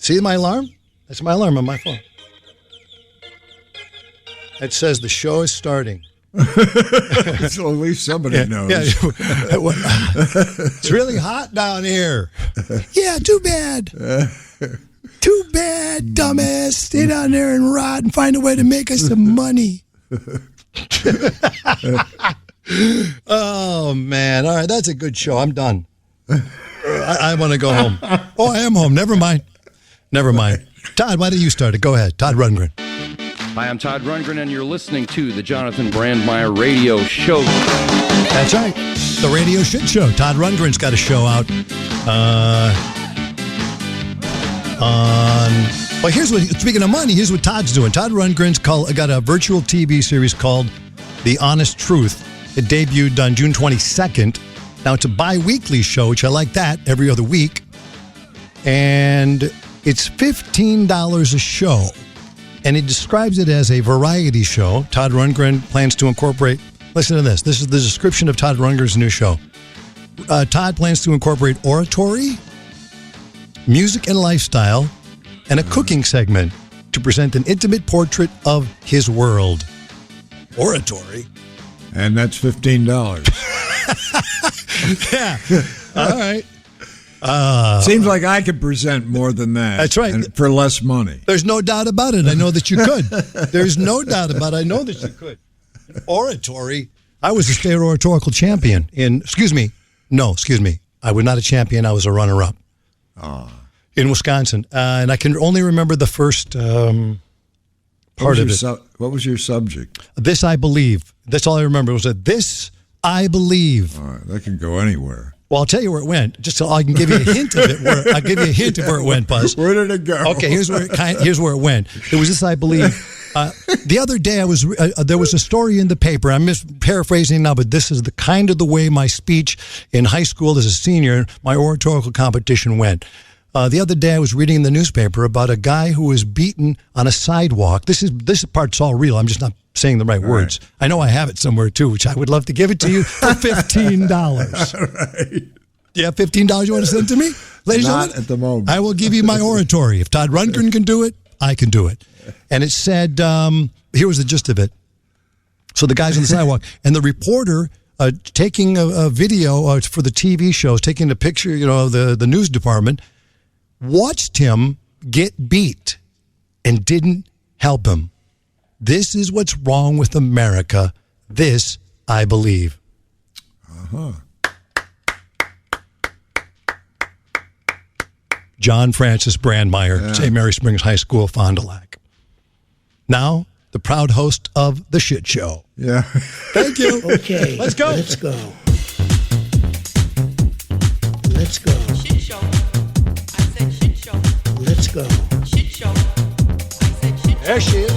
See my alarm? That's my alarm on my phone. It says the show is starting. So at least somebody knows. Yeah. It's really hot down here. Yeah, too bad. Too bad, dumbass. Stay down there and rot and find a way to make us some money. Oh, man. All right, that's a good show. I'm done. I want to go home. Oh, I am home. Never mind. Todd, why don't you start it? Go ahead. Todd Rundgren. Hi, I'm Todd Rundgren, and you're listening to the Jonathan Brandmeier Radio Show. That's right. The Radio Shit Show. Todd Rundgren's got a show out well, speaking of money, here's what Todd's doing. Todd Rundgren's got a virtual TV series called The Honest Truth. It debuted on June 22nd. Now, it's a bi-weekly show, which I like that, every other week. And it's $15 a show. And he describes it as a variety show. Todd Rundgren plans to incorporate, listen to this. This is the description of Todd Rundgren's new show. Todd plans to incorporate oratory, music and lifestyle, and a cooking segment to present an intimate portrait of his world. Oratory. And that's $15. Yeah. All right. Seems like I could present more than that. That's right. And for less money. There's no doubt about it. I know that you could. There's no doubt about it. I know that you could. Oratory. I was a state oratorical champion excuse me. I was not a champion. I was a runner-up in Wisconsin. And I can only remember the first part of it. What was your subject? This I believe. That's all I remember. It was this I believe. All right. That can go anywhere. Well, I'll tell you where it went. Just so I can give you a hint of it. I'll give you a hint of where it went, Buzz. Where did it go? Okay, here's where it went. It was this, I believe. The other day, there was a story in the paper. I'm paraphrasing now, but this is the way my speech in high school as a senior, my oratorical competition went. The other day, I was reading in the newspaper about a guy who was beaten on a sidewalk. This part's all real. I'm just not saying the right words. I know I have it somewhere, too, which I would love to give it to you for $15. Right. Yeah, $15 you want to send to me? Ladies and Not gentlemen, at the moment. I will give you my oratory. If Todd Rundgren can do it, I can do it. And it said, here was the gist of it. So the guy's on the sidewalk, and the reporter taking a video for the TV shows, taking a picture, of the news department, watched him get beat and didn't help him. This is what's wrong with America. This I believe. John Francis Brandmeier, St. Mary Springs High School, Fond du Lac. Now, the proud host of The Shit Show. Yeah. Thank you. Okay. Let's go. Let's go. Let's go. Shit show. I said shit show. Let's go. Shit show. I said shit show. There she is.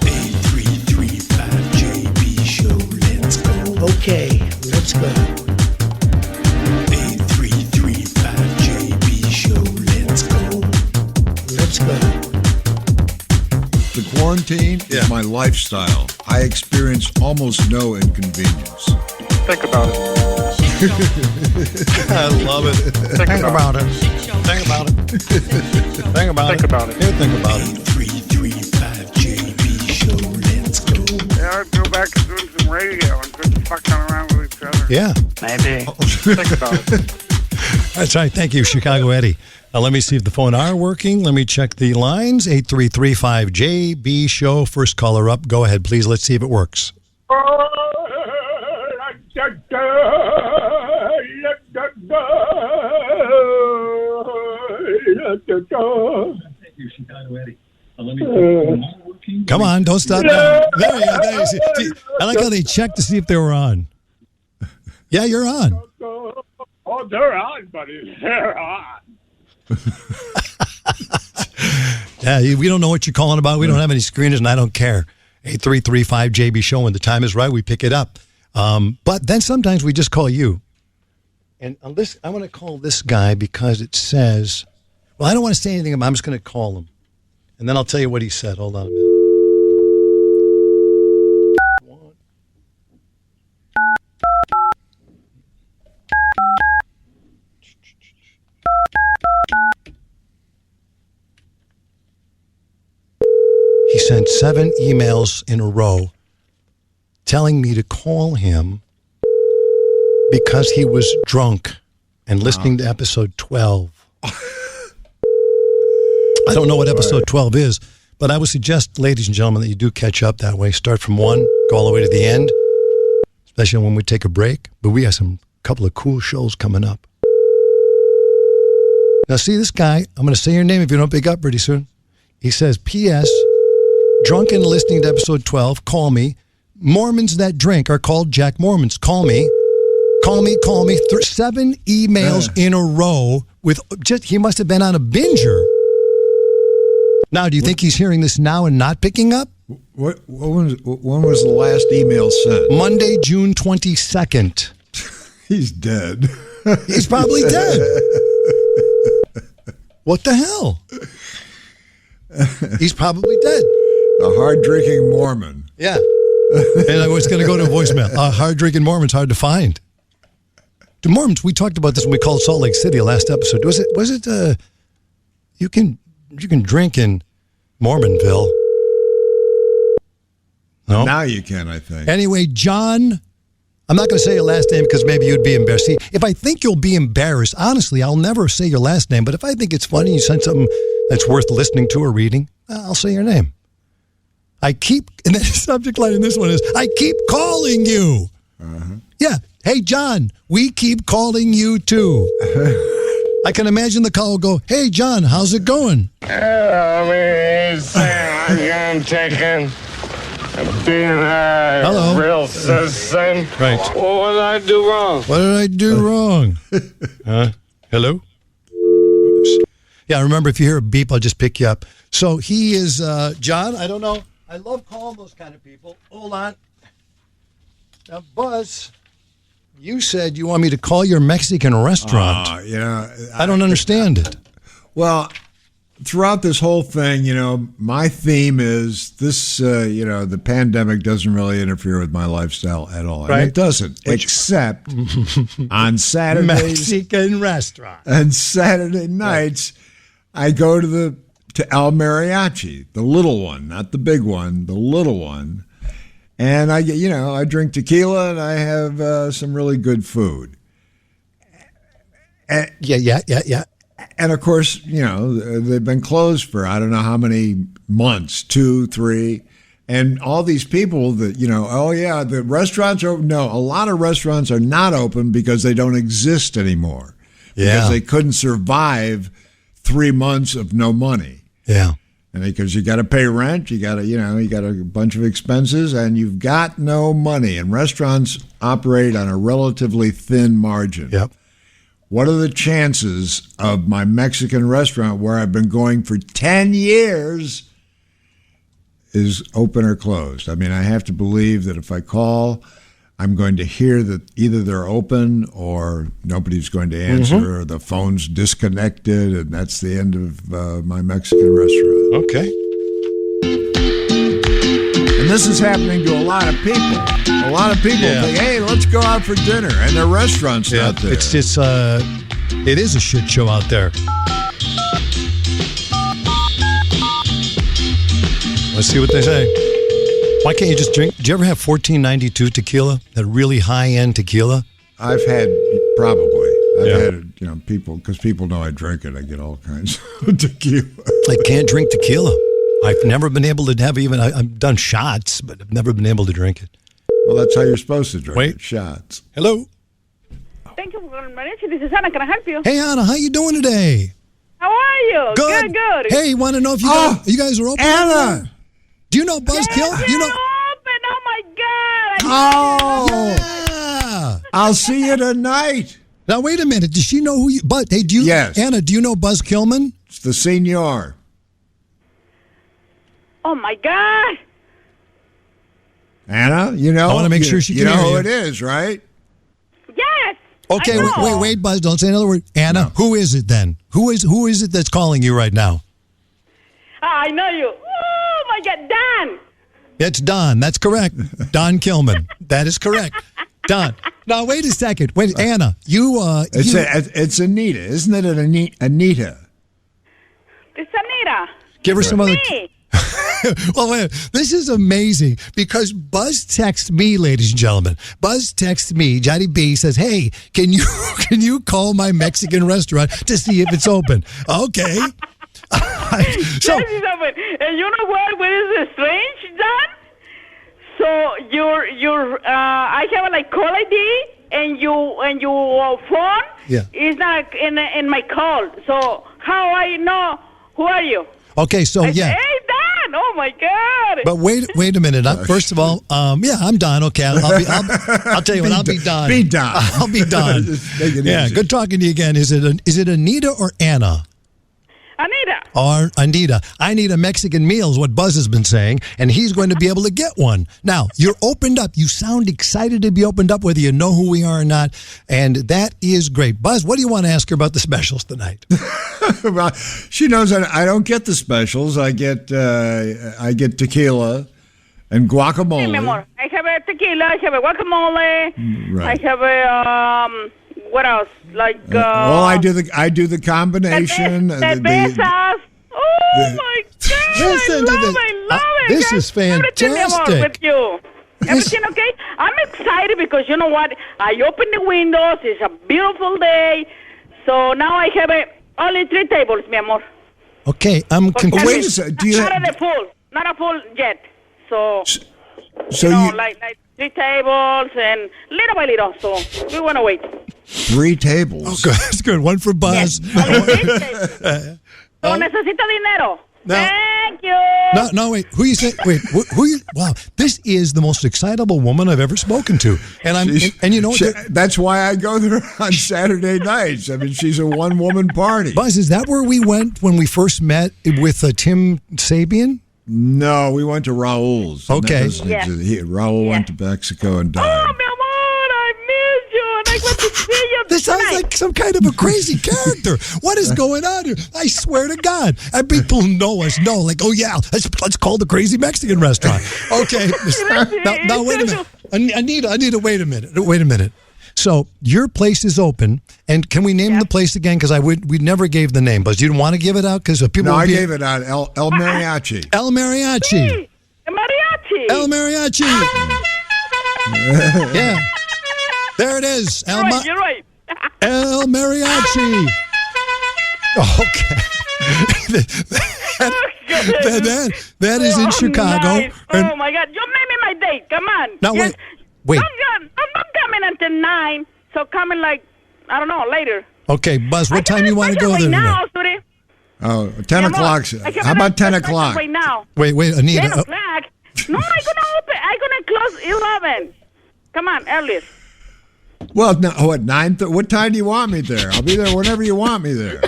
8335JB Show. Let's go. Okay. Let's go. 8335JB Show. Let's go. Let's go. The quarantine is my lifestyle. I experience almost no inconvenience. Think about it. I love it. Think about it. Think about it. Think about it. Think about it. Here, think about it. 8335JB Show. Let's go. Yeah, I'd go back to doing some radio and quit fucking around with each other. Yeah. Maybe. Think about it. That's right. Thank you, Chicago Eddie. Let me see if the phone are working. Let me check the lines. 8335JB Show. First caller up. Go ahead, please. Let's see if it works. Thank you, Chicago Eddie. Let me Come on, don't stop now. There you go. There you see. I like how they checked to see if they were on. Yeah, you're on. Oh, they're on, buddy. They're on. Yeah, we don't know what you're calling about. We don't have any screeners, and I don't care. 8335JB Show. When the time is right, we pick it up. But then sometimes we just call you. And on this, I want to call this guy because it says, well, I don't want to say anything about him. I'm just going to call him. And then I'll tell you what he said. Hold on a minute. sent 7 emails in a row telling me to call him because he was drunk and listening to episode 12. I don't know what episode 12 is, but I would suggest, ladies and gentlemen, that you do catch up that way. Start from 1, go all the way to the end, especially when we take a break. But we have some couple of cool shows coming up. Now, see this guy. I'm going to say your name if you don't pick up pretty soon. He says, P.S., drunk and listening to episode 12, call me. Mormons that drink are called Jack Mormons. Call me. Call me. 7 emails in a row with just, he must have been on a binger. Now, do you think he's hearing this now and not picking up? When was the last email sent? Monday, June 22nd. He's dead. He's probably dead. What the hell? He's probably dead. A hard-drinking Mormon. Yeah. And I was going to go to a voicemail. Hard-drinking Mormon's hard to find. The Mormons, we talked about this when we called Salt Lake City last episode. Was it you can drink in Mormonville. No? Now you can, I think. Anyway, John, I'm not going to say your last name because maybe you'd be embarrassed. See, if I think you'll be embarrassed, honestly, I'll never say your last name. But if I think it's funny, you send something that's worth listening to or reading, I'll say your name. And then the subject line in this one is, I keep calling you. Uh-huh. Yeah. Hey, John, we keep calling you too. I can imagine the call will go, hey, John, how's it going? I'm taking being a real citizen. Right. What did I do wrong? What did I do wrong? Hello? Oops. Yeah, remember, if you hear a beep, I'll just pick you up. So he is, John, I don't know. I love calling those kind of people. Hold on. Now, Buzz, you said you want me to call your Mexican restaurant. I don't understand it. Well, throughout this whole thing, my theme is this, the pandemic doesn't really interfere with my lifestyle at all. Right. And it doesn't, except on Saturdays. Mexican restaurant. And Saturday nights, I go to El Mariachi, the little one, not the big one, the little one. And I drink tequila and I have some really good food. And, Yeah. And of course, they've been closed for I don't know how many months, 2, 3. And all these people that, the restaurants are, no, a lot of restaurants are not open because they don't exist anymore. Yeah. Because they couldn't survive 3 months of no money. Yeah. And because you got to pay rent, you got a bunch of expenses, and you've got no money. And restaurants operate on a relatively thin margin. Yep. What are the chances of my Mexican restaurant, where I've been going for 10 years, is open or closed? I mean, I have to believe that if I call, I'm going to hear that either they're open or nobody's going to answer, or the phone's disconnected, and that's the end of my Mexican restaurant. Okay. And this is happening to a lot of people. A lot of people think, hey, let's go out for dinner, and their restaurant's not there. It is a shit show out there. Let's see what they say. Why can't you just drink? Do you ever have 1492 tequila? That really high-end tequila? I've had, probably. I've had, people, because people know I drink it. I get all kinds of tequila. I can't drink tequila. I've never been able to have even, I've done shots, but I've never been able to drink it. Well, that's how you're supposed to drink it, shots. Hello? Thank you for calling Mariachi. This is Anna. Can I help you? Hey, Anna, how you doing today? How are you? Good. Hey, want to know if you guys are open? Anna! Do you know Buzzkill? Yes, You know? open. Oh, my God. Oh! Yeah. I'll see you tonight. Now, wait a minute. Does she know who you... But, hey, Yes. Anna, do you know Buzz Killman? It's the senior. Oh, my God. Anna, I want to make sure she can You know hear who you. it is, right? Yes. Okay, I know. wait, Buzz. Don't say another word. Anna, who is it then? Who is it that's calling you right now? I know you. Oh, my God. Dan. It's Don. That's correct. Don Killman. That is correct. Don. Now, wait a second. Wait, Anna, It's Anita. Isn't it Anita? It's Anita. give her some other... Me. Well, wait, this is amazing because Buzz texts me, ladies and gentlemen. Buzz texts me, Johnny B says, "Hey, can you call my Mexican restaurant to see if it's open?" Okay. So Yes, it's open. And you know what is strange, John? So I have like call ID and your phone is not in my call. So how I know who are you? okay, so I yeah. say, hey, Don! Oh my God! But wait a minute. First of all, I'm Don. Okay, I'll tell you what. I'll be Don. Be Don. I'll be Don. Just make it Yeah, easy. good talking to you again. Is it Anita or Anna? Anita. Or Anita. I need a Mexican meal is what Buzz has been saying, and he's going to be able to get one. Now, you're opened up. You sound excited to be opened up, whether you know who we are or not, and that is great. Buzz, what do you want to ask her about the specials tonight? Well, she knows I don't get the specials. I get tequila and guacamole. Hey, mi amor. I have a tequila. I have a guacamole. Right. I have a what else? Like well, I do the combination. Cervezas. Oh my God! Listen to this. I love it. This Guys. is fantastic. Everything, mi amor, with you. Everything okay? I'm excited because you know what? I opened the windows. It's a beautiful day. So now I have only 3 tables, mi amor. Okay, I'm confused. Wait a second. Do you Not a full yet. So so you know, you like 3 tables and little by little. So we want to wait. 3 tables. Oh, good. That's good. One for Buzz. Only 3 tables. So necesito dinero. No. Thank you. No, wait. Who you say? Wait, who you? Wow, this is the most excitable woman I've ever spoken to, and you know what? That's why I go there on Saturday nights. I mean, she's a one-woman party. Buzz, is that where we went when we first met with Tim Sabian? No, we went to Raul's. Okay. Raul went to Mexico and died. Oh, mi amor, I miss you, and I want to see you This sounds tonight. like some kind of a crazy character. What is going on here? I swear to God. And people who know us know, like, oh, yeah, let's call the crazy Mexican restaurant. Okay. now, wait a minute. Anita, wait a minute. So your place is open, and can we name the place again? Because we never gave the name, but you didn't want to give it out because people. No, I gave it out. El Mariachi. El Mariachi. Sí, mariachi. El Mariachi. Yeah. There it is. You're right. El Mariachi. Okay. that is in Chicago. Nice. Oh my God! You made me my date. Come on. Now wait. I'm not coming until 9. So coming like I don't know later. Okay, Buzz. What time you want to go there? Right now, Suri. Oh, 10 o'clock. How about 10 o'clock? Right now. Wait, Anita. 10 o'clock? No, I'm gonna close 11. Come on, earlier. Well, no, what 9? What time do you want me there? I'll be there whenever you want me there.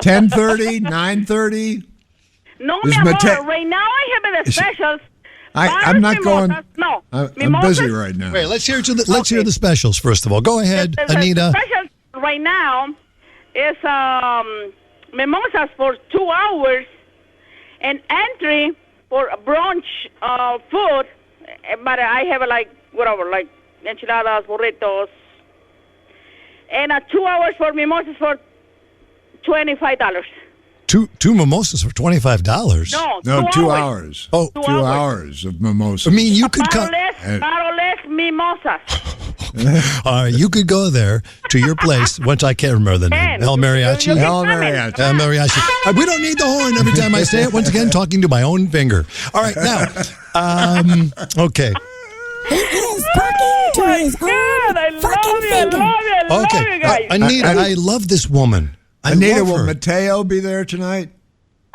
10:30, 9:30. No, Is mi amor. Mate- Right now I have the specials. I'm not going. No, I'm mimosas. busy right now. Wait, let's hear the specials first of all. Go ahead, Anita. The specials right now is mimosas for 2 hours and entry for brunch food. But I have like enchiladas, burritos, and 2 hours for mimosas for $25. Two mimosas for $25. No, 2 hours. Oh, 2 hours of mimosas. I mean, you could come. Bottleless mimosas. All right, you could go there to your place. Once I can't remember the name. El Mariachi. El Mariachi. El Mariachi. We don't need the horn every time I say it. Once again, talking to my own finger. All right, now, okay. He is talking to his own fucking finger. I love you guys. Anita, I love this woman. Anita, will her. Mateo be there tonight?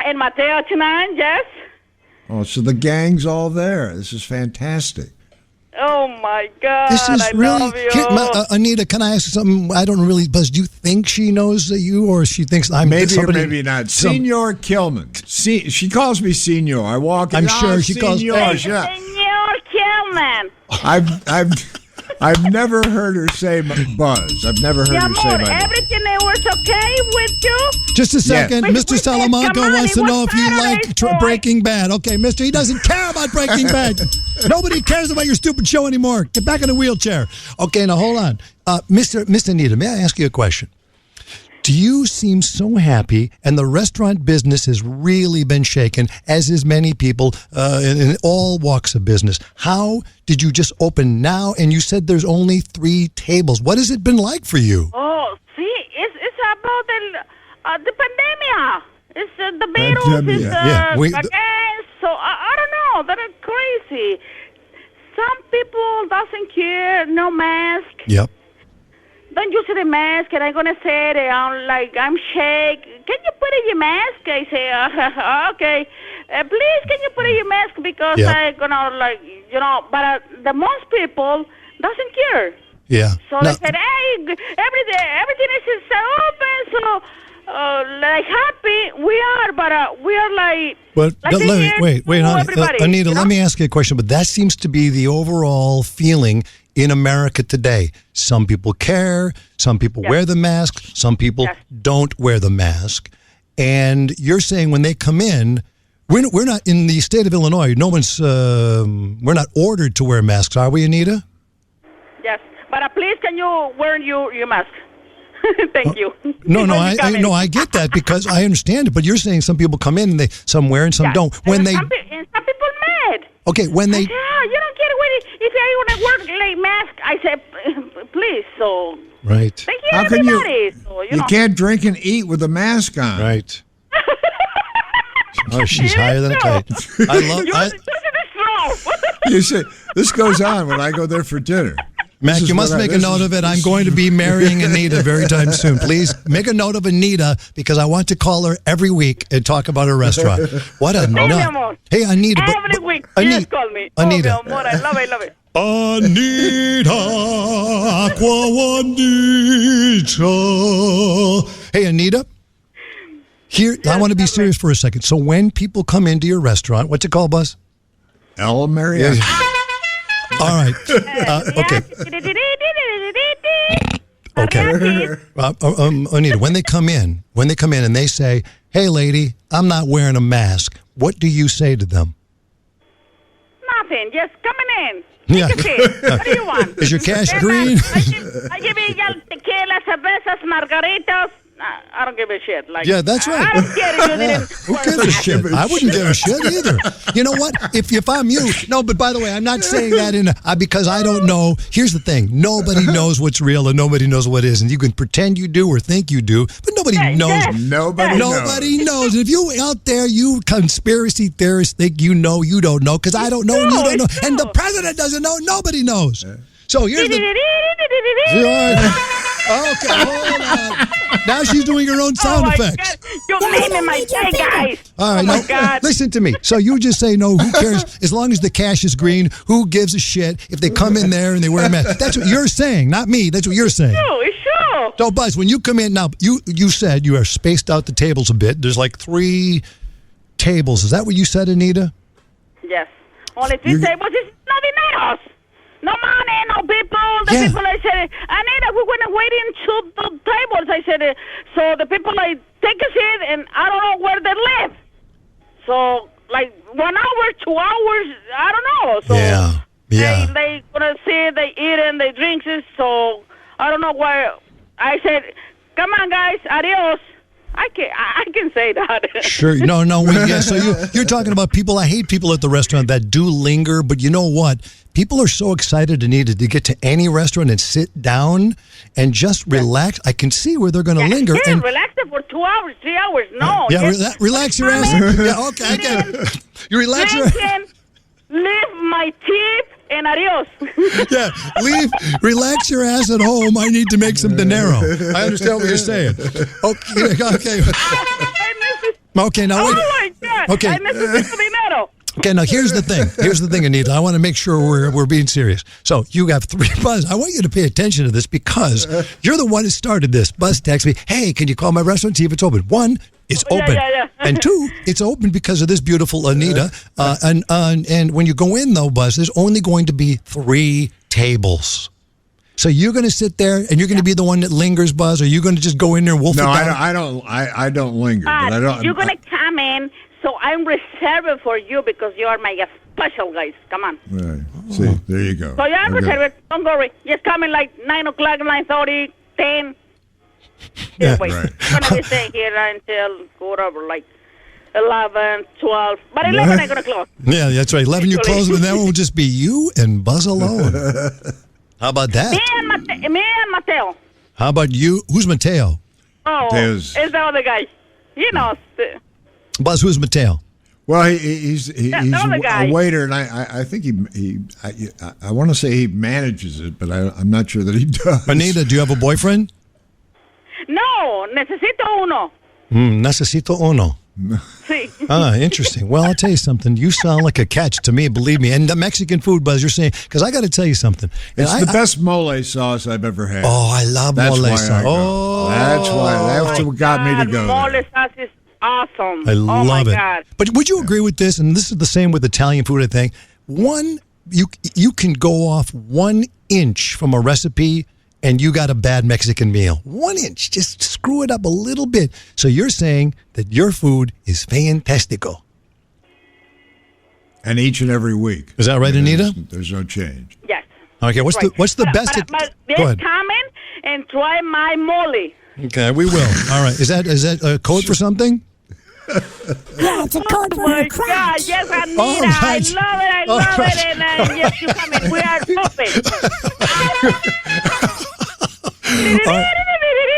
And Mateo tonight, yes. Oh, so the gang's all there. This is fantastic. Oh my God! This is I really. love you. Anita, can I ask you something? I don't really, Buzz. Do you think she knows you, or she thinks I'm maybe somebody? Or maybe not. Senor Kilman. She calls me Senor. I walk in. I'm sure she calls. Senor Kilman. I've never heard her say Buzz. I've never heard her say my name. Everything was okay with you? Just a second. Yes. Mr. Salamanca wants to know if you like Breaking Bad. Okay, mister, he doesn't care about Breaking Bad. Nobody cares about your stupid show anymore. Get back in the wheelchair. Okay, now hold on. Mr. Anita, may I ask you a question? Do you seem so happy, and the restaurant business has really been shaken, as is many people in all walks of business. How did you just open now, and you said there's only 3 tables? What has it been like for you? Oh, see, it's about the pandemic. It's the virus. So I don't know. They're crazy. Some people doesn't care. No mask. Yep. Don't use the mask, and I'm gonna say it. I'm shake. Can you put in your mask? I say, okay. Please, can you put in your mask because I'm gonna But the most people doesn't care. Yeah. So they said, hey, everything is open. So happy we are, but we are like. But wait, Anita. Let me ask you a question. But that seems to be the overall feeling in America today. Some people care. Some people wear the mask. Some people don't wear the mask. And you're saying when they come in, we're not in the state of Illinois. No one's. We're not ordered to wear masks, are we, Anita? Yes, but please, can you wear your mask? Thank you. No, I get that because I understand it. But you're saying some people come in and some wear and some don't. When some people mad. Okay, when they. You don't get away. If I want to work like mask, I said, please. So. Right. Thank you, How everybody. can you? So, you can't drink and eat with a mask on. Right. Oh, she's higher than a kite. I love. You say this goes on when I go there for dinner. Mac, you must make a note of it. I'm going to be marrying Anita very time soon. Please make a note of Anita because I want to call her every week and talk about her restaurant. What a nut. Hey, Anita. Every week. Just call me. Anita. Oh, I love it. Anita, Aqua Juanita. Hey, Anita. Here, I want to be serious for a second. So when people come into your restaurant, what's it called, Buzz? El Mariachi. All right. Okay. Anita, when they come in and they say, "Hey, lady, I'm not wearing a mask," what do you say to them? Nothing. Just coming in. Yeah. What do you want? Is your cash green? I give you tequila, cervezas, margaritas. I don't give a shit. That's right. I don't care if you didn't. Who gives a shit? I wouldn't give a shit either. You know what? If I'm you, no. But by the way, I'm not saying that because I don't know. Here's the thing: nobody knows what's real and nobody knows what isn't. You can pretend you do or think you do, but nobody knows. Nobody knows. If you out there, you conspiracy theorists think you know, you don't know, because I don't know and you don't know, and the president doesn't know. Nobody knows. So here's the. Okay, hold on. Now she's doing her own sound effects. God. You're naming my day, guys. All right, God. Listen to me. So you just say no. Who cares? As long as the cash is green, who gives a shit if they come in there and they wear a mask? That's what you're saying, not me. That's what you're saying. Sure. So, Buzz, when you come in now, you said you are spaced out the tables a bit. There's like 3 tables. Is that what you said, Anita? Yes. Only 3 tables. It's nothing else. No money, no people. The people, I said, Anita, we're going to wait in 2 tables. I said, so the people, take a seat, and I don't know where they live. So, 1 hour, 2 hours, I don't know. So they going to sit, they eat, and they drink it. So, I don't know where. I said, come on, guys, adios. I can say that. Sure. No. So you're talking about people. I hate people at the restaurant that do linger, but you know what? People are so excited to get to any restaurant and sit down and just relax. I can see where they're going to linger. And relax for 2 hours, 3 hours. No. Relax your ass. Yeah, okay, I get it. You relax your ass. Leave my tip and adios. Relax your ass at home. I need to make some dinero. I understand what you're saying. Okay. Okay, now wait. Oh my God. Okay. I necesito dinero. Okay, now here's the thing, Anita. I want to make sure we're being serious. So you have 3 Buzz. I want you to pay attention to this because you're the one who started this. Buzz texts me, "Hey, can you call my restaurant, see if it's open?" 1, it's open. Yeah. And 2, it's open because of this beautiful Anita. And when you go in, though, Buzz, there's only going to be 3 tables. So you're going to sit there and you're going to be the one that lingers, Buzz, or you're going to just go in there and wolf it down? No, I don't linger. But I don't. You're going to come in, so I'm reserved for you because you are my special guys. Come on. Right. See, there you go. So you're reserved. Don't worry. Just come in 9 o'clock, 9:30, 10. Yeah, wait. I'm going to be staying here until whatever, like 11, 12. But 11 I'm going to close. Yeah, that's right. 11 you close, and then will just be you and Buzz alone. How about that? Me and Mateo. How about you? Who's Mateo? Oh, There's- it's the other guy. He knows. Buzz, who's Mateo? Well, he's other guy. a waiter, and I think I want to say he manages it, but I'm not sure that he does. Anita, do you have a boyfriend? No, necesito uno. Necesito uno. Sí. Ah, interesting. Well, I'll tell you something. You sound like a catch to me, believe me. And the Mexican food, Buzz, you're saying, because I got to tell you something. It's the best mole sauce I've ever had. Oh, I love That's mole why sauce. I go. Oh, That's what got me to go Mole there. sauce is awesome. I oh love my it. God. But would you agree with this? And this is the same with Italian food, I think. You can go off 1 inch from a recipe and you got a bad Mexican meal. 1 inch. Just screw it up a little bit. So you're saying that your food is fantastico. And each and every week. Is that right, Anita? There's no change. Yes. Okay, what's Right. the best? But Go ahead. come in and try my mole. Okay, we will. All right. Is that a code for something? Yeah, it's a code for Oh my her crotch. God, yes, Anita. All right. I All love right. it. And yes, you come in. We are open.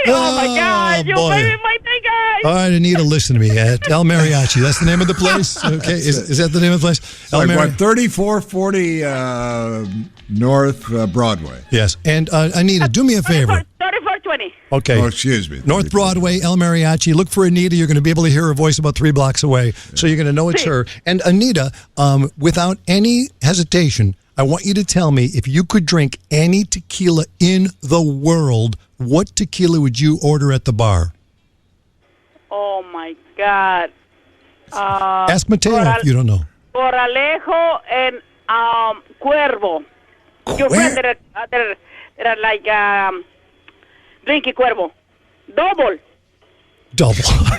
Oh my God, you boy. baby my thing, guys. All right, Anita, listen to me. El Mariachi. That's the name of the place? Okay. Is that the name of the place? El Like Mari- what, 3440 North Broadway. Yes. And Anita, do me a favor. 3420. Okay. Oh, excuse me. North Broadway, El Mariachi. Look for Anita. You're going to be able to hear her voice about 3 blocks away. So you're going to know it's her. And Anita, without any hesitation, I want you to tell me if you could drink any tequila in the world, what tequila would you order at the bar? Oh my God. Ask Mateo if you don't know. Coralejo and Cuervo. Your friends that are like drinking Cuervo. Double.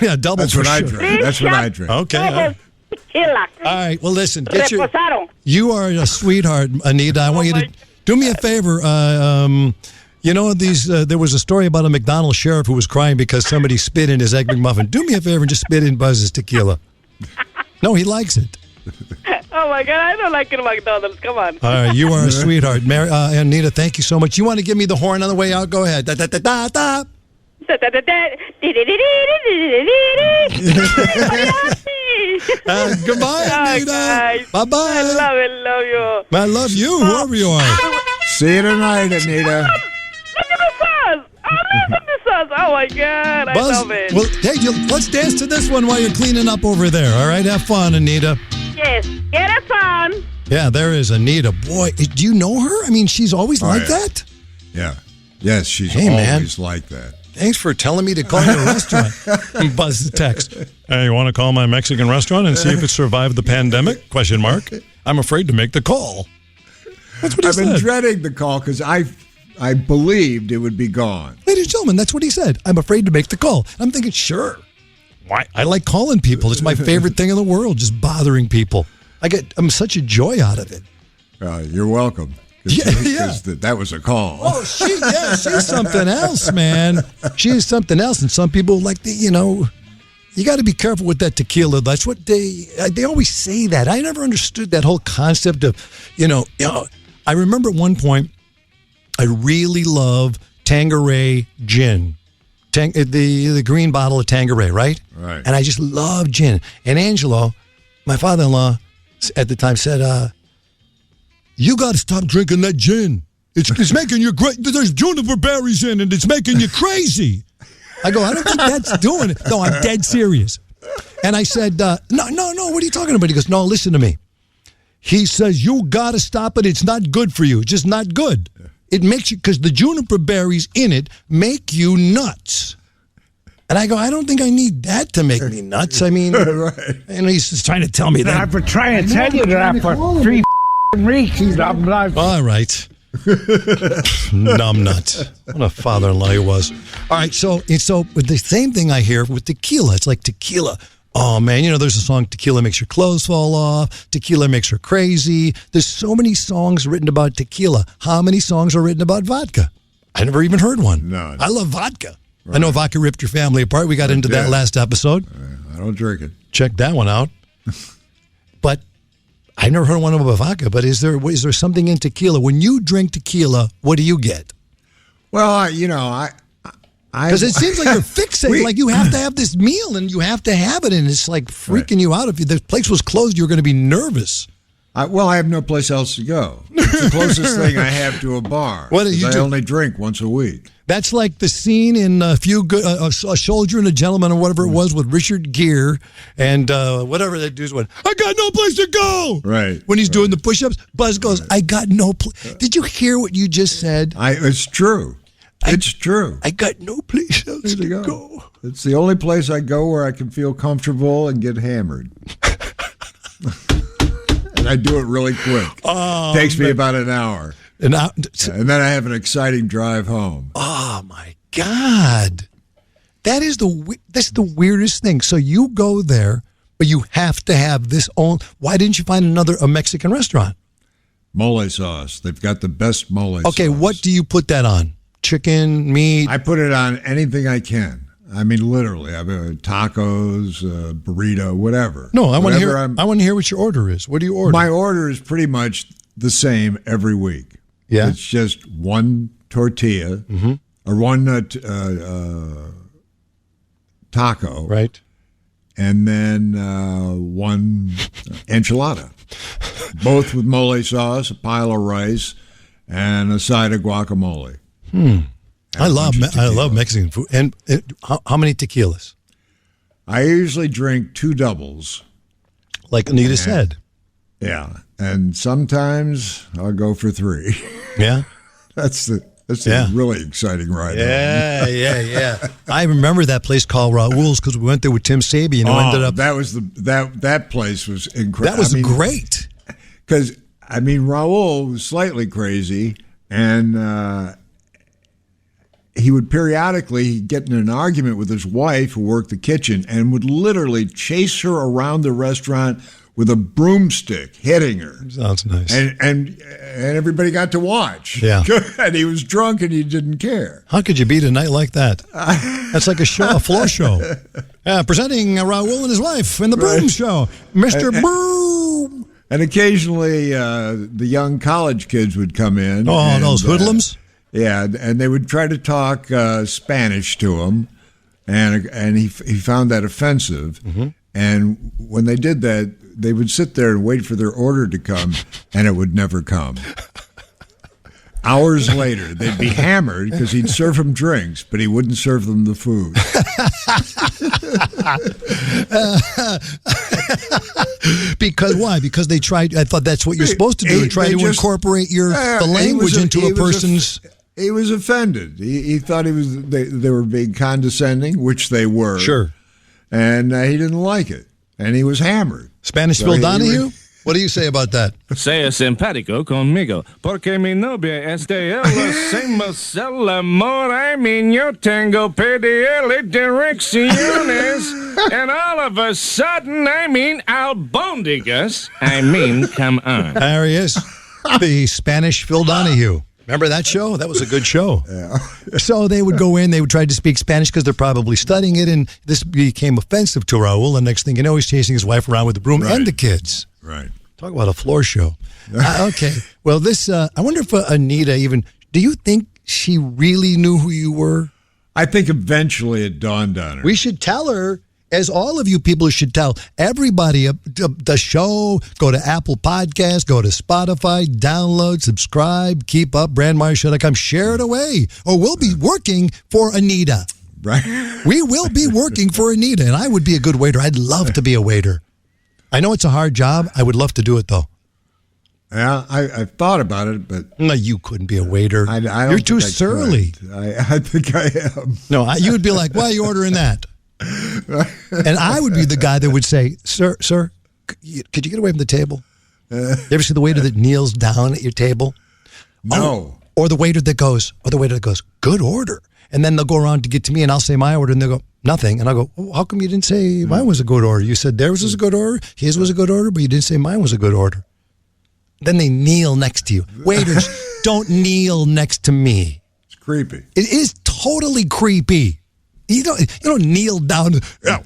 Yeah, double. That's for what I sure. drink. That's what I drink. Okay. Double tequila. All right. Well, listen. Reposado. You are a sweetheart, Anita. I want you to do me a favor. You know, there was a story about a McDonald's sheriff who was crying because somebody spit in his Egg McMuffin. Do me a favor and just spit in Buzz's tequila. No, he likes it. Oh my God, I don't like it McDonald's. Come on. All right, you are a sweetheart. Anita, thank you so much. You want to give me the horn on the way out? Go ahead. Da, da, da, da, da. Goodbye, Anita. Bye-bye. Love you. I love you, whoever you are. See you tonight, Anita. Look at the sauce. Listen to the sauce. Oh my God, I Buzz, love it. well, hey, let's dance to this one while you're cleaning up over there. All right, have fun, Anita. Yes, get it on. Yeah, there is Anita. Boy, do you know her? I mean, she's always like yeah. that. Yeah. Yes, she's Hey, man. always like that. Thanks for telling me to call your restaurant. Buzz the text. Hey, you want to call my Mexican restaurant and see if it survived the pandemic? ? I'm afraid to make the call. That's what he I've been said. dreading the call because I believed it would be gone. Ladies and gentlemen, that's what he said. I'm afraid to make the call. I'm thinking, sure. Why? I like calling people. It's my favorite thing in the world, just bothering people. I'm such a joy out of it. You're welcome. Yeah. That was a call. Oh, she's something else, man. She's something else. And some people like you got to be careful with that tequila. That's what they always say that. I never understood that whole concept of, I remember at one point, I really love Tanqueray gin. The green bottle of Tanqueray, right? Right. And I just love gin. And Angelo, my father-in-law, at the time said, you got to stop drinking that gin. It's making you great. There's juniper berries in it. It's making you crazy. I go, I don't think that's doing it. No, I'm dead serious. And I said, no, what are you talking about? He goes, no, listen to me. He says, you got to stop it. It's not good for you. It's just not good. It makes you, because the juniper berries in it make you nuts. And I go, I don't think I need that to make me nuts. I mean, Right. And he's just trying to tell me that. I've been trying to tell you that for 3 weeks. All right. Numbnut. What a father-in-law he was. All right, so the same thing I hear with tequila. It's like tequila. Oh, man, there's a song, Tequila Makes Your Clothes Fall Off. Tequila Makes Her Crazy. There's so many songs written about tequila. How many songs are written about vodka? I never even heard one. None. I love vodka. I know vodka ripped your family apart. We got into that last episode. I don't drink it. Check that one out. But I never heard one about vodka. But is there something in tequila? When you drink tequila, what do you get? Well, because it seems like you're fixated. Like you have to have this meal and you have to have it, and it's like freaking you out. If the place was closed, you're going to be nervous. I have no place else to go. It's the closest thing I have to a bar. What do you do? I only drink once a week. That's like the scene in A Soldier and a Gentleman or whatever it was with Richard Gere and whatever that dude's went, I got no place to go. Right. When he's doing the push-ups, Buzz goes, I got no place. Did you hear what you just said? It's true. It's true. I got no place else to go. It's the only place I go where I can feel comfortable and get hammered. And I do it really quick. Takes me about an hour. And then I have an exciting drive home. Oh, my God. That's the weirdest thing. So you go there, but you have to have this own. Why didn't you find a Mexican restaurant? Mole sauce. They've got the best mole sauce. Okay, what do you put that on? Chicken, meat? I put it on anything I can. I mean, literally. I mean, tacos, burrito, whatever. No, I want to hear what your order is. What do you order? My order is pretty much the same every week. Yeah. It's just one tortilla or one taco. Right. And then one enchilada. Both with mole sauce, a pile of rice, and a side of guacamole. I love Mexican food. And how many tequilas? I usually drink 2 doubles. Like Anita said. Yeah. And sometimes I'll go for 3. Yeah? That's a really exciting ride. Yeah. I remember that place called Raoul's because we went there with Tim Sabian and ended up. That place was incredible. That was great. Because Raoul was slightly crazy, and he would periodically get in an argument with his wife who worked the kitchen and would literally chase her around the restaurant with a broomstick, hitting her. Sounds nice. And everybody got to watch. Yeah. And he was drunk and he didn't care. How could you beat a night like that? That's like a floor show. Presenting Raoul and his wife in the Broom Show. Mr. Broom. And occasionally the young college kids would come in. Oh, those hoodlums? Yeah, and they would try to talk Spanish to him, and he found that offensive. Mm-hmm. And when they did that, they would sit there and wait for their order to come, and it would never come. Hours later, they'd be hammered because he'd serve them drinks, but he wouldn't serve them the food. Because why? Because they tried. I thought that's what you're supposed to do, and try to incorporate the language into a person's. He was offended. He thought they were being condescending, which they were. Sure. And he didn't like it, and he was hammered. Spanish Phil Donahue? What do you say about that? Sea simpático conmigo, porque mi novia es de él, hacemos el amor. Yo tengo PDL direcciones, and all of a sudden, albondigas. Come on. There he is, the Spanish Phil Donahue. Remember that show? That was a good show. Yeah. So they would go in, they would try to speak Spanish because they're probably studying it, and this became offensive to Raul. And next thing you know, he's chasing his wife around with the broom and the kids. Right. Talk about a floor show. Okay. Well, I wonder if Anita do you think she really knew who you were? I think eventually it dawned on her. We should tell her. As all of you people should tell everybody the show, go to Apple Podcasts, go to Spotify, download, subscribe, keep up, brandmeyershow.com, share it away, or we'll be working for Anita. Right. We will be working for Anita, and I would be a good waiter. I'd love to be a waiter. I know it's a hard job. I would love to do it, though. Yeah, I've thought about it, but... No, you couldn't be a waiter. I don't You're too surly. I think I am. No, you would be like, why are you ordering that? And I would be the guy that would say, sir, could you get away from the table? You ever see the waiter that kneels down at your table? No. Or the waiter that goes, good order. And then they'll go around to get to me and I'll say my order and they'll go, nothing. And I'll go, oh, how come you didn't say mine was a good order? You said theirs was a good order, his was a good order, but you didn't say mine was a good order. Then they kneel next to you. Waiters, don't kneel next to me. It's creepy. It is totally creepy. You don't kneel down.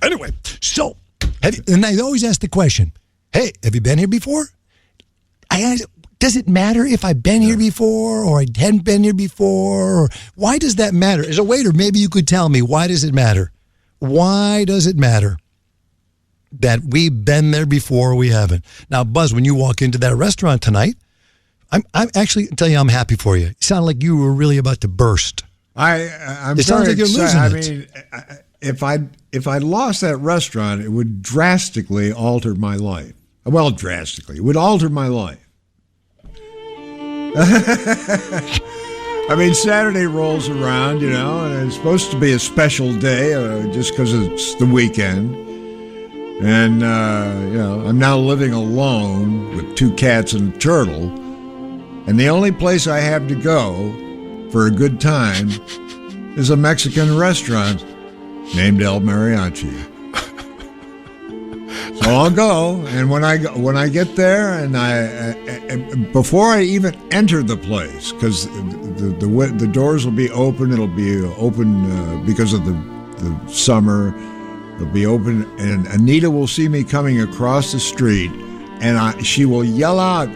Anyway, so and I always ask the question, hey, have you been here before? Does it matter if I've been here before or I hadn't been here before? Or why does that matter? As a waiter, maybe you could tell me, why does it matter? Why does it matter that we've been there before or we haven't? Now, Buzz, when you walk into that restaurant tonight, I'm actually telling you I'm happy for you. You sound like you were really about to burst. I'm it sounds like you're losing it. I mean, if I lost that restaurant, it would drastically alter my life. Well, drastically. It would alter my life. I mean, Saturday rolls around, and it's supposed to be a special day just because it's the weekend. And, I'm now living alone with 2 cats and a turtle. And the only place I have to go for a good time is a Mexican restaurant named El Mariachi. So I'll go, and when I get there, and before I even enter the place, because the doors will be open, it'll be open because of the summer. It'll be open, and Anita will see me coming across the street, and she will yell out,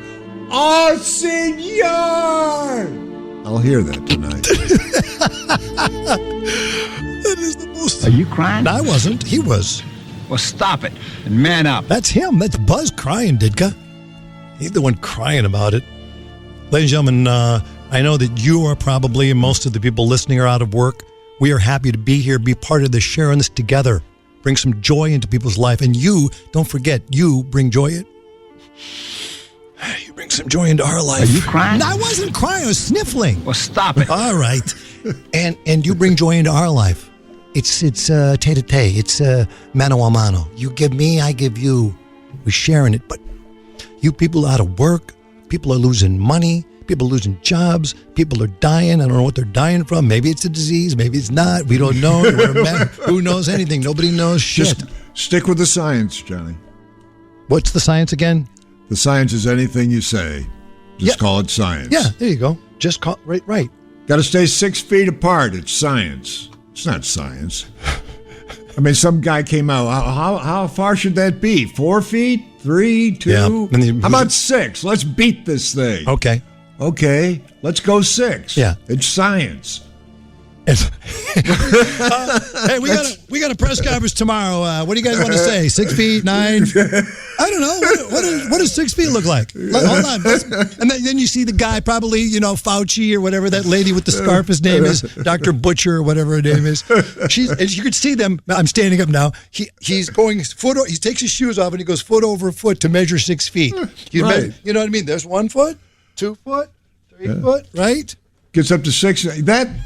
"Oh, senor!" I'll hear that tonight. That is the most. Are you crying? No, I wasn't. He was. Well, stop it and man up. That's him. That's Buzz crying, Ditka. He's the one crying about it. Ladies and gentlemen, I know that you are probably, and most of the people listening are out of work. We are happy to be here, be part of this, sharing this together. Bring some joy into people's life. And you, don't forget, you bring joy in. You bring some joy into our life. Are you crying? No, I wasn't crying. I was sniffling. Well, stop it. All right. And you bring joy into our life. It's tete-a-tete. It's mano a mano. You give me, I give you. We're sharing it. But you people are out of work. People are losing money. People are losing jobs. People are dying. I don't know what they're dying from. Maybe it's a disease. Maybe it's not. We don't know. Who knows anything? Nobody knows shit. Just stick with the science, Johnny. What's the science again? The science is anything you say. Just call it science. Yeah, there you go. Just call it right. Got to stay 6 feet apart. It's science. It's not science. I mean, some guy came out. How far should that be? 4 feet? 3? 2? Yeah. How about 6? Let's beat this thing. Okay. Let's go 6. Yeah. It's science. Hey, we got a press conference tomorrow. What do you guys want to say? 6 feet, 9? I don't know. What does 6 feet look like? Hold on. And then you see the guy, probably, Fauci or whatever, that lady with the scarf, his name is, Dr. Butcher or whatever her name is. And you could see them. I'm standing up now. He's going he takes his shoes off and he goes foot over foot to measure 6 feet. Right. You know what I mean? There's 1 foot, 2 foot, 3 foot, right? Gets up to 6.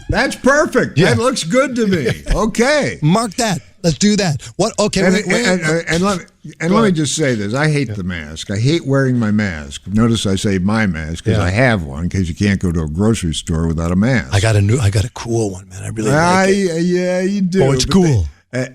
That's perfect. Yeah. That looks good to me. Okay. Mark that. Let's do that. What? Okay. Let me just say this. I hate the mask. I hate wearing my mask. Notice I say my mask because I have one in case you can't go to a grocery store without a mask. I got a cool one, man. I really like it. Yeah, you do. Oh, it's cool. I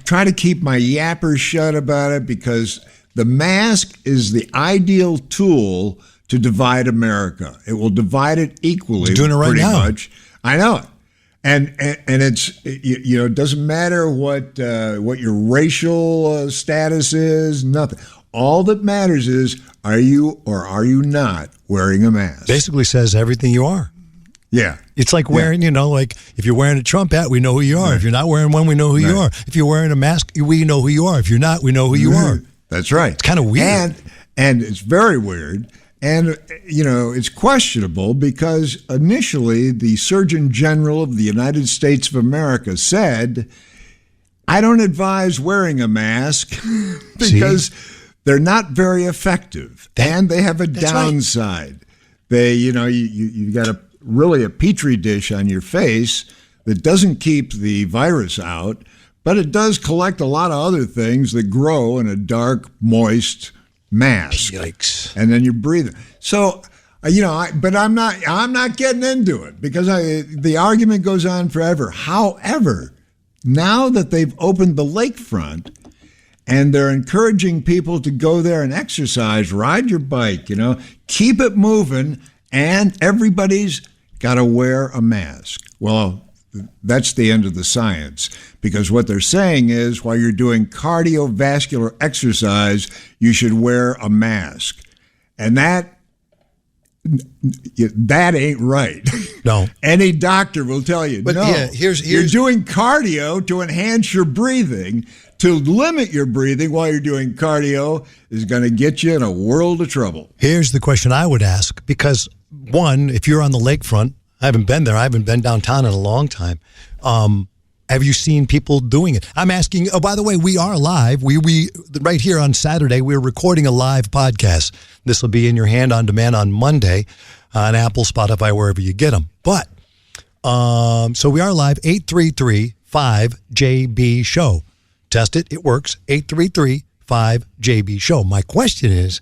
try to keep my yappers shut about it because the mask is the ideal tool to divide America. It will divide it equally. It's doing it right pretty now. Much. I know it. And it's it doesn't matter what your racial status is, nothing. All that matters is are you or are you not wearing a mask? Basically says everything you are. Yeah. It's like wearing, like if you're wearing a Trump hat, we know who you are. Right. If you're not wearing one, we know who you are. If you're wearing a mask, we know who you are. If you're not, we know who you are. That's right. It's kind of weird. And it's very weird. And, it's questionable because initially the Surgeon General of the United States of America said, I don't advise wearing a mask because they're not very effective. And they have a downside. Right. They, you got a petri dish on your face that doesn't keep the virus out, but it does collect a lot of other things that grow in a dark, moist mask. Yikes! And then you breathe it. So, but I'm not getting into it because the argument goes on forever. However, now that they've opened the lakefront and they're encouraging people to go there and exercise, ride your bike, keep it moving, and everybody's got to wear a mask. Well, that's the end of the science, because what they're saying is while you're doing cardiovascular exercise, you should wear a mask. And that ain't right. No. Any doctor will tell you, but no. Yeah, here's you're doing cardio to enhance your breathing. To limit your breathing while you're doing cardio is going to get you in a world of trouble. Here's the question I would ask, because one, if you're on the lakefront, I haven't been there. I haven't been downtown in a long time. Have you seen people doing it? I'm asking. Oh, by the way, we are live. We right here on Saturday. We're recording a live podcast. This will be in your hand on demand on Monday on Apple, Spotify, wherever you get them. But so we are live. 833-5JB show. Test it. It works. 833-5JB show. My question is,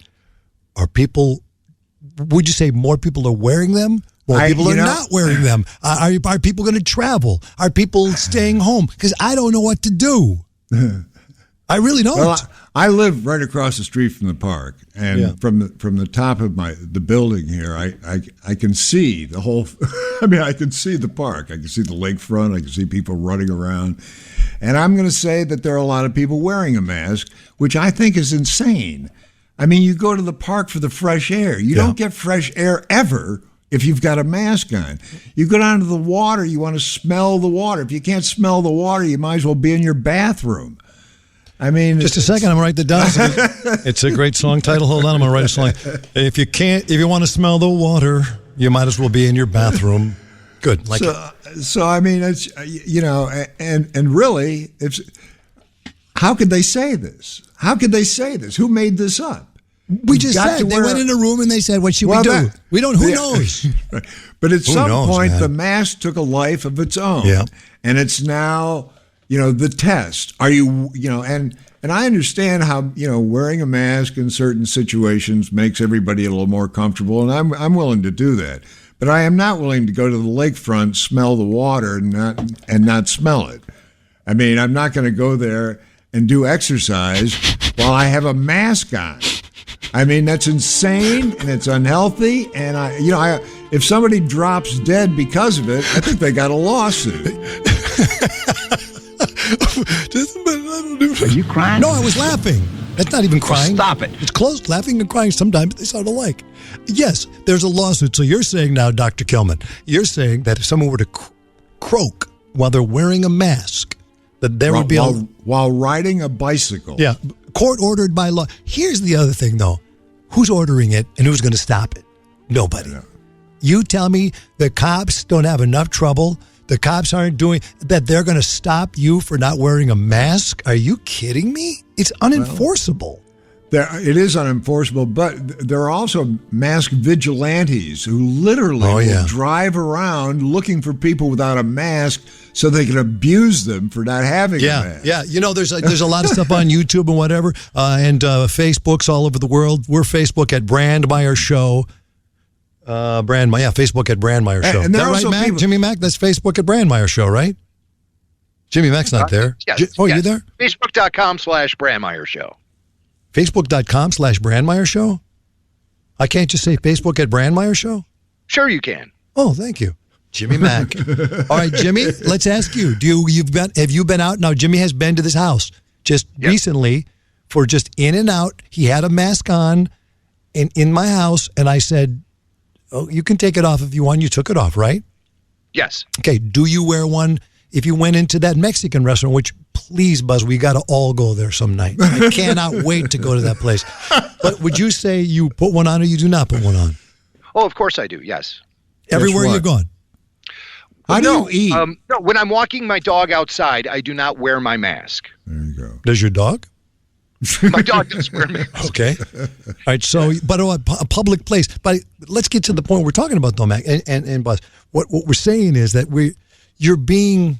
would you say more people are wearing them? More people are not wearing them. Are people going to travel? Are people staying home? Because I don't know what to do. I really don't. Well, I live right across the street from the park, and from the top of the building here, I can see the whole. I mean, I can see the park. I can see the lakefront. I can see people running around, and I'm going to say that there are a lot of people wearing a mask, which I think is insane. I mean, you go to the park for the fresh air. You don't get fresh air ever if you've got a mask on. You go down to the water, you want to smell the water. If you can't smell the water, you might as well be in your bathroom. I mean, just a second, I'm going to write that down. It's a great song title. Hold on, I'm going to write a song. If you want to smell the water, you might as well be in your bathroom. Good. So I mean, it's, and really, how could they say this? How could they say this? Who made this up? We just said they went in a room and they said, "What should we do?" We don't. Who knows? But at some point, the mask took a life of its own, and it's now, the test. Are you, and I understand how wearing a mask in certain situations makes everybody a little more comfortable, and I'm willing to do that. But I am not willing to go to the lakefront, smell the water, and not smell it. I mean, I'm not going to go there and do exercise while I have a mask on. I mean, that's insane and it's unhealthy. And if somebody drops dead because of it, I think they got a lawsuit. Are you crying? No, I was laughing. That's not even crying. Well, stop it. It's close. Laughing and crying sometimes they sound alike. Yes, there's a lawsuit. So you're saying now, Dr. Kilman, you're saying that if someone were to croak while they're wearing a mask, that there would be while riding a bicycle. Yeah. Court ordered by law. Here's the other thing, though. Who's ordering it and who's going to stop it? Nobody. You tell me the cops don't have enough trouble. The cops aren't doing that. They're going to stop you for not wearing a mask. Are you kidding me? It's unenforceable. It is unenforceable, but there are also mask vigilantes who literally will drive around looking for people without a mask so they can abuse them for not having a mask. Yeah, there's a lot of stuff on YouTube and whatever, and Facebooks all over the world. We're Facebook at Brandmeier Show. Facebook at Brandmeier Show. And is that right, Mac? Jimmy Mac? That's Facebook at Brandmeier Show, right? Jimmy Mac's not there. Yes, you there? Facebook.com/Brandmeier Show. Facebook.com/Brandmeier Show? I can't just say Facebook at Brandmeier Show? Sure you can. Oh, thank you. Jimmy Mac. All right, Jimmy, let's ask you. Have you been out? Now, Jimmy has been to this house just recently for just in and out. He had a mask on in my house, and I said, "Oh, you can take it off if you want." You took it off, right? Yes. Okay, do you wear one if you went into that Mexican restaurant, which, please, Buzz, we got to all go there some night. I cannot wait to go to that place. But would you say you put one on or you do not put one on? Oh, of course I do, yes. Everywhere you're going? How do you eat? No, when I'm walking my dog outside, I do not wear my mask. There you go. Does your dog? My dog does wear a mask. Okay. All right, so, but a public place. But let's get to the point we're talking about, though, Mac, and Buzz. What we're saying is that you're being,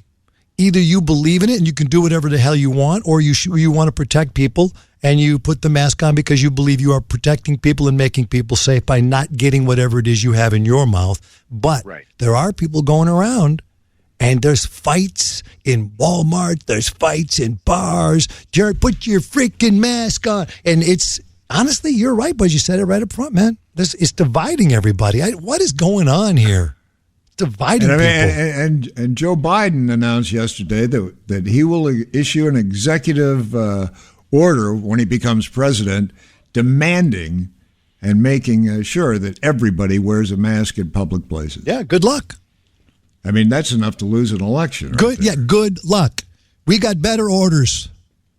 either you believe in it and you can do whatever the hell you want, or you want to protect people and you put the mask on because you believe you are protecting people and making people safe by not getting whatever it is you have in your mouth. But there are people going around and there's fights in Walmart, there's fights in bars. Jared, put your freaking mask on. And it's, honestly, you're right, but you said it right up front, man. It's dividing everybody. What is going on here? dividing people. And Joe Biden announced yesterday that he will issue an executive order when he becomes president demanding and making sure that everybody wears a mask in public places. Yeah, good luck. I mean, that's enough to lose an election. Good, yeah, good luck. We got better orders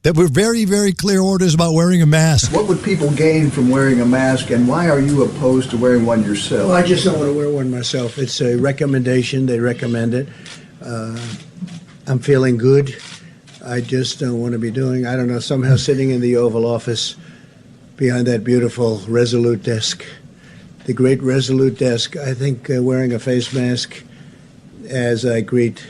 that were very, very clear orders about wearing a mask. What would people gain from wearing a mask, and why are you opposed to wearing one yourself? Well, I just don't want to wear one myself. It's a recommendation. They recommend it. I'm feeling good. I just don't want to be doing, I don't know, somehow sitting in the Oval Office behind that beautiful Resolute desk, the great Resolute desk. I think wearing a face mask as I greet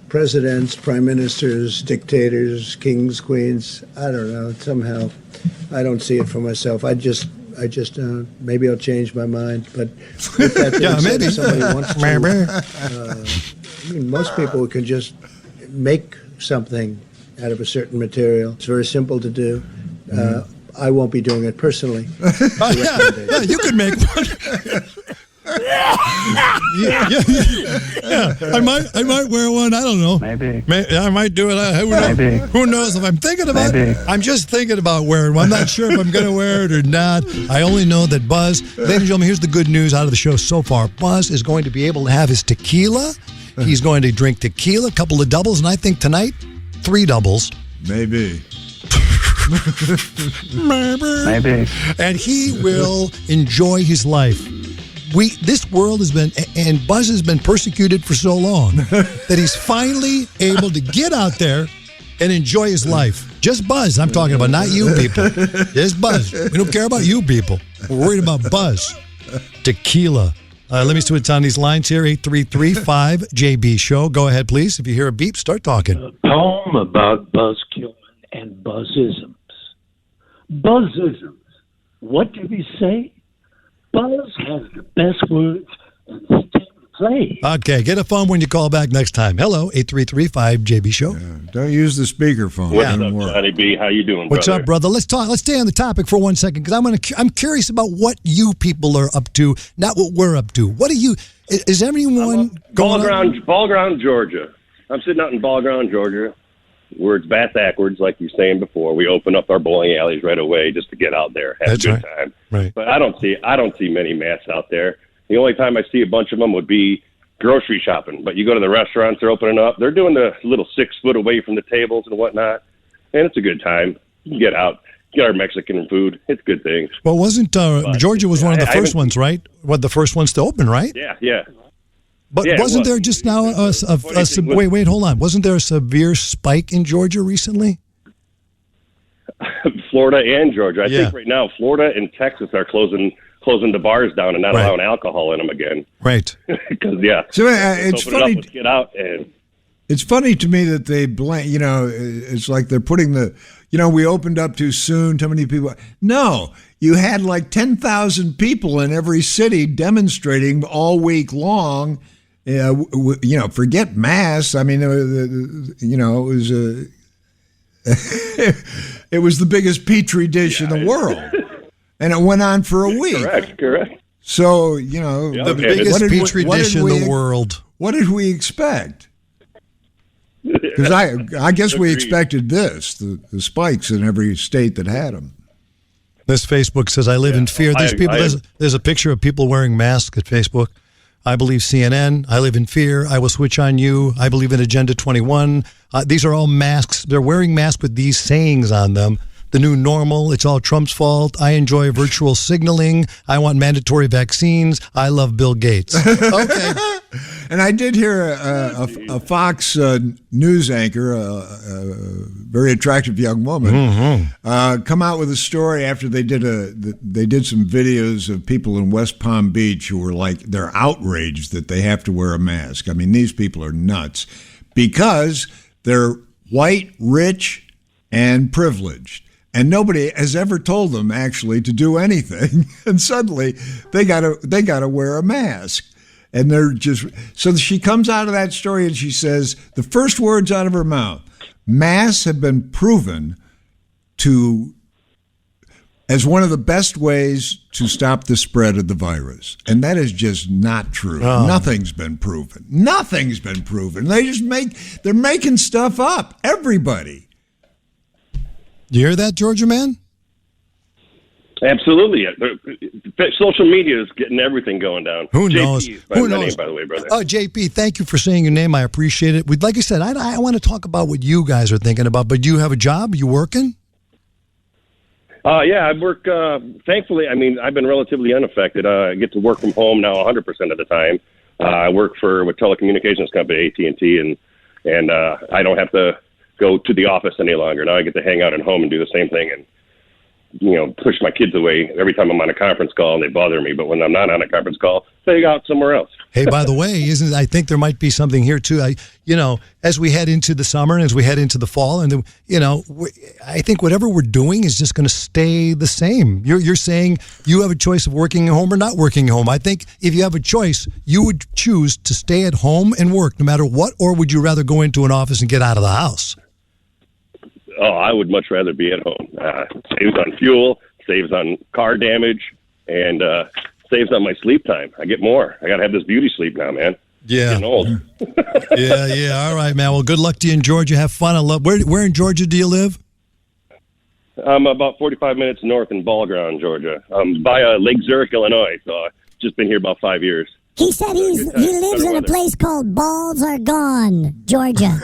presidents, prime ministers, dictators, kings, queens, I don't know, somehow I don't see it for myself. I just maybe I'll change my mind, but with that being said, maybe. If somebody wants to, I mean, most people can just make something out of a certain material. It's very simple to do. I won't be doing it personally. Yeah, you could make one. I might wear one. I don't know. Maybe. I might do it. Who knows? If I'm thinking about it, I'm just thinking about wearing one. I'm not sure if I'm going to wear it or not. I only know that Buzz, ladies and gentlemen, here's the good news out of the show so far. Buzz is going to be able to have his tequila. He's going to drink tequila, a couple of doubles, and I think tonight, 3 doubles. Maybe. Maybe. And he will enjoy his life. This world has been, and Buzz has been persecuted for so long that he's finally able to get out there and enjoy his life. Just Buzz, I'm talking about, not you people. Just Buzz. We don't care about you people. We're worried about Buzz. Tequila. Let me see what's on these lines here. 833-5JB show. Go ahead, please. If you hear a beep, start talking. A poem about Buzz Kilman and Buzzisms. Buzzisms. What did he say? Buzz has the best words and they can play. Okay, get a phone when you call back next time. Hello, 833-5JB show. Yeah, don't use the speakerphone. What's up, Johnny B? How you doing, What's up, brother? Let's talk. Let's stay on the topic for 1 second because I'm curious about what you people are up to, not what we're up to. What are you? Is everyone going Ball Ground, Georgia? I'm sitting out in Ball Ground, Georgia, where it's backwards, like you were saying before. We open up our bowling alleys right away just to get out there, have a good time. Right. But I don't see many masks out there. The only time I see a bunch of them would be grocery shopping. But you go to the restaurants, they're opening up. They're doing the little 6 foot away from the tables and whatnot, and it's a good time. You can get out, get our Mexican food. It's a good thing. Well, Georgia was one of the first ones, right? The first ones to open, right? Yeah. But wasn't there just now wait, hold on. Wasn't there a severe spike in Georgia recently? Florida and Georgia. I think right now Florida and Texas are closing the bars down and not allowing alcohol in them again. Right. Because So it's funny. Let's get out and. It's funny to me that they blame. It's like they're putting we opened up too soon. Too many people. No, you had like 10,000 people in every city demonstrating all week long. Forget masks. I mean, it was it was the biggest petri dish in the world, and it went on for a week. Correct. So the biggest petri dish in the world. What did we expect? Because I guess we expected this, the spikes in every state that had them. This Facebook says, I live in fear. There's a picture of people wearing masks at Facebook. I believe CNN. I live in fear. I will switch on you. I believe in Agenda 21. These are all masks. They're wearing masks with these sayings on them. The new normal. It's all Trump's fault. I enjoy virtual signaling. I want mandatory vaccines. I love Bill Gates. Okay. And I did hear a Fox news anchor, a very attractive young woman, come out with a story after they did some videos of people in West Palm Beach who were like, they're outraged that they have to wear a mask. I mean, these people are nuts because they're white, rich, and privileged. And nobody has ever told them actually to do anything. And suddenly they gotta wear a mask. And they're just, so she comes out of that story and she says, the first words out of her mouth, masks have been proven to as one of the best ways to stop the spread of the virus. And that is just not true. Oh. Nothing's been proven. Nothing's been proven. They're making stuff up. Everybody. You hear that, Georgia man? Absolutely. Social media is getting everything going down. Who knows? JP is my name, by the way, brother. Oh, JP, thank you for saying your name. I appreciate it. Like I said, I want to talk about what you guys are thinking about, but do you have a job? Are you working? Yeah, I work, thankfully, I mean, I've been relatively unaffected. I get to work from home now 100% of the time. I work for a telecommunications company, AT&T, and I don't have to go to the office any longer. Now I get to hang out at home and do the same thing and, push my kids away every time I'm on a conference call and they bother me. But when I'm not on a conference call, they go out somewhere else. Hey, by the way, I think there might be something here too. As we head into the summer and as we head into the fall, and I think whatever we're doing is just going to stay the same. You're saying you have a choice of working at home or not working at home. I think if you have a choice, you would choose to stay at home and work no matter what, or would you rather go into an office and get out of the house? Oh, I would much rather be at home. Saves on fuel, saves on car damage, and saves on my sleep time. I get more. I got to have this beauty sleep now, man. Yeah. Getting old. Yeah. All right, man. Well, good luck to you in Georgia. Have fun. Where in Georgia do you live? I'm about 45 minutes north in Ball Ground, Georgia. By Lake Zurich, Illinois. So I've just been here about 5 years. He said he lives in a place called Balls Are Gone, Georgia.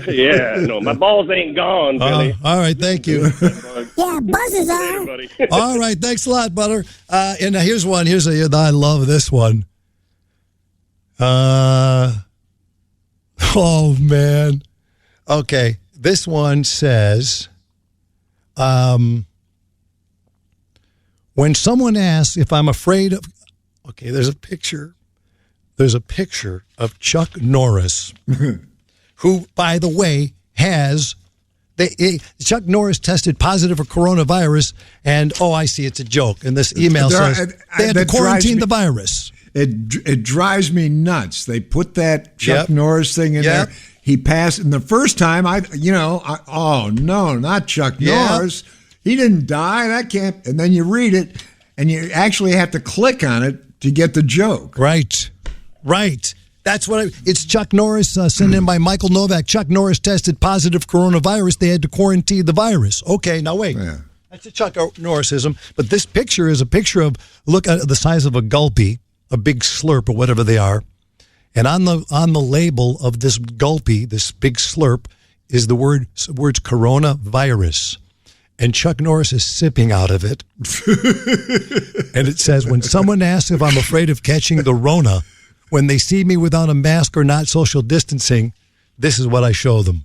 Yeah, no, my balls ain't gone, Billy. All right, thank you. Yeah, buzzes are. All right, thanks a lot, Butter. And here's one. I love this one. Oh, man. Okay, this one says, when someone asks if I'm afraid of... Okay, there's a picture of Chuck Norris, who, by the way, Chuck Norris tested positive for coronavirus, and, I see, it's a joke. And this email says they had to quarantine the virus. It drives me nuts. They put that Chuck Norris thing in there. He passed, and the first time, oh, no, not Chuck Norris. He didn't die. That can't, and then you read it, and you actually have to click on it to get the joke. Right. That's what it's Chuck Norris, sent in by Michael Novak. Chuck Norris tested positive coronavirus. They had to quarantine the virus. Okay, now wait. Yeah. That's a Chuck Norrisism. But this picture is a picture of, look at the size of a gulpy, a big slurp or whatever they are. And on the label of this gulpy, this big slurp, is the words coronavirus. And Chuck Norris is sipping out of it. And it says, when someone asks if I'm afraid of catching the Rona, when they see me without a mask or not social distancing, this is what I show them.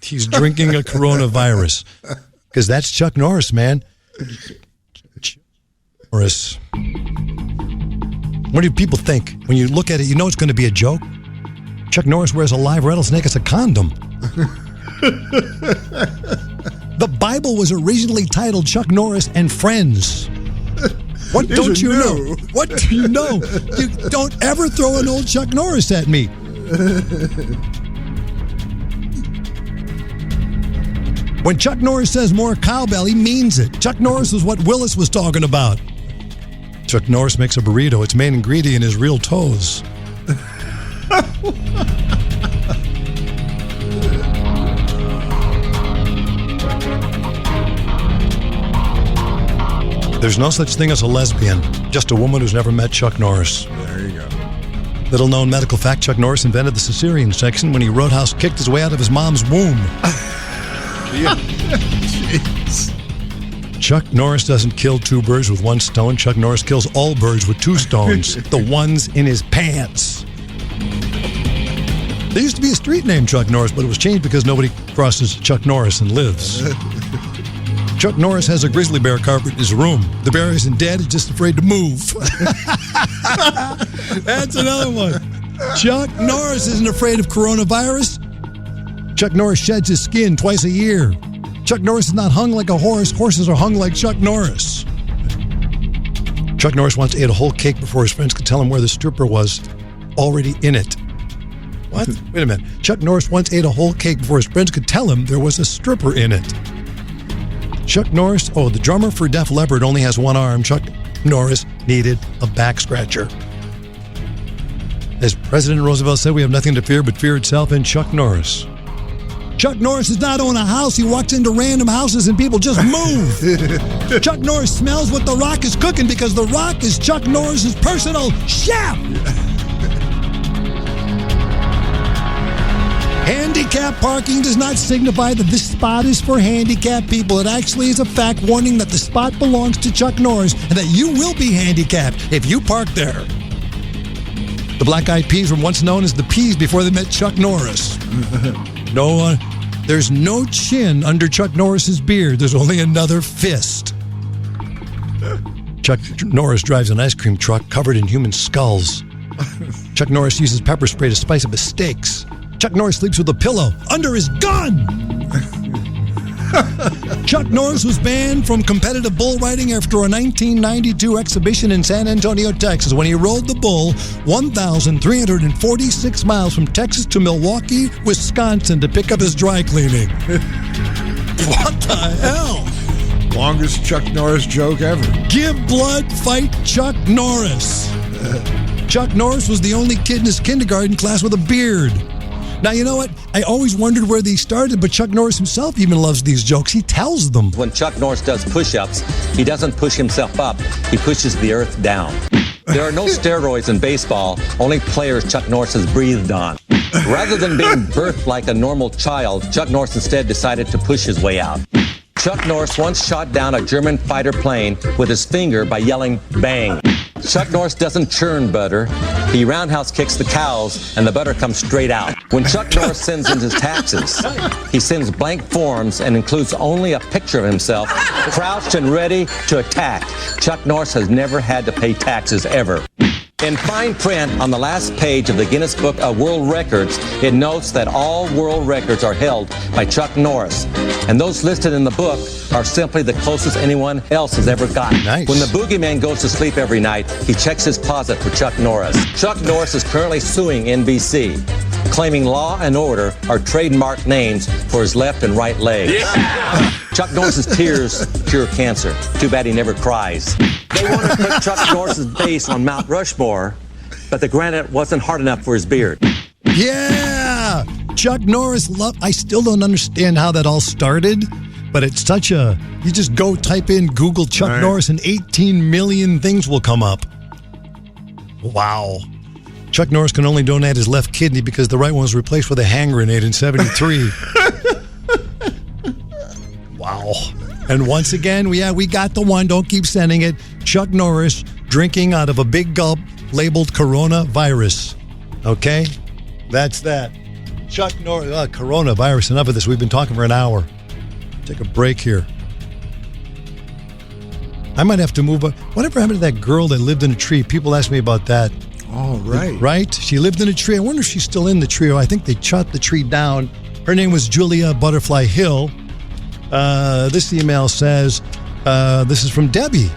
He's drinking a coronavirus. Because that's Chuck Norris, man. Norris. What do people think? When you look at it, you know it's going to be a joke. Chuck Norris wears a live rattlesnake as a condom. The Bible was originally titled Chuck Norris and Friends. What don't you know? What do you know? You don't ever throw an old Chuck Norris at me. When Chuck Norris says more cowbell, he means it. Chuck Norris is what Willis was talking about. Chuck Norris makes a burrito. Its main ingredient is real toes. There's no such thing as a lesbian, just a woman who's never met Chuck Norris. There you go. Little known medical fact, Chuck Norris invented the cesarean section when he roadhouse kicked his way out of his mom's womb. Jeez. Chuck Norris doesn't kill two birds with one stone. Chuck Norris kills all birds with two stones, the ones in his pants. There used to be a street named Chuck Norris, but it was changed because nobody crosses Chuck Norris and lives. Chuck Norris has a grizzly bear carpet in his room. The bear isn't dead, he's just afraid to move. That's another one. Chuck Norris isn't afraid of coronavirus. Chuck Norris sheds his skin twice a year. Chuck Norris is not hung like a horse. Horses are hung like Chuck Norris. Chuck Norris once ate a whole cake before his friends could tell him where the stripper was already in it. What? Wait a minute. Chuck Norris once ate a whole cake before his friends could tell him there was a stripper in it. Chuck Norris, the drummer for Def Leppard only has one arm. Chuck Norris needed a back scratcher. As President Roosevelt said, we have nothing to fear but fear itself and Chuck Norris. Chuck Norris does not own a house. He walks into random houses and people just move. Chuck Norris smells what The Rock is cooking because The Rock is Chuck Norris's personal chef. Handicap parking does not signify that this spot is for handicapped people. It actually is a fact warning that the spot belongs to Chuck Norris and that you will be handicapped if you park there. The Black Eyed Peas were once known as the Peas before they met Chuck Norris. There's no chin under Chuck Norris's beard. There's only another fist. Chuck Norris drives an ice cream truck covered in human skulls. Chuck Norris uses pepper spray to spice up his steaks. Chuck Norris sleeps with a pillow under his gun. Chuck Norris was banned from competitive bull riding after a 1992 exhibition in San Antonio, Texas, when he rode the bull 1,346 miles from Texas to Milwaukee, Wisconsin, to pick up his dry cleaning. What the hell? Longest Chuck Norris joke ever. Give blood, fight Chuck Norris. Chuck Norris was the only kid in his kindergarten class with a beard. Now, you know what? I always wondered where these started, but Chuck Norris himself even loves these jokes. He tells them. When Chuck Norris does push-ups, he doesn't push himself up. He pushes the earth down. There are no steroids in baseball, only players Chuck Norris has breathed on. Rather than being birthed like a normal child, Chuck Norris instead decided to push his way out. Chuck Norris once shot down a German fighter plane with his finger by yelling, bang. Chuck Norris doesn't churn butter. He roundhouse kicks the cows, and the butter comes straight out. When Chuck Norris sends in his taxes, he sends blank forms and includes only a picture of himself, crouched and ready to attack. Chuck Norris has never had to pay taxes, ever. In fine print on the last page of the Guinness Book of World Records, it notes that all world records are held by Chuck Norris. And those listed in the book are simply the closest anyone else has ever gotten. Nice. When the boogeyman goes to sleep every night, he checks his closet for Chuck Norris. Chuck Norris is currently suing NBC, claiming Law and Order are trademark names for his left and right leg. Yeah. Chuck Norris's tears cure cancer. Too bad he never cries. They wanted to put Chuck Norris's base on Mount Rushmore, but the granite wasn't hard enough for his beard. Yeah! Chuck Norris, I still don't understand how that all started, but it's such a... You just go type in Google Chuck Norris and 18 million things will come up. Wow. Chuck Norris can only donate his left kidney because the right one was replaced with a hand grenade in 73. Wow. And once again, we got the one. Don't keep sending it. Chuck Norris drinking out of a big gulp labeled coronavirus. Okay? That's that. Chuck Norris, coronavirus. Enough of this. We've been talking for an hour. Take a break here. I might have to move up. Whatever happened to that girl that lived in a tree? People ask me about that. Oh, right. Right? She lived in a tree. I wonder if she's still in the tree. I think they shot the tree down. Her name was Julia Butterfly Hill. This email says, this is from Debbie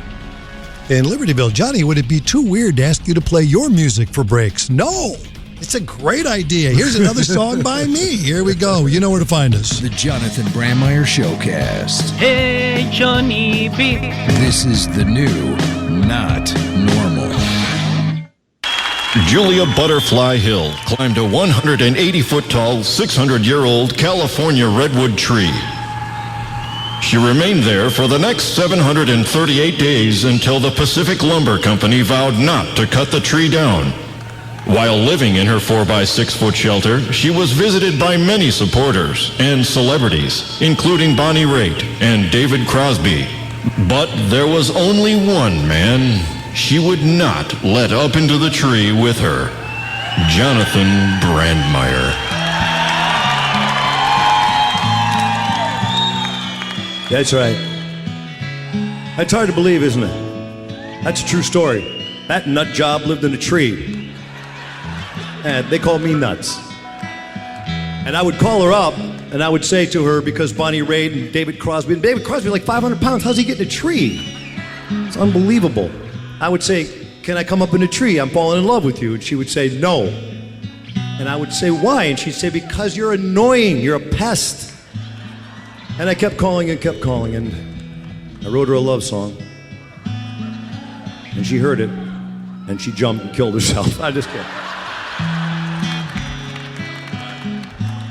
in Libertyville. Johnny, would it be too weird to ask you to play your music for breaks? No, it's a great idea. Here's another song by me. Here we go. You know where to find us. The Jonathan Brandmeier Showcast. Hey, Johnny B. This is the new Not Normal. Julia Butterfly Hill climbed a 180-foot-tall, 600-year-old California redwood tree. She remained there for the next 738 days until the Pacific Lumber Company vowed not to cut the tree down. While living in her 4x6-foot shelter, she was visited by many supporters and celebrities, including Bonnie Raitt and David Crosby. But there was only one man she would not let up into the tree with her: Jonathan Brandmeier. That's right. That's hard to believe, isn't it? That's a true story. That nut job lived in a tree. And they called me nuts. And I would call her up, and I would say to her, because Bonnie Raitt and David Crosby, like 500 pounds, how's he get in a tree? It's unbelievable. I would say, can I come up in a tree? I'm falling in love with you. And she would say, no. And I would say, why? And she'd say, because you're annoying. You're a pest. And I kept calling, and I wrote her a love song. And she heard it. And she jumped and killed herself. I just kidding.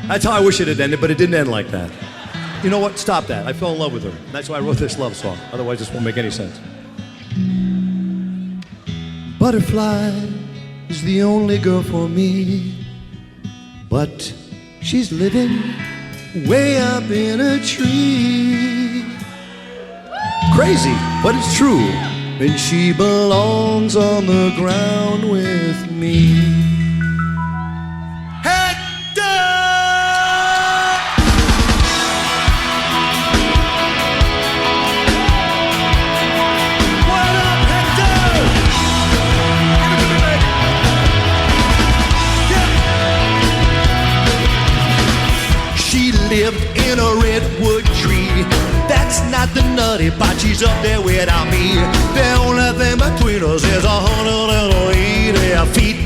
That's how I wish it had ended, but it didn't end like that. You know what? Stop that. I fell in love with her. That's why I wrote this love song. Otherwise, this won't make any sense. Butterfly is the only girl for me, but she's living way up in a tree. Crazy, but it's true, and she belongs on the ground with me. Lived in a redwood tree. That's not the nutty pot. She's up there without me. The only thing between us is 180 feet.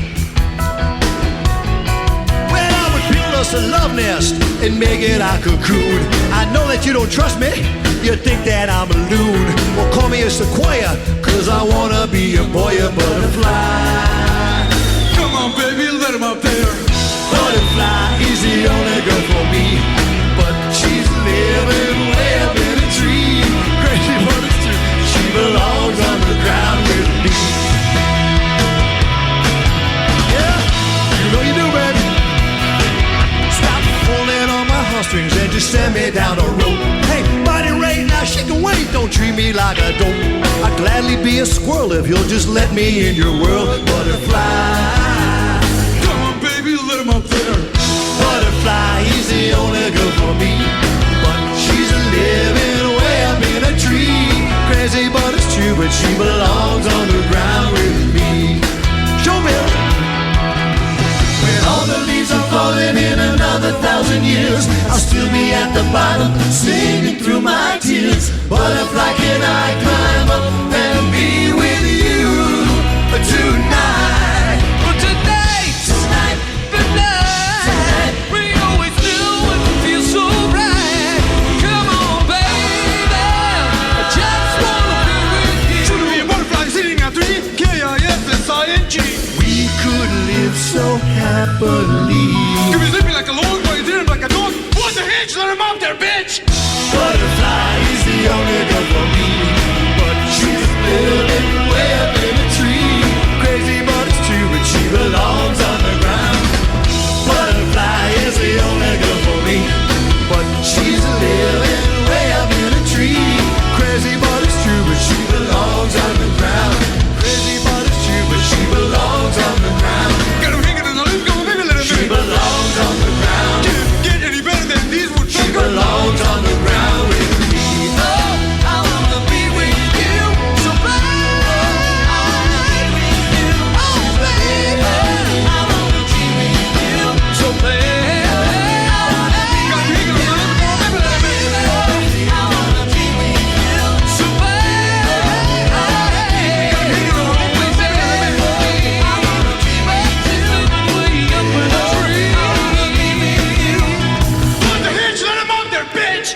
Well, I would build us a love nest and make it our cocoon. I know that you don't trust me. You think that I'm a loon. Well, call me a sequoia, 'cause I wanna be a boy, a butterfly. Come on, baby, let him up there. Butterfly is the only girl for me, but she's living way up in a tree. Crazy, but it's true. She belongs on the ground with me. Yeah, you know you do, baby. Stop pulling on my heartstrings and just send me down the road. Hey, body rate, now she can wait. Don't treat me like a dope. I'd gladly be a squirrel if you'll just let me in your world. Butterfly. Let him up there. Butterfly, he's the only girl for me, but she's living way up in a tree. Crazy, but it's true, but she belongs on the ground with me. Show me. When all the leaves are falling in another 1,000 years, I'll still be at the bottom, singing through my tears. Butterfly, can I climb up and be with you tonight? Well, tonight. We could live so happily. You be sleeping like a log while you're doing like a dog. What the heck? Let him up there, bitch! Butterfly is the only girl for me, but she's living way up in a tree. Crazy, but it's true, but she belongs on the ground. Butterfly is the only girl for me, but she's living way up in a tree. Crazy, but it's true, but she belongs on the ground. Crazy, but it's true, but she belongs on the ground. Got him hanging in the loop, go baby, let him She belongs on the ground. Can't get any better than these would. She belongs on the ground with me. Oh, I wanna be with you so bad. Oh, baby, I wanna be with you so bad. Got him hanging in the loop, go baby, let him in. I wanna be with you so bad. Got him hanging in the loop, go baby, let him in. I wanna be with you way up in a tree. I wanna be with you. What the heck? Let him up there, bitch!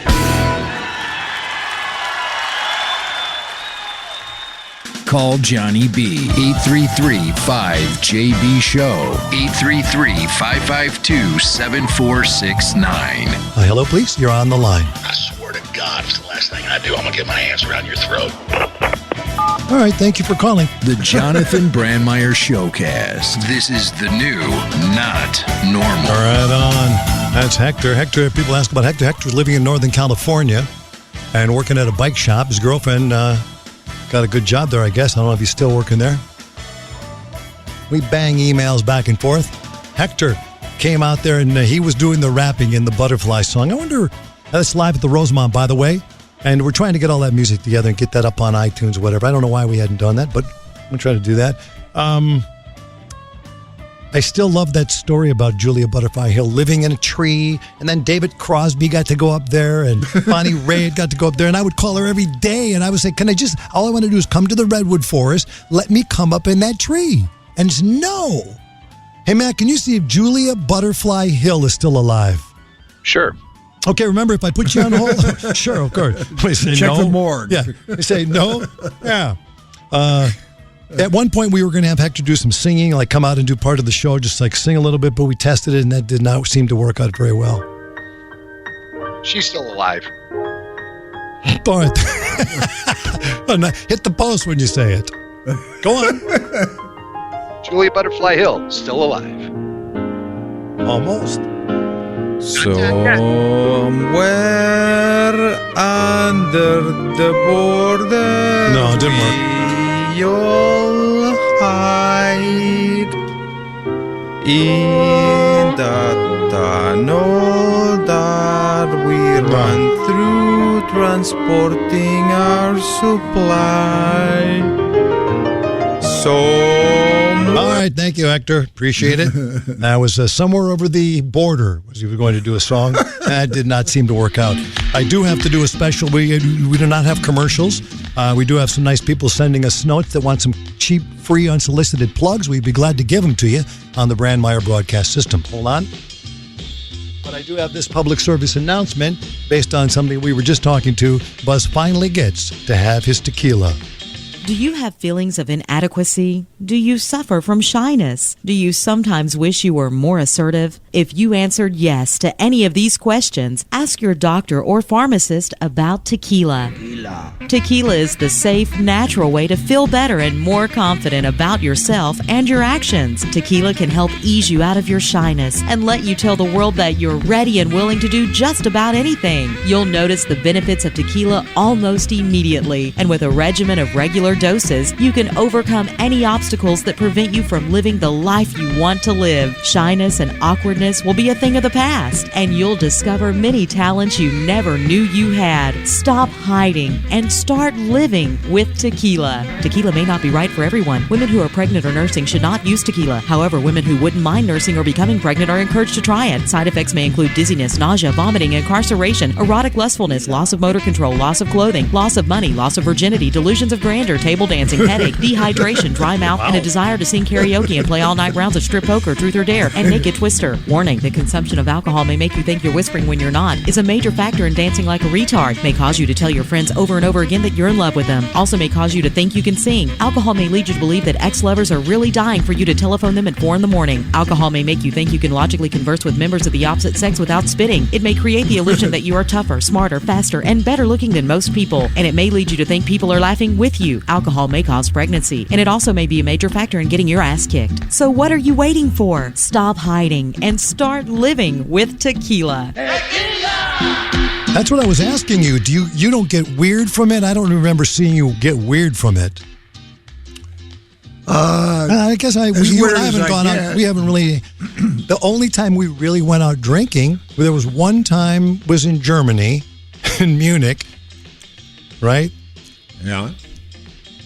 Call Johnny B. 833-5JB-SHOW. 833-552-7469. Hello, please. You're on the line. I swear to God, it's the last thing I do. I'm going to get my hands around your throat. All right. Thank you for calling. The Jonathan Brandmeier Showcast. This is the new Not Normal. Right on. That's Hector. Hector, people ask about Hector. Hector's living in Northern California and working at a bike shop. His girlfriend got a good job there, I guess. I don't know if he's still working there. We bang emails back and forth. Hector came out there and he was doing the rapping in the Butterfly song. I wonder, that's live at the Rosemont, by the way. And we're trying to get all that music together and get that up on iTunes or whatever. I don't know why we hadn't done that, but I'm going to try to do that. I still love that story about Julia Butterfly Hill living in a tree, and then David Crosby got to go up there, and Bonnie Raitt got to go up there, and I would call her every day, and I would say, all I want to do is come to the redwood forest, let me come up in that tree. And it's no. Hey, Matt, can you see if Julia Butterfly Hill is still alive? Sure. Okay, remember, if I put you on hold, sure, of course. Please say Check no. the morgue. Yeah, you say no. Yeah. At one point, we were going to have Hector do some singing, like come out and do part of the show, just like sing a little bit, but we tested it, and that did not seem to work out very well. She's still alive. All right. Hit the post when you say it. Go on. Julia Butterfly Hill, still alive. Almost. Somewhere under the border. No, it didn't work. You'll hide in the tunnel that we run through, transporting our supply. All right, thank you, Hector. Appreciate it. That was somewhere over the border. Was he going to do a song? That did not seem to work out. I do have to do a special. We do not have commercials. We do have some nice people sending us notes that want some cheap, free, unsolicited plugs. We'd be glad to give them to you on the Brandmeier broadcast system. Hold on. But I do have this public service announcement based on something we were just talking to. Buzz finally gets to have his tequila. Do you have feelings of inadequacy? Do you suffer from shyness? Do you sometimes wish you were more assertive? If you answered yes to any of these questions, ask your doctor or pharmacist about tequila. Tequila is the safe, natural way to feel better and more confident about yourself and your actions. Tequila can help ease you out of your shyness and let you tell the world that you're ready and willing to do just about anything. You'll notice the benefits of tequila almost immediately, and with a regimen of regular doses, you can overcome any obstacles that prevent you from living the life you want to live. Shyness and awkwardness will be a thing of the past, and you'll discover many talents you never knew you had. Stop hiding and start living with tequila. Tequila may not be right for everyone. Women who are pregnant or nursing should not use tequila. However, women who wouldn't mind nursing or becoming pregnant are encouraged to try it. Side effects may include dizziness, nausea, vomiting, incarceration, erotic lustfulness, loss of motor control, loss of clothing, loss of money, loss of virginity, delusions of grandeur, table dancing, headache, dehydration, dry mouth, and a desire to sing karaoke and play all-night rounds of strip poker, truth or dare, and naked twister. Warning, the consumption of alcohol may make you think you're whispering when you're not, is a major factor in dancing like a retard, may cause you to tell your friends over and over again that you're in love with them, also may cause you to think you can sing. Alcohol may lead you to believe that ex-lovers are really dying for you to telephone them at 4 a.m. Alcohol may make you think you can logically converse with members of the opposite sex without spitting. It may create the illusion that you are tougher, smarter, faster, and better looking than most people, and it may lead you to think people are laughing with you. Alcohol may cause pregnancy, and it also may be a major factor in getting your ass kicked. So what are you waiting for? Stop hiding and start living with tequila. That's what I was asking you. You don't get weird from it? I don't remember seeing you get weird from it. I guess you and I haven't gone out. We haven't really. The only time we really went out drinking, there was one time was in Germany, in Munich, right? Yeah.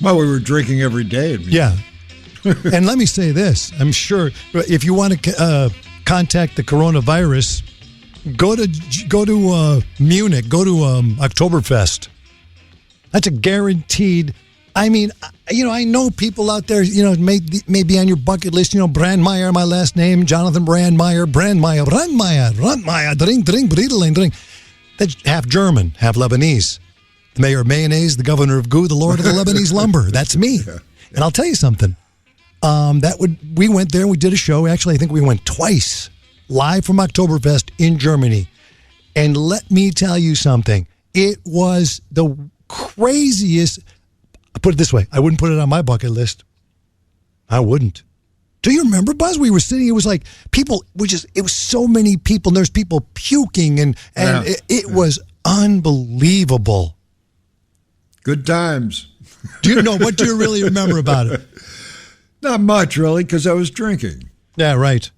Well, we were drinking every day. Yeah. And let me say this. I'm sure if you want to contact the coronavirus, go to Munich, go to Oktoberfest. That's a guaranteed. I mean, I know people out there, may be on your bucket list, Brandmeier, my last name, Jonathan Brandmeier, drink, breedel, drink. That's half German, half Lebanese. The mayor of mayonnaise, the governor of goo, the lord of the Lebanese lumber. That's me. And I'll tell you something. We went there and we did a show. Actually, I think we went twice, live from Oktoberfest in Germany. And let me tell you something. It was the craziest. I put it this way. I wouldn't put it on my bucket list. I wouldn't. Do you remember, Buzz? We were sitting. It was like people. It was so many people. And there's people puking, and it was unbelievable. Good times. Do you know what do you really remember about it? Not much, really, because I was drinking. Yeah, right.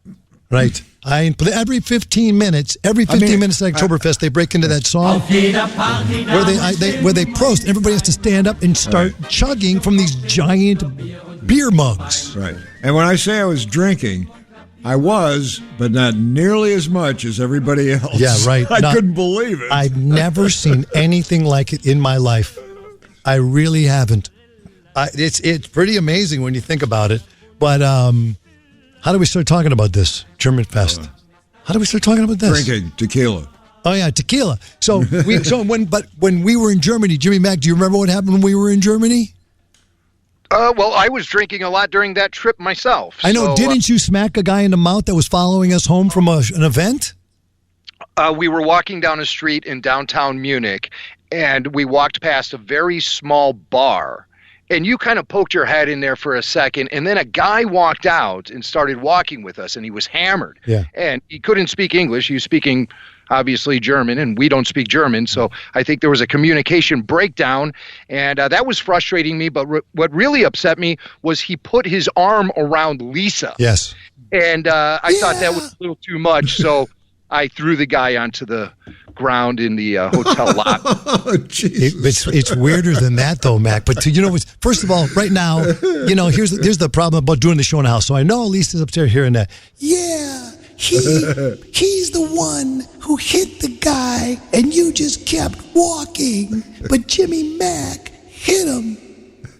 Every 15 minutes at Oktoberfest, they break into that song where they prost. Everybody has to stand up and start chugging from these giant beer mugs. Right. And when I say I was drinking, I was, but not nearly as much as everybody else. Yeah, right. I couldn't believe it. I've never seen anything like it in my life. I really haven't. It's pretty amazing when you think about it. But how do we start talking about this German Fest? How do we start talking about this? Drinking tequila. Oh yeah, tequila. So when we were in Germany, Jimmy Mack, do you remember what happened when we were in Germany? Well, I was drinking a lot during that trip myself. I know. So, didn't you smack a guy in the mouth that was following us home from an event? we were walking down a street in downtown Munich, and we walked past a very small bar. And you kind of poked your head in there for a second, and then a guy walked out and started walking with us, and he was hammered. Yeah. And he couldn't speak English. He was speaking, obviously, German, and we don't speak German. So I think there was a communication breakdown, and that was frustrating me. But what really upset me was he put his arm around Lisa. Yes. And I thought that was a little too much, so I threw the guy onto the ground in the hotel lot. Oh, Jesus. It's weirder than that, though, Mac. But first of all, right now, here's the problem about doing the show in the house. So I know Lisa's upstairs hearing that. Yeah, he's the one who hit the guy, and you just kept walking. But Jimmy Mack hit him,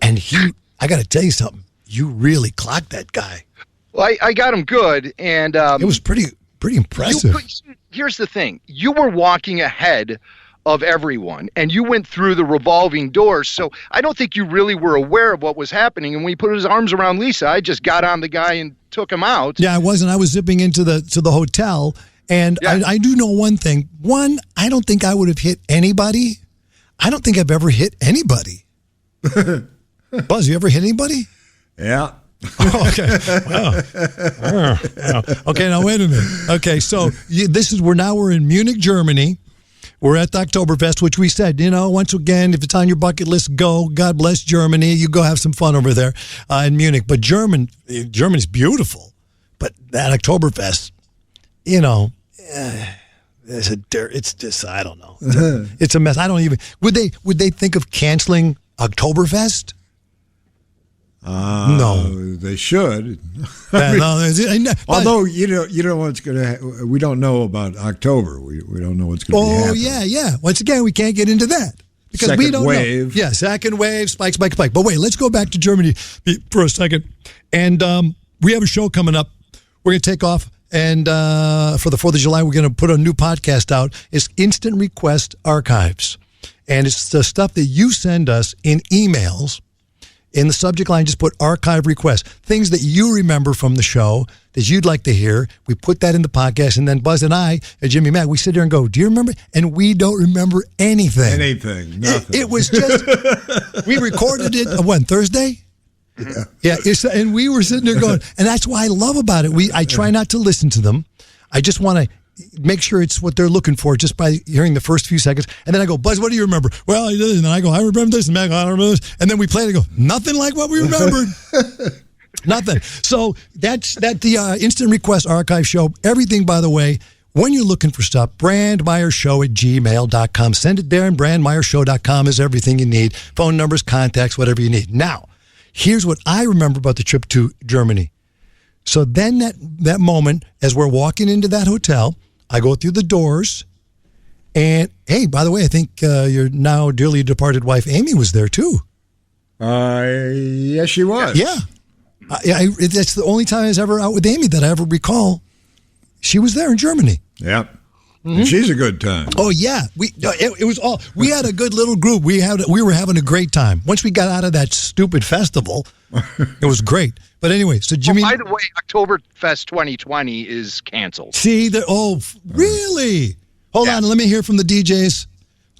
and I got to tell you something. You really clocked that guy. Well, I got him good, and it was pretty impressive. Here's the thing. You were walking ahead of everyone, and you went through the revolving doors, so I don't think you really were aware of what was happening. And when he put his arms around Lisa, I just got on the guy and took him out. Yeah, I wasn't. I was zipping into the hotel, and yeah. I do know one thing. One, I don't think I would have hit anybody. I don't think I've ever hit anybody. Buzz, you ever hit anybody? Yeah. Oh, okay. Wow. Okay, now wait a minute. Okay, so we're in Munich, Germany. We're at the Oktoberfest, which we said, once again, if it's on your bucket list, go. God bless Germany. You go have some fun over there in Munich. But Germany's beautiful. But that Oktoberfest, it's just, I don't know. It's a mess. I don't even. Would they think of canceling Oktoberfest? No, they should. Although you know what's going to. We don't know about October. We don't know what's going to be happening. Yeah. Once again, we can't get into that because second we don't wave. know. Yeah, second wave, spike. But wait, let's go back to Germany for a second. And we have a show coming up. We're going to take off, and for the 4th of July, we're going to put a new podcast out. It's Instant Request Archives, and it's the stuff that you send us in emails. In the subject line, just put archive requests. Things that you remember from the show that you'd like to hear. We put that in the podcast, and then Buzz and I, and Jimmy Mack, we sit there and go, do you remember? And we don't remember anything. Nothing. It was just, we recorded it, Thursday? Yeah. And we were sitting there going, and that's why I love about it. I try not to listen to them. I just want to make sure it's what they're looking for just by hearing the first few seconds. And then I go, Buzz, what do you remember? Well, and then I go, I remember this. And Mac, I remember this. And then we play it and go, nothing like what we remembered. Nothing. So that's the Instant Request Archive show. Everything, by the way, when you're looking for stuff, brandmeyershow@gmail.com. Send it there, and brandmeyershow.com is everything you need. Phone numbers, contacts, whatever you need. Now, here's what I remember about the trip to Germany. So then that moment, as we're walking into that hotel, I go through the doors, and hey, by the way, I think your now dearly departed wife, Amy, was there too. Yes, she was. Yeah. That's the only time I was ever out with Amy that I ever recall. She was there in Germany. Yep. Mm-hmm. She's a good time. Oh, yeah. It was all, we had a good little group. We were having a great time. Once we got out of that stupid festival, it was great. But anyway, so Jimmy. By the way, Oktoberfest 2020 is canceled. See, really? Hold on, let me hear from the DJs.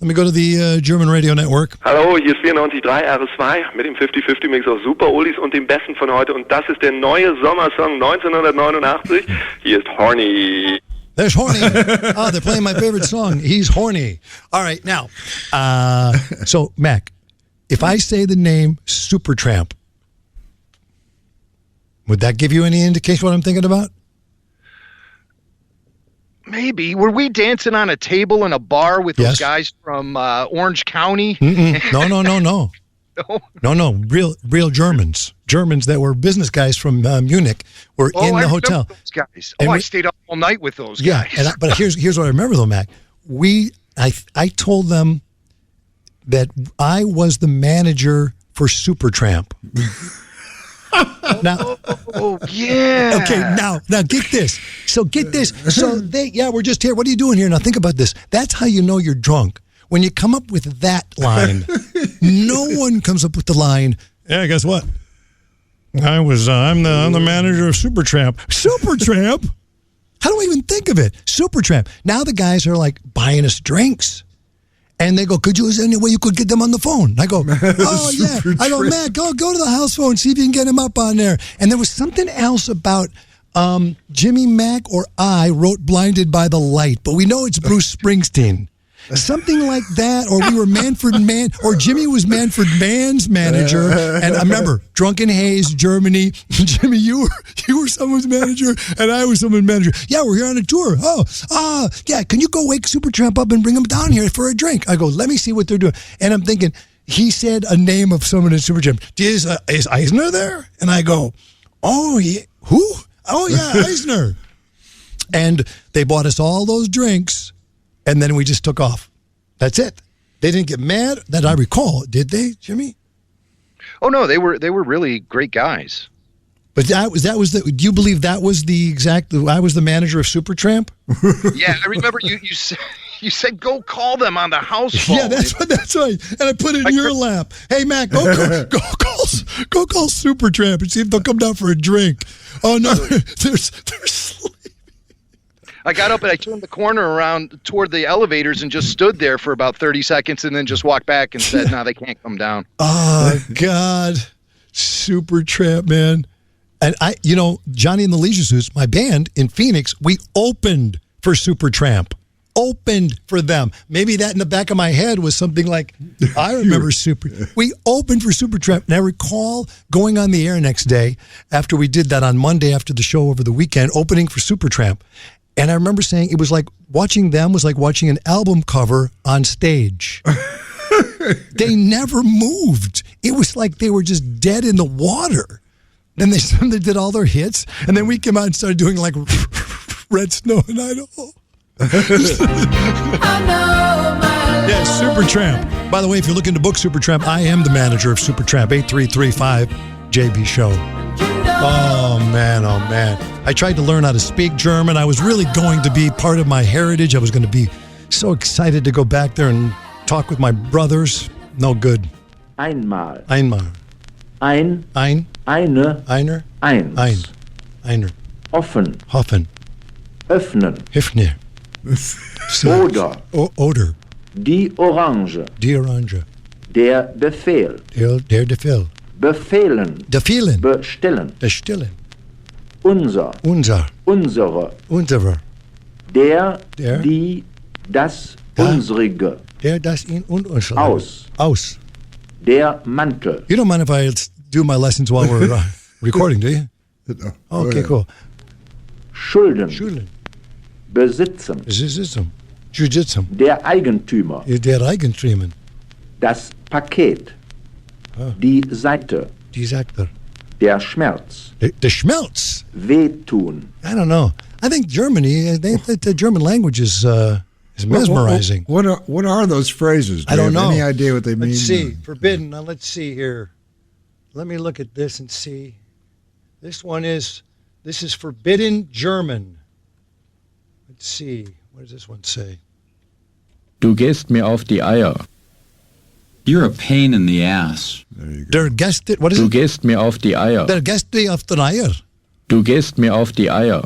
Let me go to the German Radio Network. Hallo, hier ist 94.3 RS2 mit dem 50-50-Mix aus Super Oldies und dem Besten von heute. Und das ist der neue Sommersong 1989. Hier ist Horny. There's Horny. Oh, they're playing my favorite song. He's horny. All right, now, so Mac, if I say the name Supertramp, would that give you any indication what I'm thinking about? Maybe. Were we dancing on a table in a bar with those guys from Orange County? No. No. Real Germans. Germans that were business guys from Munich were in the hotel. Those guys. I stayed up all night with those guys. Yeah, but here's what I remember though, Mac. I told them that I was the manager for Supertramp. Now, yeah. Okay, now get this. So get this. So we're just here. What are you doing here? Now think about this. That's how you know you're drunk. When you come up with that line, no one comes up with the line, yeah, guess what? I'm the manager of Supertramp. Supertramp? How do I even think of it? Supertramp. Now the guys are like buying us drinks. And they go, is there any way you could get them on the phone? I go, oh, yeah. I go, Matt, go to the house phone, see if you can get him up on there. And there was something else about Jimmy Mack or I wrote Blinded by the Light, but we know it's Bruce Springsteen. Something like that, or we were Manfred Mann, or Jimmy was Manfred Mann's manager. And I remember, Drunken Haze, Germany. Jimmy, you were someone's manager, and I was someone's manager. Yeah, we're here on a tour. Yeah, can you go wake Supertramp up and bring him down here for a drink? I go, let me see what they're doing. And I'm thinking, he said a name of someone in Supertramp. Is Eisner there? And I go, oh, yeah, who? Oh, yeah, Eisner. And they bought us all those drinks. And then we just took off. That's it. They didn't get mad that I recall, did they, Jimmy? Oh no, they were really great guys. But that was the. Do you believe that was the exact? I was the manager of Supertramp. Yeah, I remember you said go call them on the house phone. Yeah, that's right. And I put it in your lap. Hey Mac, go call Supertramp and see if they'll come down for a drink. Oh no, they're sleeping. I got up and I turned the corner around toward the elevators and just stood there for about 30 seconds and then just walked back and said, no, they can't come down. Oh, God. Supertramp, man. And Johnny and the Leisure Suits, my band in Phoenix, we opened for Supertramp. Opened for them. Maybe that in the back of my head was something like, I remember we opened for Supertramp. And I recall going on the air next day after we did that on Monday after the show over the weekend, opening for Supertramp. And I remember saying it was like watching them was like watching an album cover on stage. They never moved. It was like they were just dead in the water. Then they did all their hits, and then we came out and started doing like Red Snow in Idaho. Yeah, Supertramp. By the way, if you're looking to book Supertramp, I am the manager of Supertramp. 8335 JB Show. Oh, man. I tried to learn how to speak German. I was really going to be part of my heritage. I was going to be so excited to go back there and talk with my brothers. No good. Einmal. Einmal. Ein. Eine. Einer. Eins. Einer. Offen. Hoffen. Öffnen. Hüfner. Oder. Oder. Die Orange. Die Orange. Der Befehl. Der Befehl. Befehlen. Befehlen. Bestellen. Bestellen. Unser. Unser. Unsere. Unsere. Der. Die. Das. Unsrige. Der, das, ihn und unsere. Aus. Der Mantel. You don't mind if I do my lessons while we're recording, do you? No. Okay, cool. Schulden. Besitzen. Jiu-Jitsu. Der Eigentümer. Der Eigentümer. Das Paket. Die Seite. Der Schmerz. The Schmerz. Wehtun. I don't know. I think Germany, the German language is mesmerizing. What are those phrases? I don't know. Any idea what they mean? Let's see. Forbidden. Now let's see here. Let me look at this and see. This is forbidden German. Let's see. What does this one say? Du gehst mir auf die Eier. You're a pain in the ass. There you go. What is du it? gehst mir auf die Eier. Der gehst dir auf die Eier. Du gehst mir auf die Eier.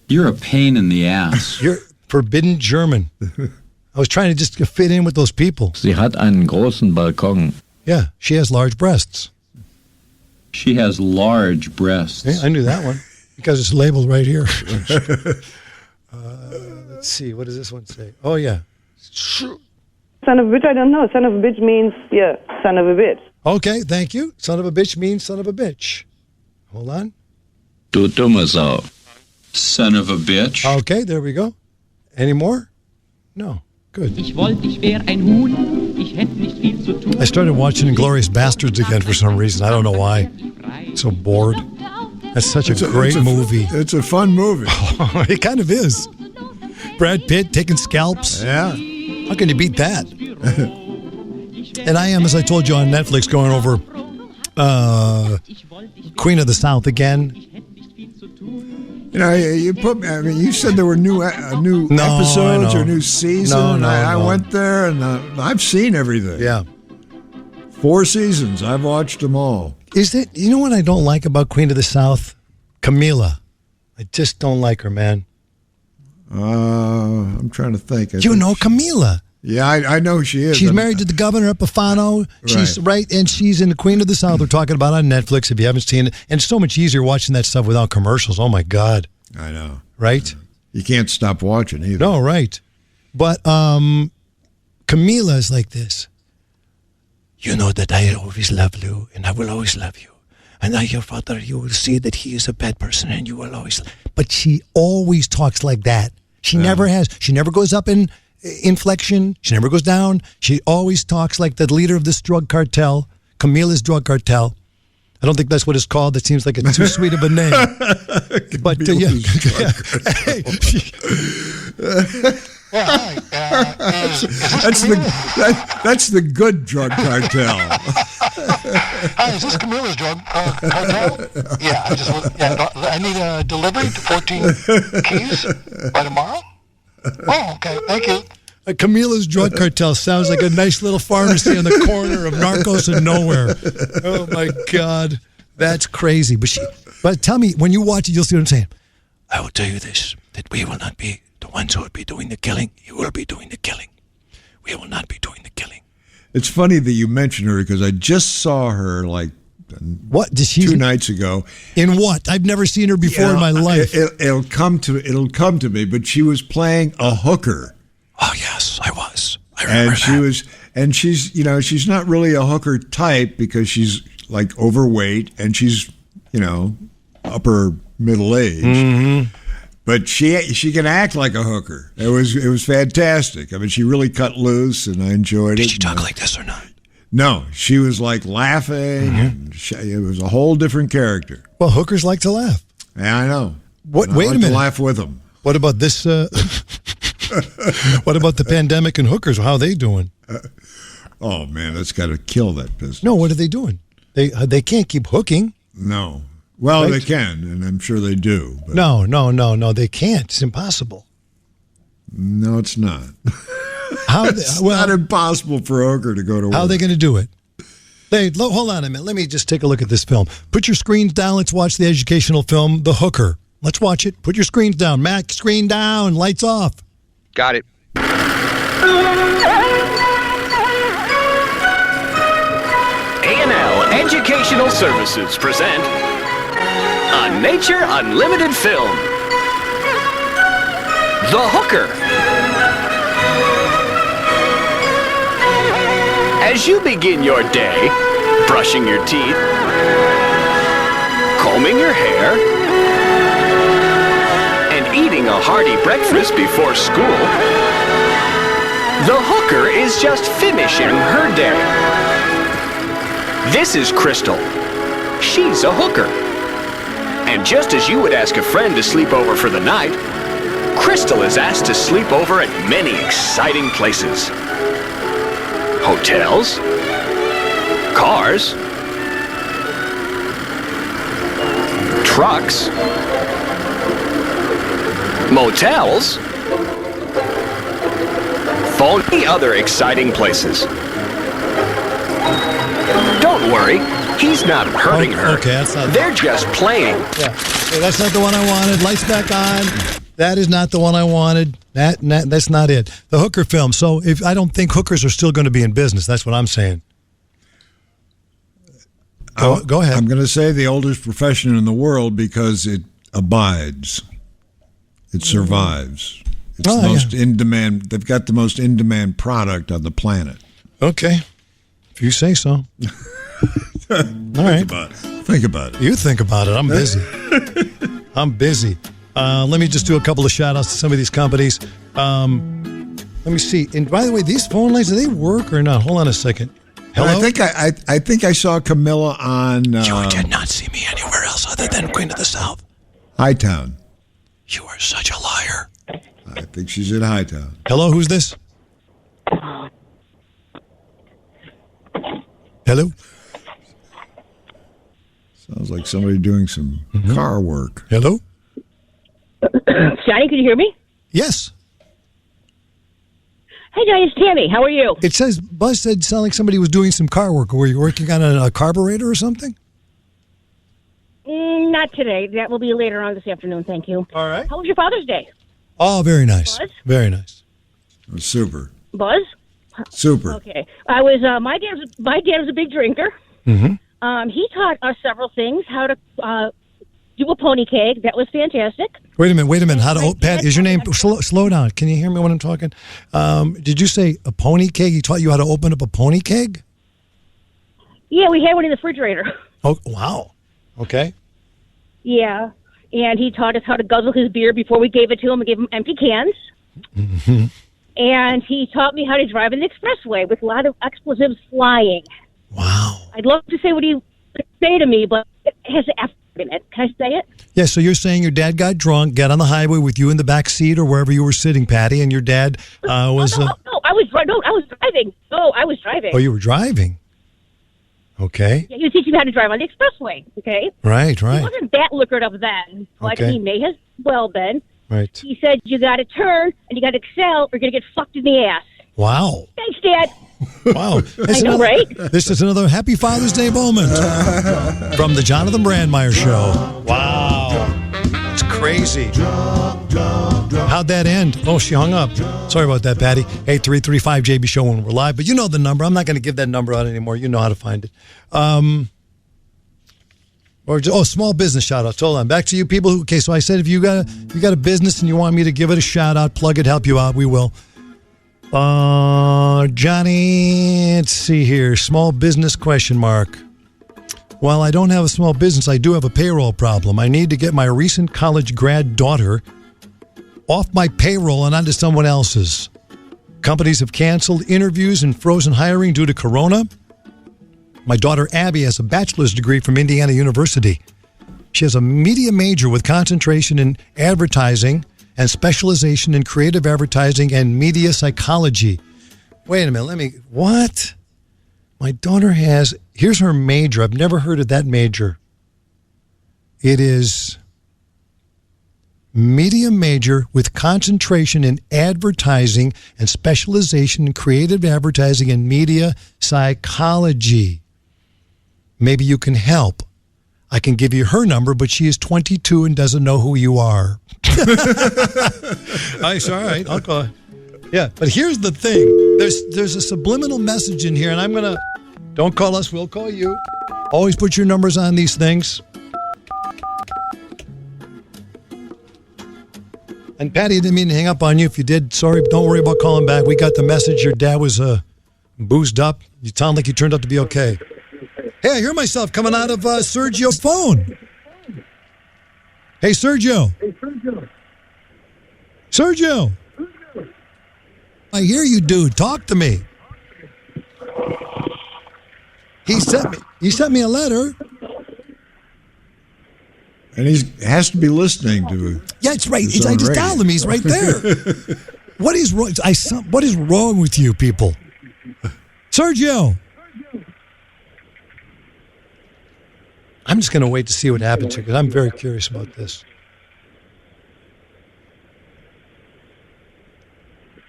You're a pain in the ass. You're forbidden German. I was trying to just fit in with those people. Sie hat einen großen Balkon. Yeah, she has large breasts. She has large breasts. Yeah, I knew that one because it's labeled right here. Let's see. What does this one say? Oh, yeah. Son of a bitch, I don't know. Son of a bitch means, son of a bitch. Okay, thank you. Son of a bitch means son of a bitch. Hold on. Du dumme Sau. Son of a bitch. Okay, there we go. Any more? No. Good. Ich wollte, ich wär ein Huhn. Ich hätte nicht viel zu tun. I started watching Inglourious Bastards again for some reason. I don't know why. So bored. That's such a great movie. It's a fun movie. It kind of is. Brad Pitt taking scalps. Yeah. How can you beat that? And I am, as I told you on Netflix, going over Queen of the South again. You know, you put. I mean, you said there were new episodes or new seasons. I went there and I've seen everything. Yeah, 4 seasons. I've watched them all. Is it? You know what I don't like about Queen of the South? Camila. I just don't like her, man. I'm trying to think. You know Camila. Yeah, I know who she is. She's married to the governor of Epifano. She's right, and she's in the Queen of the South. We're talking about on Netflix if you haven't seen it. And it's so much easier watching that stuff without commercials. Oh, my God. I know. Right? You can't stop watching either. No, right. But Camila is like this. You know that I always love you, and I will always love you. And now your father, you will see that he is a bad person, and you will always... But she always talks like that. She never has. She never goes up in inflection. She never goes down. She always talks like the leader of this drug cartel, Camila's drug cartel. I don't think that's what it's called. That seems like it's too sweet of a name. But that's the good drug cartel. Hi, is this Camila's drug cartel? Yeah, I need a delivery to 14 keys by tomorrow. Oh, okay, thank you. Camila's drug cartel sounds like a nice little pharmacy on the corner of Narcos and Nowhere. Oh my God, that's crazy. But tell me, when you watch it, you'll see what I'm saying. I will tell you this: that we will not be the ones who will be doing the killing. You will be doing the killing. We will not be doing the killing. It's funny that you mentioned her because I just saw her like 2 nights ago. In what? I've never seen her before in my life. It'll come to me, but she was playing a hooker. Oh yes, I was. I remember she's not really a hooker type because she's like overweight and she's upper middle age. Mm-hmm. But she can act like a hooker. It was fantastic. I mean, she really cut loose, and I enjoyed it. Did she talk like this or not? No, she was like laughing. Mm-hmm. And it was a whole different character. Well, hookers like to laugh. Yeah, I know. Wait a like minute. To laugh with them. What about this? What about the pandemic and hookers? How are they doing? Oh man, that's got to kill that business. No, what are they doing? They can't keep hooking. No. Well, right? They can, and I'm sure they do. But No, they can't. It's impossible. No, it's not. It's not impossible for a hooker to go to work. How are they going to do it? Hold on a minute. Let me just take a look at this film. Put your screens down. Let's watch the educational film, The Hooker. Let's watch it. Put your screens down. Mac, screen down. Lights off. Got it. A&L Educational Services present a Nature Unlimited film, The Hooker. As you begin your day, brushing your teeth, combing your hair, and eating a hearty breakfast before school, the hooker is just finishing her day. This is Crystal. She's a hooker. And just as you would ask a friend to sleep over for the night, Crystal is asked to sleep over at many exciting places. Hotels, cars, trucks, motels, phony other exciting places. Don't worry, he's not hurting her. Okay, that's not. They're just playing. Yeah, okay, that's not the one I wanted. Lights back on. That is not the one I wanted. That's not it. The hooker film. So I don't think hookers are still going to be in business. That's what I'm saying. Go ahead. I'm going to say the oldest profession in the world because it abides. It survives. It's the most in demand. They've got the most in demand product on the planet. Okay, if you say so. All right. Think about it. You think about it. I'm busy. I'm busy. Let me just do a couple of shout outs to some of these companies. Let me see. And by the way, these phone lines, do they work or not? Hold on a second. Hello? I think I saw Camilla on. You did not see me anywhere else other than Queen of the South. Hightown. You are such a liar. I think she's in Hightown. Hello, who's this? Hello? Sounds like somebody doing some car work. Hello? Johnny, can you hear me? Yes. Hey, Johnny, it's Tammy. How are you? It says, Buzz said, sound like somebody was doing some car work. Were you working on a carburetor or something? Not today. That will be later on this afternoon, thank you. All right. How was your Father's Day? Oh, very nice. Buzz? Very nice. Super. Buzz? Super. Okay. I was, my dad was a big drinker. Mm-hmm. He taught us several things, how to do a pony cake. That was fantastic. Wait a minute. How to, Pat, is your name, slow down. Can you hear me when I'm talking? Did you say a pony keg? He taught you how to open up a pony keg? Yeah, we had one in the refrigerator. Oh, wow. Okay. Yeah. And he taught us how to guzzle his beer before we gave it to him. We gave him empty cans. Mm-hmm. And he taught me how to drive an expressway with a lot of expletives flying. Wow. I'd love to say what he would say to me, but it has an F in it. Can I say it? Yeah, so you're saying your dad got drunk, got on the highway with you in the back seat or wherever you were sitting, Patty, and your dad was... No, I was driving. No, I was driving. Oh, you were driving. Okay. Yeah, he was teaching me how to drive on the expressway, okay? Right. He wasn't that liquored up then, but Okay. he may have well been. Right. He said, you got to turn and you got to excel or you're going to get fucked in the ass. Wow. Thanks, Dad. Wow. I know, right? This is another Happy Father's Day moment from the Jonathan Brandmeier Show. Wow. That's crazy. How'd that end? Oh, she hung up. Sorry about that, Patty. 8335JB Show when we're live. But you know the number. I'm not going to give that number out anymore. You know how to find it. Small business shout outs. Hold on. Back to you people who, okay, so I said if you got a business and you want me to give it a shout out, plug it, help you out, we will. Johnny, let's see here. Small business question mark. While I don't have a small business, I do have a payroll problem. I need to get my recent college grad daughter off my payroll and onto someone else's. Companies have canceled interviews and frozen hiring due to Corona. My daughter Abby has a bachelor's degree from Indiana University. She has a media major with concentration in advertising and specialization in creative advertising and media psychology. Wait a minute, what? My daughter here's her major. I've never heard of that major. It is media major with concentration in advertising and specialization in creative advertising and media psychology. Maybe you can help. I can give you her number, but she is 22 and doesn't know who you are. All right, I'll call her. Yeah, but here's the thing. There's a subliminal message in here, and don't call us, we'll call you. Always put your numbers on these things. And Patty, I didn't mean to hang up on you. If you did, sorry, don't worry about calling back. We got the message. Your dad was boozed up. You sound like you turned out to be okay. Hey, I hear myself coming out of Sergio's phone. Hey, Sergio. Sergio. I hear you, dude. Talk to me. He sent me a letter. And he has to be listening to it. Yeah, it's right. I just dialed him. He's right there. What is wrong? What is wrong with you people? Sergio. I'm just going to wait to see what happens here because I'm very curious about this.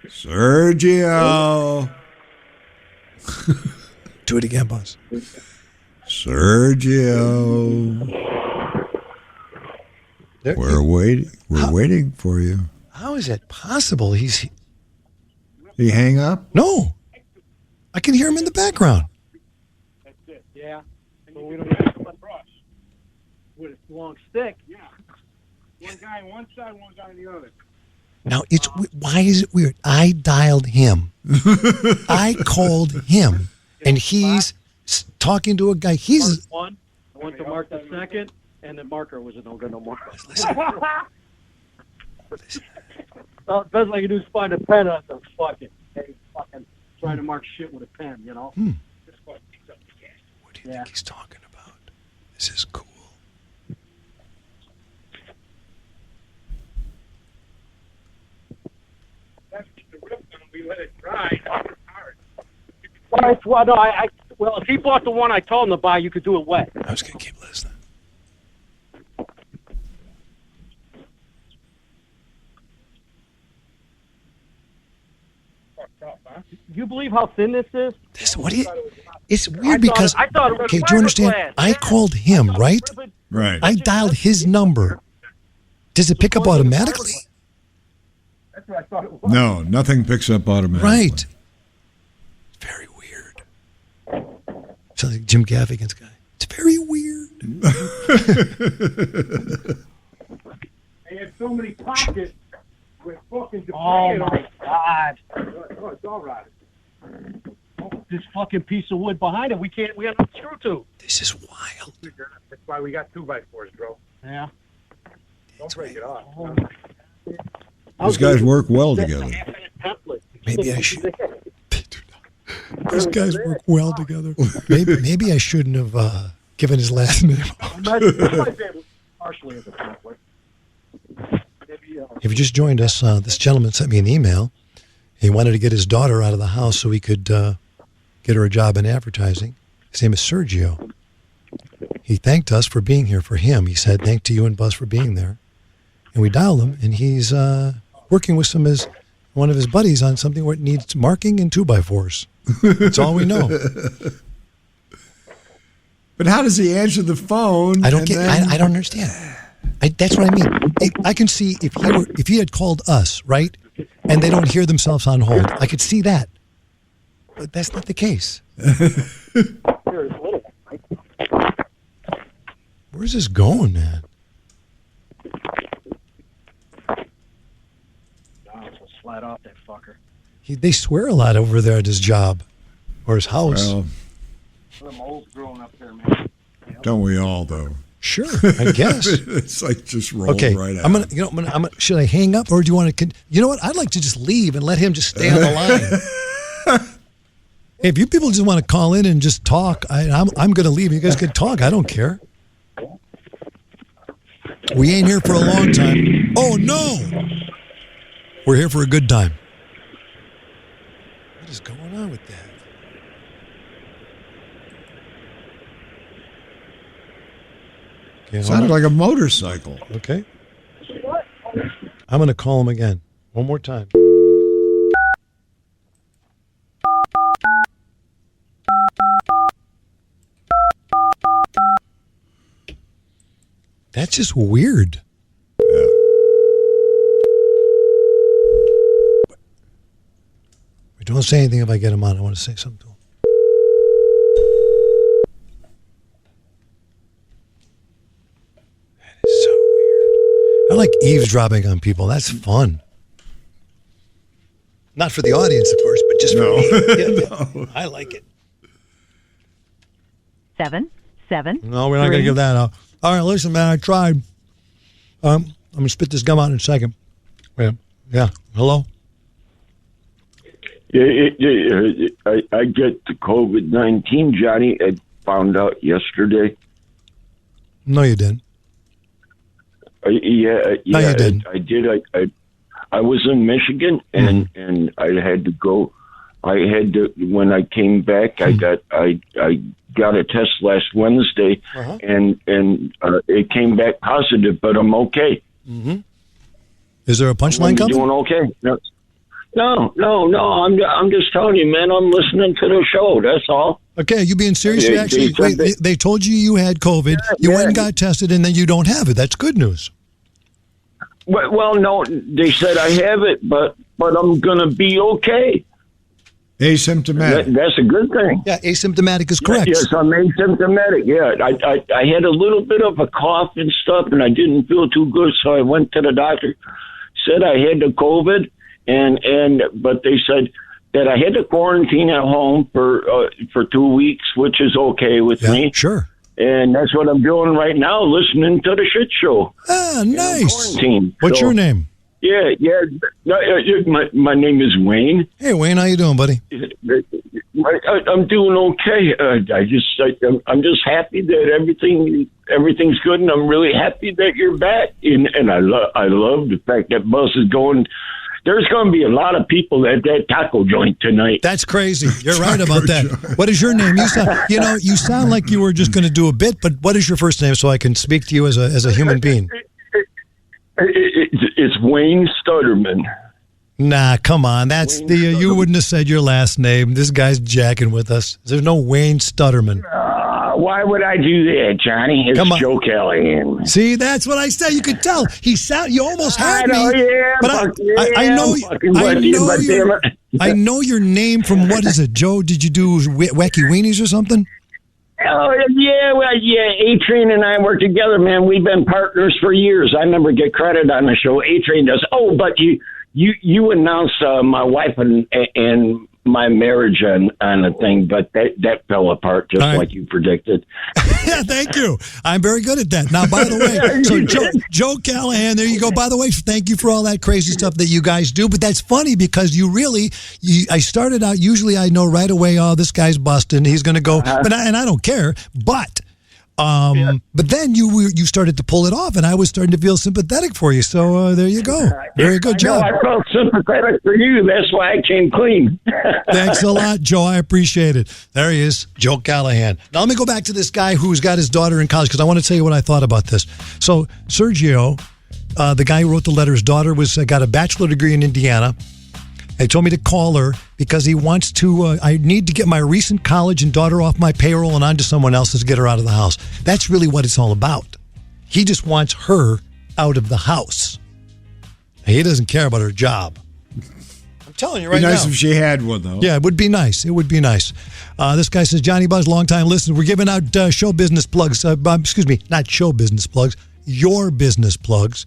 Sergio. Do it again, boss. Sergio. We're waiting. We're waiting for you. How is that possible? He hang up? No. I can hear him in the background. That's it. Yeah. But we don't have a brush with a long stick. Yeah. One guy on one side, one guy on the other. Now, why is it weird? I dialed him. I called him, and he's talking to a guy. He's one. I went to mark the second, and the marker was no good no more. Listen. Well, the best I can do is find a pen on the fucking trying to mark shit with a pen, you know? What do you think he's talking about? This is cool. We let it dry. Well, if he bought the one I told him to buy, you could do it wet. I was going to keep listening. You believe how thin this is? It's weird because, okay, do you understand? I called him, right? Right. I dialed his number. Does it pick up automatically? That's what I thought it was. No, nothing picks up automatically. Right. Very weird. Sounds like Jim Gaffigan's guy. It's very weird. They had so many pockets with fucking debris. Oh, my God. Oh, it's all right. This fucking piece of wood behind it, we got no screw to. This is wild. That's why we got 2x4s, bro. Yeah. Don't break it off. These guys work well together. Maybe I should. These guys work well together. Maybe I shouldn't have given his last name. Partially as a template. If you just joined us, this gentleman sent me an email. He wanted to get his daughter out of the house so he could get her a job in advertising. His name is Sergio. He thanked us for being here for him. He said, thank to you and Buzz for being there. And we dialed him, and he's working with one of his buddies on something where it needs marking and 2x4s. That's all we know. But how does he answer the phone? I don't understand. That's what I mean. I can see if he had called us, right, and they don't hear themselves on hold. I could see that, but that's not the case. Where's this going, man? Slide off that fucker. They swear a lot over there at his job or his house. Well, Them old growing up there, man. don't we all, though? Sure, I guess. It's like just roll right out. I'm gonna. Should I hang up, or do you want to? You know what? I'd like to just leave and let him just stay on the line. Hey, if you people just want to call in and just talk, I'm going to leave. You guys can talk. I don't care. We ain't here for a long time. Oh no, we're here for a good time. What is going on with that? Okay, sounded like a motorcycle. Okay. I'm going to call him again. One more time. That's just weird. Yeah. Don't say anything if I get him on. I want to say something to him. That is so weird. I like eavesdropping on people. That's fun. Not for the audience, of course, but just for me. Yeah. I like it. 7. No, we're not going to give that out. All right, listen, man, I tried. I'm going to spit this gum out in a second. Yeah. Hello? I get the COVID-19, Johnny. I found out yesterday. No, you didn't. No, you didn't. I did. I was in Michigan, and I had to go. When I came back. I got a test last Wednesday, and it came back positive. But I'm okay. Mm-hmm. Is there a punchline coming? Doing okay. No. I'm just telling you, man. I'm listening to the show. That's all. Okay, you being serious? They told you had COVID. You went and got tested, and then you don't have it. That's good news. Well, no, they said I have it, but I'm gonna be okay. Asymptomatic. That's a good thing. Yeah, asymptomatic is correct. Yes, I'm asymptomatic. Yeah, I had a little bit of a cough and stuff, and I didn't feel too good, so I went to the doctor. Said I had the COVID, but they said that I had to quarantine at home for 2 weeks, which is okay with me. Sure. And that's what I'm doing right now, listening to the shit show. Ah, nice. Quarantine. What's your name? Yeah. My name is Wayne. Hey, Wayne, how you doing, buddy? I'm doing okay. I'm just happy that everything's good, and I'm really happy that you're back. And I love the fact that Buzz is going. There's going to be a lot of people at that taco joint tonight. That's crazy. You're right about that. What is your name? You sound like you were just going to do a bit, but what is your first name so I can speak to you as a human being? It's Wayne Stutterman. Nah, come on. That's Wayne the you Stutterman. wouldn't have said your last name. This guy's jacking with us. There's no Wayne Stutterman. Why would I do that, Johnny? It's Come on. Joe Callahan. See, that's what I said. You could tell. You almost had I know, me. yeah, but I know. I'm fucking with you, but damn it. I know your name from what is it, Joe? Did you do Wacky Weenies or something? Oh, yeah, well, yeah, A-Train and I work together, man. We've been partners for years. I never get credit on the show. A-Train does. Oh, but you announced my wife and my marriage on a thing, but that fell apart just like you predicted. Yeah, thank you. I'm very good at that. Now, by the way, so Joe Callahan, there you go. By the way, thank you for all that crazy stuff that you guys do. But that's funny because I started out, usually I know right away, oh, this guy's busting. He's going to go, and I don't care. But then you started to pull it off, and I was starting to feel sympathetic for you. So there you go. Very good job. I felt sympathetic for you. That's why I came clean. Thanks a lot, Joe. I appreciate it. There he is, Joe Callahan. Now let me go back to this guy who's got his daughter in college because I want to tell you what I thought about this. So Sergio, the guy who wrote the letter, his daughter got a bachelor degree in Indiana. He told me to call her because he wants to, I need to get my recent college and daughter off my payroll and onto someone else's to get her out of the house. That's really what it's all about. He just wants her out of the house. He doesn't care about her job. I'm telling you right now. It'd be nice if she had one, though. Yeah, it would be nice. It would be nice. This guy says, Johnny Buzz, long-time listener. We're giving out show business plugs. Excuse me, not show business plugs, your business plugs.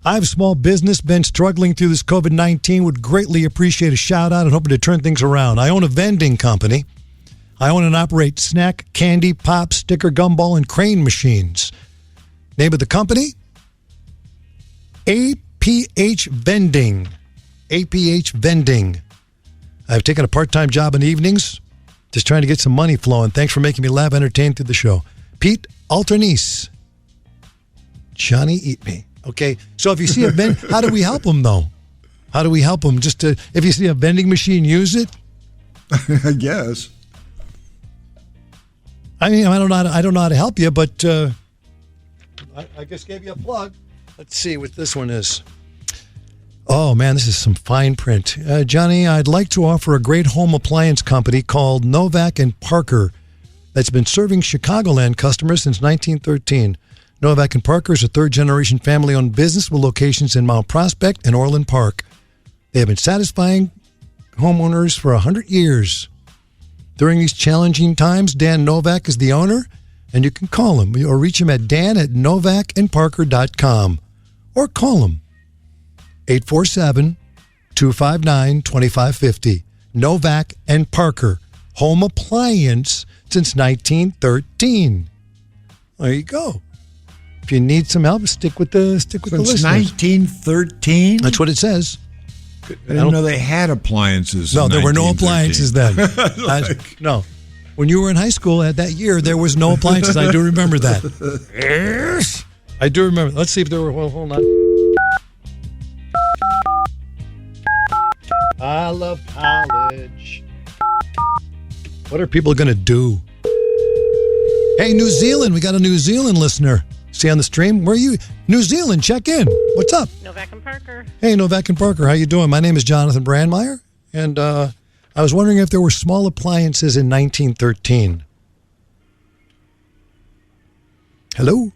I have a small business, been struggling through this COVID-19, would greatly appreciate a shout-out and hoping to turn things around. I own a vending company. I own and operate snack, candy, pop, sticker, gumball, and crane machines. Name of the company? APH Vending. APH Vending. I've taken a part-time job in the evenings, just trying to get some money flowing. Thanks for making me laugh, entertained through the show. Pete Alternice. Johnny Eat Me. Okay, so if you see a how do we help them though? How do we help them? If you see a vending machine, use it. I guess. I mean, I don't know how to help you, but I just gave you a plug. Let's see what this one is. Oh man, this is some fine print. Johnny, I'd like to offer a great home appliance company called Novak and Parker that's been serving Chicagoland customers since 1913. Novak and Parker is a third-generation family-owned business with locations in Mount Prospect and Orland Park. They have been satisfying homeowners for 100 years. During these challenging times, Dan Novak is the owner, and you can call him or reach him at dan@novakandparker.com or call him 847-259-2550. Novak and Parker, home appliance since 1913. There you go. If you need some help, stick with the listeners. 1913? That's what it says. I didn't know they had appliances. No, in there were no 1913. appliances then. No. When you were in high school at that year, there was no appliances. I do remember that. Yes. I do remember. Let's see if there were. Well, hold on. I love college. What are people going to do? Hey, New Zealand. We got a New Zealand listener. See on the stream? Where are you? New Zealand, check in. What's up? Novak and Parker. Hey, Novak and Parker. How you doing? My name is Jonathan Brandmeier, and I was wondering if there were small appliances in 1913. Hello?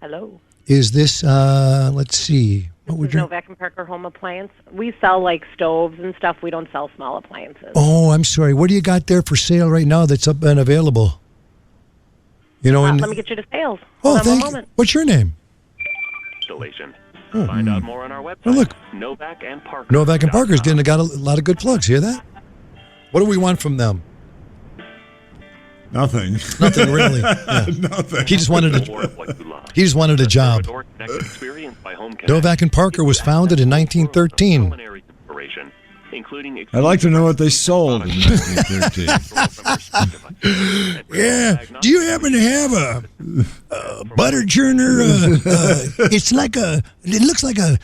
Hello. Is this, let's see. What would Novak and Parker Home Appliance. We sell like stoves and stuff. We don't sell small appliances. Oh, I'm sorry. What do you got there for sale right now that's up and available? You know, let me get you to sales. Oh, Hold on thank one moment. you. What's your name? Installation. Oh. Find out more on our website. Oh, look. Novak and Parker. Novak and Parker's got a lot of good plugs. Hear that? What do we want from them? Nothing. Nothing really. Yeah. Nothing. He just wanted a job. Novak and Parker was founded in 1913. I'd like to know what they sold in 1913. Yeah. Do you happen to have a butter churner? It looks like a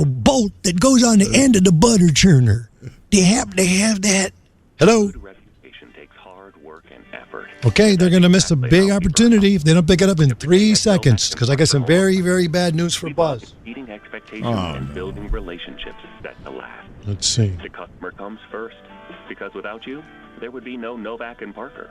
bolt that goes on the end of the butter churner. Do you happen to have that? Hello? Reputation takes hard work and effort. Okay, they're going to miss a big opportunity if they don't pick it up in 3 seconds, because I got some very, very bad news for Buzz. Eating expectations and building relationships that to last. Let's see. The customer comes first, because without you, there would be no Novak and Parker.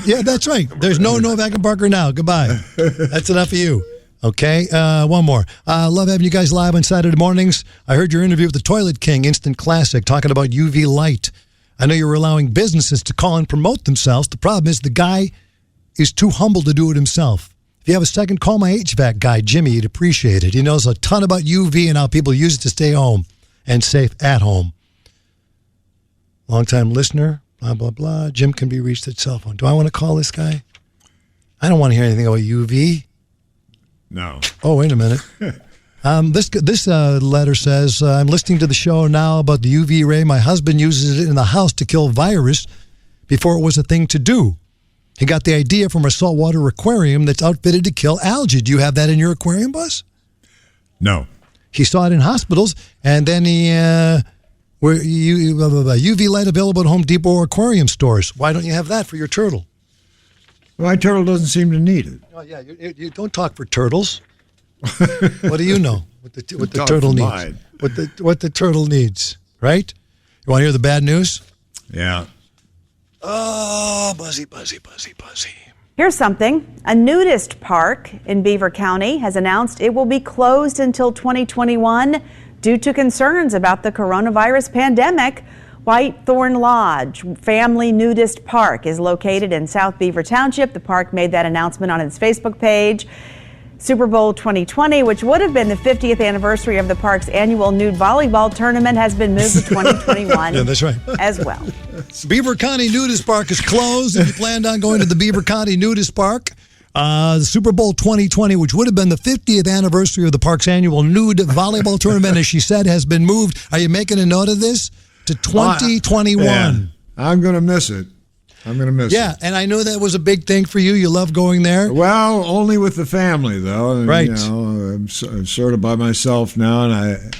Yeah, that's right. There's no Novak and Parker now. Goodbye. That's enough of you. Okay, one more. Love having you guys live on Saturday mornings. I heard your interview with the Toilet King, Instant Classic, talking about UV light. I know you were allowing businesses to call and promote themselves. The problem is the guy is too humble to do it himself. If you have a second, call my HVAC guy, Jimmy. He'd appreciate it. He knows a ton about UV and how people use it to stay home and safe at home. Long-time listener, blah, blah, blah. Jim can be reached at cell phone. Do I want to call this guy? I don't want to hear anything about UV. No. Oh, wait a minute. This letter says, I'm listening to the show now about the UV ray. My husband uses it in the house to kill virus before it was a thing to do. He got the idea from a saltwater aquarium that's outfitted to kill algae. Do you have that in your aquarium, Buzz? No. He saw it in hospitals, and then he... UV light available at Home Depot or aquarium stores. Why don't you have that for your turtle? My turtle doesn't seem to need it. Oh, yeah, you don't talk for turtles. What do you know? What the turtle needs? What the turtle needs, right? You want to hear the bad news? Yeah. Oh, Buzzy. Here's something. A nudist park in Beaver County has announced it will be closed until 2021 due to concerns about the coronavirus pandemic. Whitethorn Lodge Family Nudist Park is located in South Beaver Township. The park made that announcement on its Facebook page. Super Bowl 2020, which would have been the 50th anniversary of the park's annual nude volleyball tournament, has been moved to 2021 yeah, that's right. as well. Beaver County Nudist Park is closed. If you planned on going to the Beaver County Nudist Park, the Super Bowl 2020, which would have been the 50th anniversary of the park's annual nude volleyball tournament, as she said, has been moved. Are you making a note of this? To 2021. Yeah. I'm going to miss it. Yeah, and I know that was a big thing for you. You love going there. Well, only with the family, though. And, right. You know, I'm sort of by myself now, and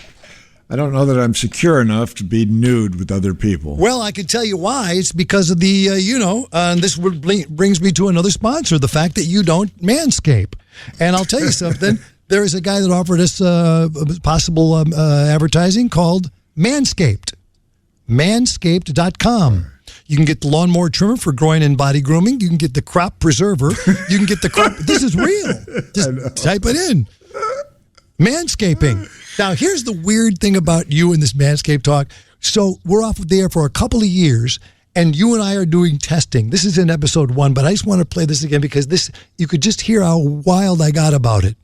I don't know that I'm secure enough to be nude with other people. Well, I can tell you why. It's because of the, this brings me to another sponsor, the fact that you don't manscape. And I'll tell you something. There is a guy that offered us possible advertising called Manscaped. Manscaped.com. You can get the lawnmower trimmer for groin and body grooming. You can get the crop preserver. You can get the crop. This is real. Just type it in. Manscaping. Now, here's the weird thing about you and this Manscaped talk. So we're off the air for a couple of years, and you and I are doing testing. This is in episode 1, but I just want to play this again because you could just hear how wild I got about it.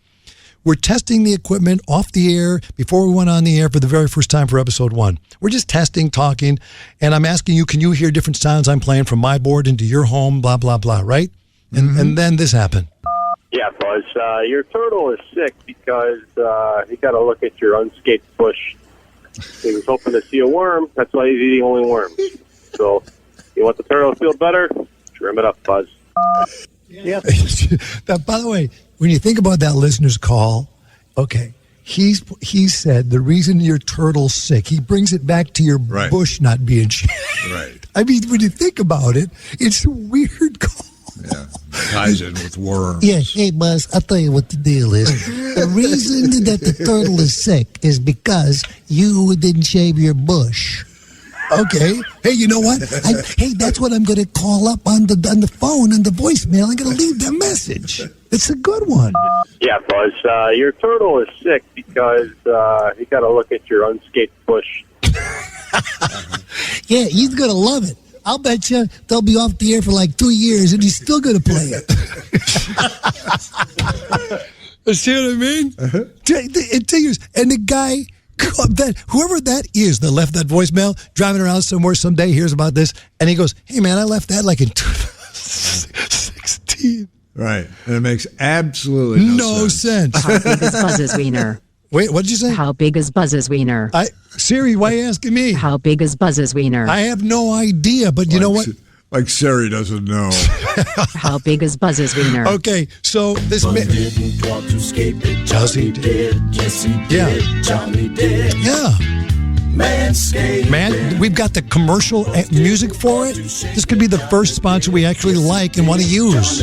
We're testing the equipment off the air before we went on the air for the very first time for episode 1. We're just testing, talking, and I'm asking you, can you hear different sounds I'm playing from my board into your home, blah, blah, blah, right? And then this happened. Yeah, Buzz, your turtle is sick because he got to look at your unscaped bush. He was hoping to see a worm. That's why he's eating only worms. So, you want the turtle to feel better? Trim it up, Buzz. Yeah. By the way, when you think about that listener's call, okay, he said the reason your turtle's sick, he brings it back to your bush not being shaved. Right. I mean, when you think about it, it's a weird call. Yeah, ties in with worms. Yeah, hey, Buzz, I'll tell you what the deal is. The reason that the turtle is sick is because you didn't shave your bush. Okay. Hey, you know what? That's what I'm going to call up on the phone and the voicemail. I'm going to leave the message. It's a good one. Yeah, Buzz, your turtle is sick because he got to look at your unscaped bush. Yeah, he's going to love it. I'll bet you they'll be off the air for like 2 years and he's still going to play it. See what I mean? 2 years. And the guy... whoever that is that left that voicemail, driving around somewhere someday, hears about this, and he goes, hey, man, I left that like in 2016. Right. And it makes absolutely no sense. How big is Buzz's wiener? Wait, what did you say? How big is Buzz's wiener? Siri, why are you asking me? How big is Buzz's wiener? I have no idea, but you know what? Like Siri doesn't know. How big is Buzz's wiener? Okay, so this didn't want to escape it. Johnny did. Yes, he did. Yeah. Johnny did. Yeah. Manscaped. Man, we've got the commercial music for it. This could be the first sponsor we actually like and want to use.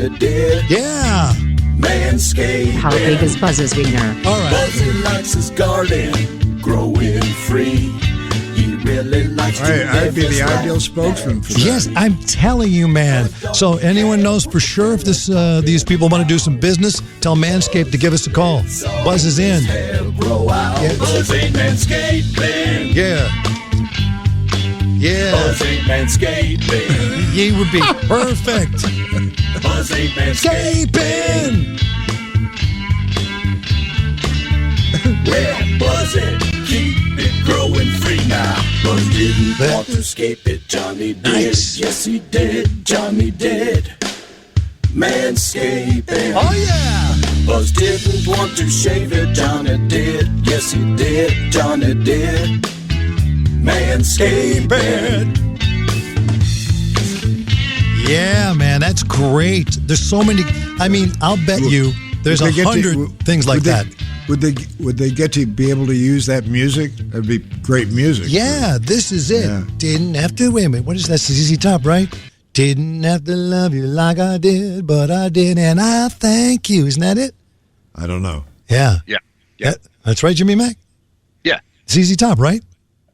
Yeah. Manscaped. How big is Buzz's wiener? All right. Buzzy likes his garden growing free. He really likes to I'd be the ideal spokesman for that. Yes, I'm telling you, man. So anyone knows for sure if these people want to do some business, tell Manscaped to give us a call. Buzz is in. Buzz ain't manscaping. Yeah. Yeah. Buzz ain't manscaping. Ye would be perfect. Buzz ain't manscaping. Well, Buzz it, keep it growing free now. Buzz didn't want to escape it, Johnny did. Nice. Yes, he did, Johnny did. Manscaping. Oh, yeah. Buzz didn't want to shave it, Johnny did. Yes, he did, Johnny did. Manscaping. Yeah, man, that's great. There's so many. I mean, I'll bet you there's 100 things like that. Would they get to be able to use that music? That'd be great music. Yeah, this is it. Yeah. Didn't have to, wait a minute, what is that? It's ZZ Top, right? Didn't have to love you like I did, but I did, and I thank you. Isn't that it? I don't know. Yeah. Yeah. That's right, Jimmy Mac? Yeah. ZZ Top, right?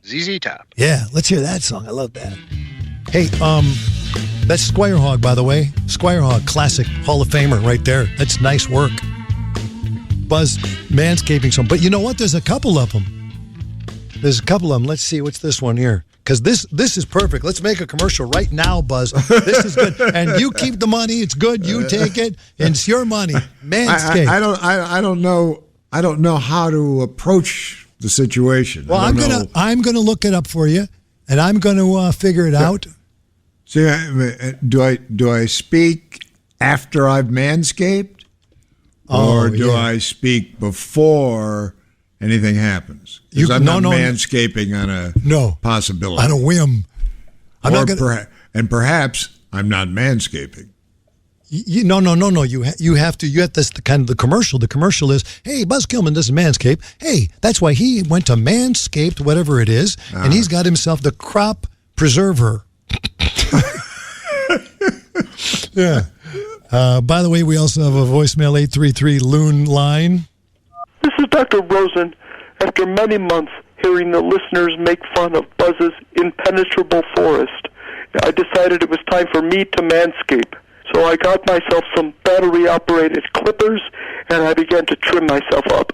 ZZ Top. Yeah, let's hear that song. I love that. Hey, that's Squire Hog, by the way. Squire Hog, classic Hall of Famer right there. That's nice work. Buzz Manscaping song. But you know what? There's a couple of them. Let's see. What's this one here? Because this is perfect. Let's make a commercial right now, Buzz. This is good. And you keep the money. It's good. You take it. And it's your money. Manscaped. I don't know how to approach the situation. Well, I'm gonna look it up for you, and I'm gonna figure it out. See, do I speak after I've manscaped? Or do I speak before anything happens? Because I'm not manscaping on a possibility. On a whim. Perhaps I'm not manscaping. No. You have to. That's the kind of the commercial. The commercial is, hey, Buzz Kilman doesn't manscape. Hey, that's why he went to Manscaped, whatever it is, and he's got himself the crop preserver. Yeah. By the way, we also have a voicemail 833 Loon line. This is Dr. Rosen. After many months hearing the listeners make fun of Buzz's impenetrable forest, I decided it was time for me to manscape. So I got myself some battery-operated clippers, and I began to trim myself up.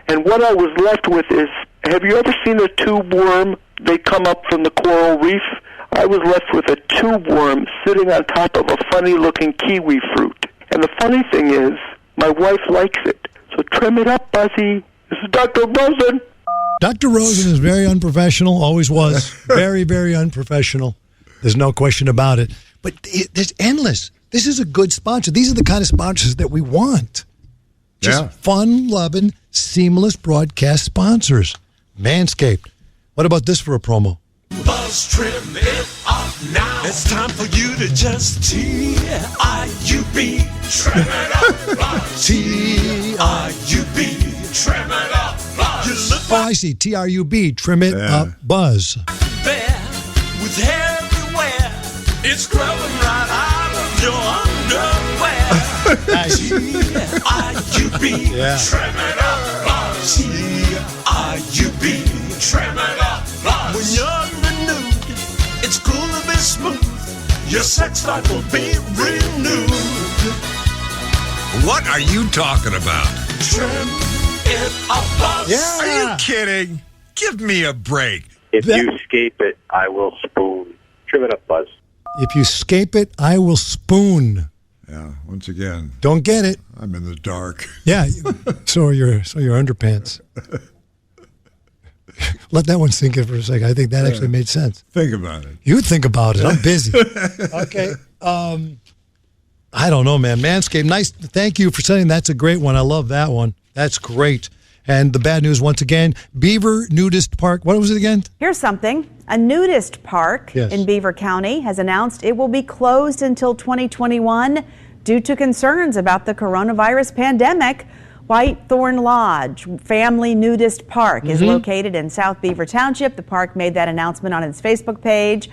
And what I was left with is, have you ever seen a tube worm? They come up from the coral reef. I was left with a tube worm sitting on top of a funny-looking kiwi fruit. And the funny thing is, my wife likes it. So trim it up, Buzzy. This is Dr. Rosen. Dr. Rosen is very unprofessional, always was. Very, very unprofessional. There's no question about it. But there's endless. This is a good sponsor. These are the kind of sponsors that we want. Just fun-loving, seamless broadcast sponsors. Manscaped. What about this for a promo? Buzz, trim it up now. It's time for you to just T-I-U-B. Trim it up, Buzz. T-I-U-B. Trim it up, Buzz. Oh, I see. T-R-U-B. Trim it up, Buzz. There, with hair everywhere, it's growing right out of your underwear. Nice. T-I-U-B. Yeah. Trim it up, Buzz. T-I-U-B. Trim it up, Buzz. When you're renewed, it's cool to be smooth. Your sex life will be renewed. What are you talking about? Trim it up, Buzz. Yeah. Are you kidding? Give me a break. If you scape it, I will spoon. Trim it up, Buzz. If you scape it, I will spoon. Yeah, once again. Don't get it. I'm in the dark. Yeah, so are your underpants. Let that one sink in for a second. I think that actually made sense. Think about it. You think about it. I'm busy. Okay. I don't know, man. Manscaped, nice. Thank you for saying that's a great one. I love that one. That's great. And the bad news once again, Beaver Nudist Park. What was it again? Here's something. A nudist park in Beaver County has announced it will be closed until 2021 due to concerns about the coronavirus pandemic. Whitethorn Lodge Family Nudist Park is located in South Beaver Township. The park made that announcement on its Facebook page.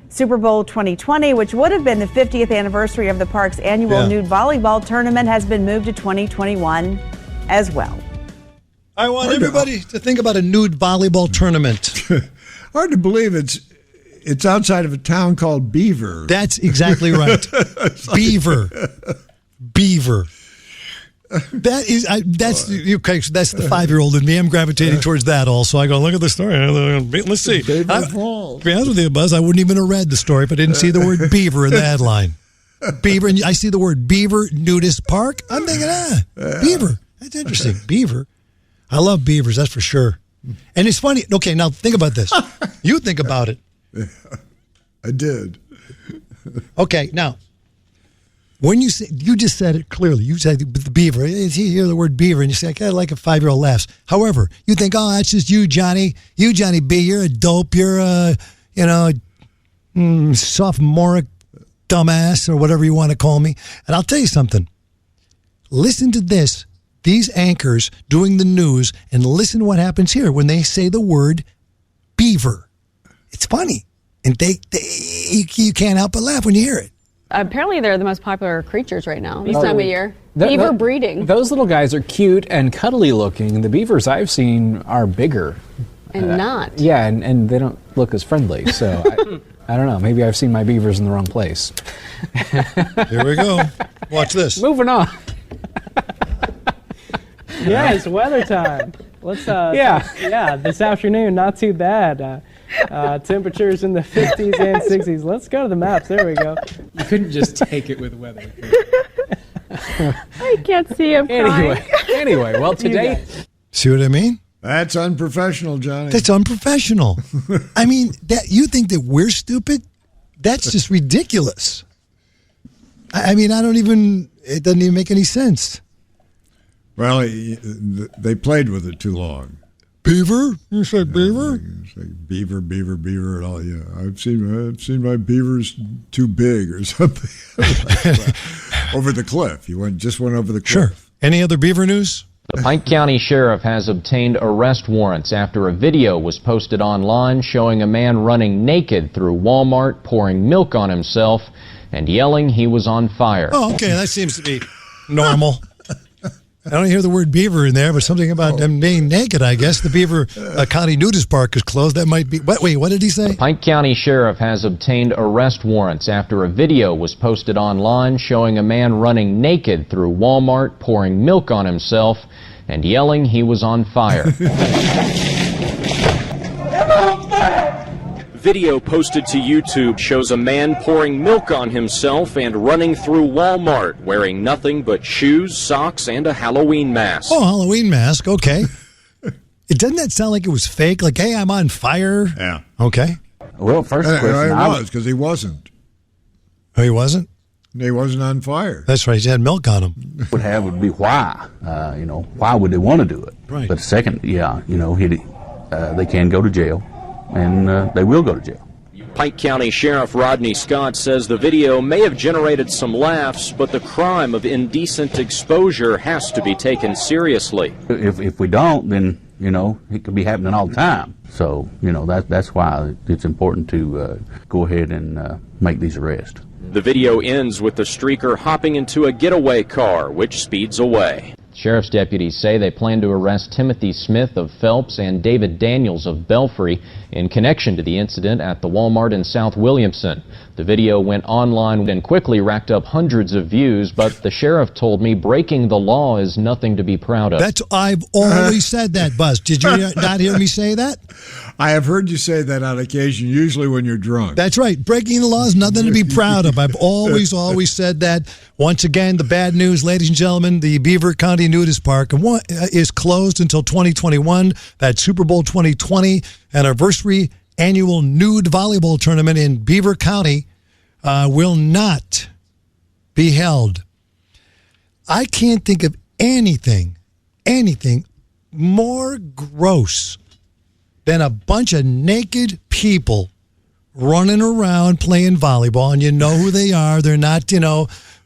Super Bowl 2020, which would have been the 50th anniversary of the park's annual nude volleyball tournament, has been moved to 2021 as well. I want everybody to think about a nude volleyball tournament. Hard to believe it's outside of a town called Beaver. That's exactly right. Beaver. That's okay. So that's the 5-year-old in me. I'm gravitating towards that also. I go, look at the story. Let's see. To be honest with you, Buzz, I wouldn't even have read the story if I didn't see the word beaver in the headline. Beaver, and I see the word beaver nudist park. I'm thinking, beaver. That's interesting. Beaver. I love beavers, that's for sure. And it's funny. Okay, now think about this. You think about it. Yeah, I did. Okay, now. When you say, you just said it clearly. You said the beaver. You hear the word beaver, and you say, "I like a 5-year-old laughs." However, you think, "Oh, that's just you, Johnny. You, Johnny B. You're a dope. You're a, sophomoric dumbass or whatever you want to call me." And I'll tell you something. Listen to this. These anchors doing the news, and listen to what happens here when they say the word beaver. It's funny, and you can't help but laugh when you hear it. Apparently, they're the most popular creatures right now this time of year. Beaver breeding. Those little guys are cute and cuddly looking. The beavers I've seen are bigger. And not. Yeah, and they don't look as friendly. So I don't know. Maybe I've seen my beavers in the wrong place. Here we go. Watch this. Moving on. Yeah, it's weather time. Let's this afternoon, not too bad. Temperatures in the 50s and 60s. Let's go to the maps. There we go. You couldn't just take it with weather. I can't see him crying. Anyway, well, today... See what I mean? That's unprofessional, Johnny. That's unprofessional. I mean, that you think that we're stupid? That's just ridiculous. I mean, it doesn't even make any sense. Well, they played with it too long. Beaver? You said beaver? Beaver, and all. Yeah, I've seen my beavers too big or something. Over the cliff. You went over the cliff. Sure. Any other beaver news? The Pike County Sheriff has obtained arrest warrants after a video was posted online showing a man running naked through Walmart, pouring milk on himself, and yelling he was on fire. Oh, okay. That seems to be normal. I don't hear the word beaver in there, but something about them being naked, I guess. The Beaver County Nudist Park is closed. That might be... Wait, what did he say? The Pike County Sheriff has obtained arrest warrants after a video was posted online showing a man running naked through Walmart, pouring milk on himself, and yelling he was on fire. Video posted to YouTube shows a man pouring milk on himself and running through Walmart, wearing nothing but shoes, socks, and a Halloween mask. Oh, Halloween mask, okay. Doesn't that sound like it was fake? Like, hey, I'm on fire? Yeah. Okay. Well, first question. It was, because he wasn't. Oh, he wasn't? He wasn't on fire. That's right, he had milk on him. Would be why. Why would they want to do it? Right. But second, they can go to jail. And they will go to jail. Pike County Sheriff Rodney Scott says the video may have generated some laughs, but the crime of indecent exposure has to be taken seriously. If we don't, then, it could be happening all the time. So, that's why it's important to go ahead and make these arrests. The video ends with the streaker hopping into a getaway car, which speeds away. Sheriff's deputies say they plan to arrest Timothy Smith of Phelps and David Daniels of Belfry in connection to the incident at the Walmart in South Williamson. The video went online and quickly racked up hundreds of views, but the sheriff told me breaking the law is nothing to be proud of. I've always said that, Buzz. Did you not hear me say that? I have heard you say that on occasion, usually when you're drunk. That's right. Breaking the law is nothing to be proud of. I've always said that. Once again, the bad news, ladies and gentlemen, the Beaver County Nudist Park is closed until 2021. That Super Bowl 2020 anniversary annual nude volleyball tournament in Beaver County will not be held. I can't think of anything more gross than a bunch of naked people running around playing volleyball, and you know who they are. They're not,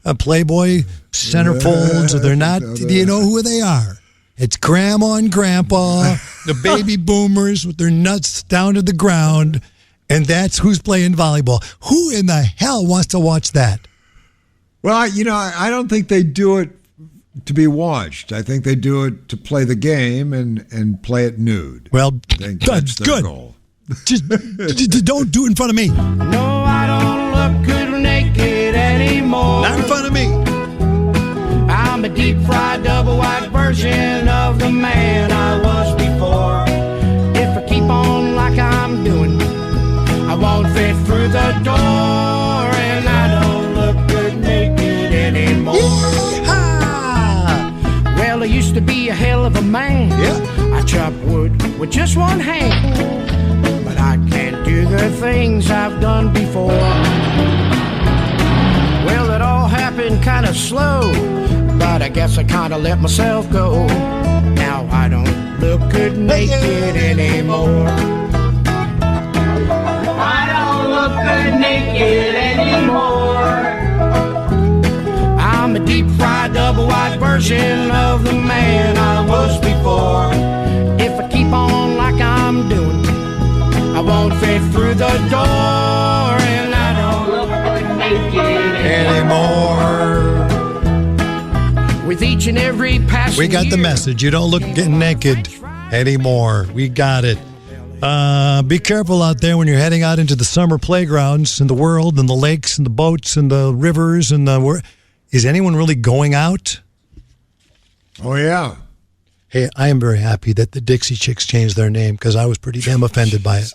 Playboy centerfolds, or they're not. Do you know who they are? It's Grandma and Grandpa, the baby boomers with their nuts down to the ground, and that's who's playing volleyball. Who in the hell wants to watch that? Well, I don't think they do it to be watched. I think they do it to play the game and play it nude. Well, I think that's their goal. Just don't do it in front of me. No, I don't look good naked anymore. Not in front of me. I'm a deep-fried, double-wide version of the man I was before. If I keep on like I'm doing, I won't fit through the door, and I don't look good naked anymore. Yeehaw! Well, I used to be a hell of a man. Yeah. I chop wood with just one hand, but I can't do the things I've done before. Well, it all happened kind of slow, but I guess I kind of let myself go. Now I don't look good naked anymore. I don't look good naked anymore. I'm a deep-fried, double-wide version of the man I was before. If I keep on like I'm doing, I won't fit through the door, and I don't look good naked anymore. With each and every passing We got the message. You don't look getting naked anymore. We got it. Be careful out there when you're heading out into the summer playgrounds in the world, and the lakes and the boats and the rivers and the. Is anyone really going out? Oh yeah. Hey, I am very happy that the Dixie Chicks changed their name because I was pretty damn offended by it.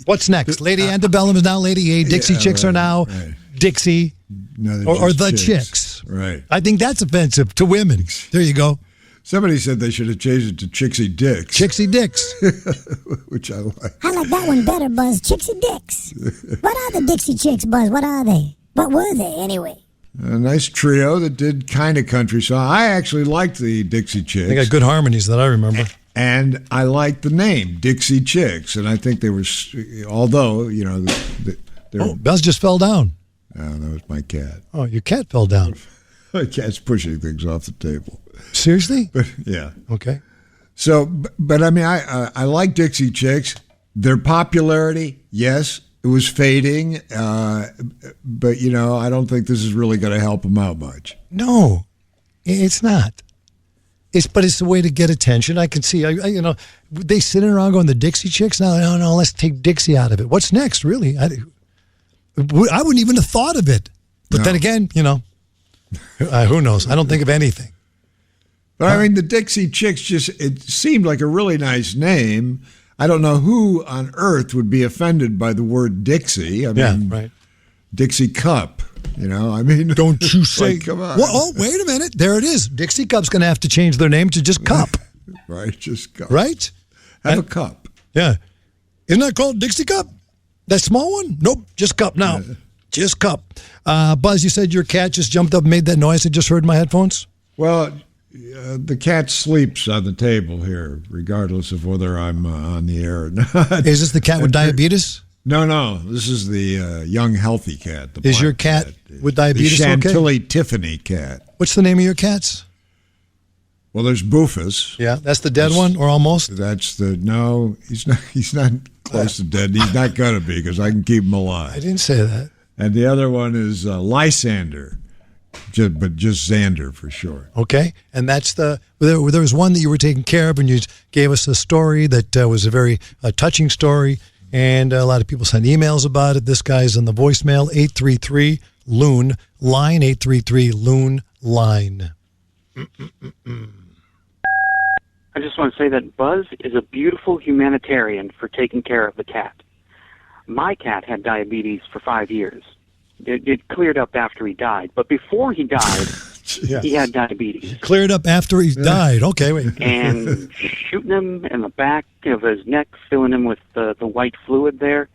What's next? Lady Antebellum is now Lady A. Dixie Chicks are now Dixie. No, or the chicks. Right. I think that's offensive to women. There you go. Somebody said they should have changed it to Chixie Dicks. Chixie Dicks. Which I like. I like that one better, Buzz. Chixie Dicks. What are the Dixie Chicks, Buzz? What are they? What were they, anyway? A nice trio that did kind of country song. I actually liked the Dixie Chicks. They got good harmonies that I remember. And I liked the name, Dixie Chicks. And I think they were, although, Buzz just fell down. Oh, that was my cat. Oh, your cat fell down. My cat's pushing things off the table. Seriously? But, yeah. Okay. So, but I mean, I like Dixie Chicks. Their popularity, yes, it was fading. But, I don't think this is really going to help them out much. No, it's not. But it's a way to get attention. I can see, they sitting around going, the Dixie Chicks? No, let's take Dixie out of it. What's next, really? I wouldn't even have thought of it. But then again, who knows? I don't think of anything. But I mean, the Dixie Chicks it seemed like a really nice name. I don't know who on earth would be offended by the word Dixie. I mean, right. Dixie Cup, I mean. Don't you say. Come on. Well, oh, wait a minute. There it is. Dixie Cup's going to have to change their name to just Cup. Right, just Cup. Right? Have a cup. Yeah. Isn't that called Dixie Cup? That small one? Nope, just Cup now. Just Cup. Buzz, you said your cat just jumped up and made that noise I just heard in my headphones? Well, the cat sleeps on the table here, regardless of whether I'm on the air or not. Is this the cat with diabetes? No. This is the young, healthy cat. Is your cat with diabetes the Chantilly okay? Tiffany cat. What's the name of your cats? Well, there's Bufus. Yeah, that's the dead one, or almost? No, he's not close to dead. He's not going to be, because I can keep him alive. I didn't say that. And the other one is Lysander, but just Xander for short. Okay, and that's there was one that you were taking care of, and you gave us a story that was a very touching story, and a lot of people sent emails about it. This guy's on the voicemail, 833-LOON, line 833-LOON, line. I just want to say that Buzz is a beautiful humanitarian for taking care of the cat. My cat had diabetes for 5 years. It cleared up after he died, but before he died, he had diabetes. Cleared up after he died. Okay, wait. And shooting him in the back of his neck, filling him with the white fluid there,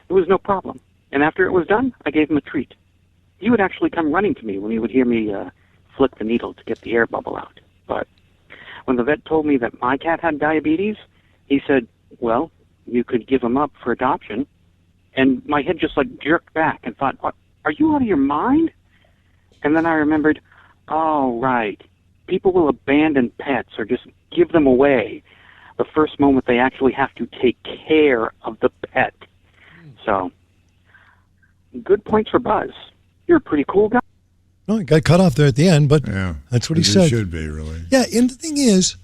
it was no problem. And after it was done, I gave him a treat. He would actually come running to me when he would hear me flick the needle to get the air bubble out. But when the vet told me that my cat had diabetes, he said, well, you could give him up for adoption. And my head just jerked back and thought, are you out of your mind? And then I remembered, oh, right. People will abandon pets or just give them away the first moment they actually have to take care of the pet. So, good points for Buzz. You're a pretty cool guy. No, it got cut off there at the end, but that's what he said. It should be, really. Yeah, and the thing is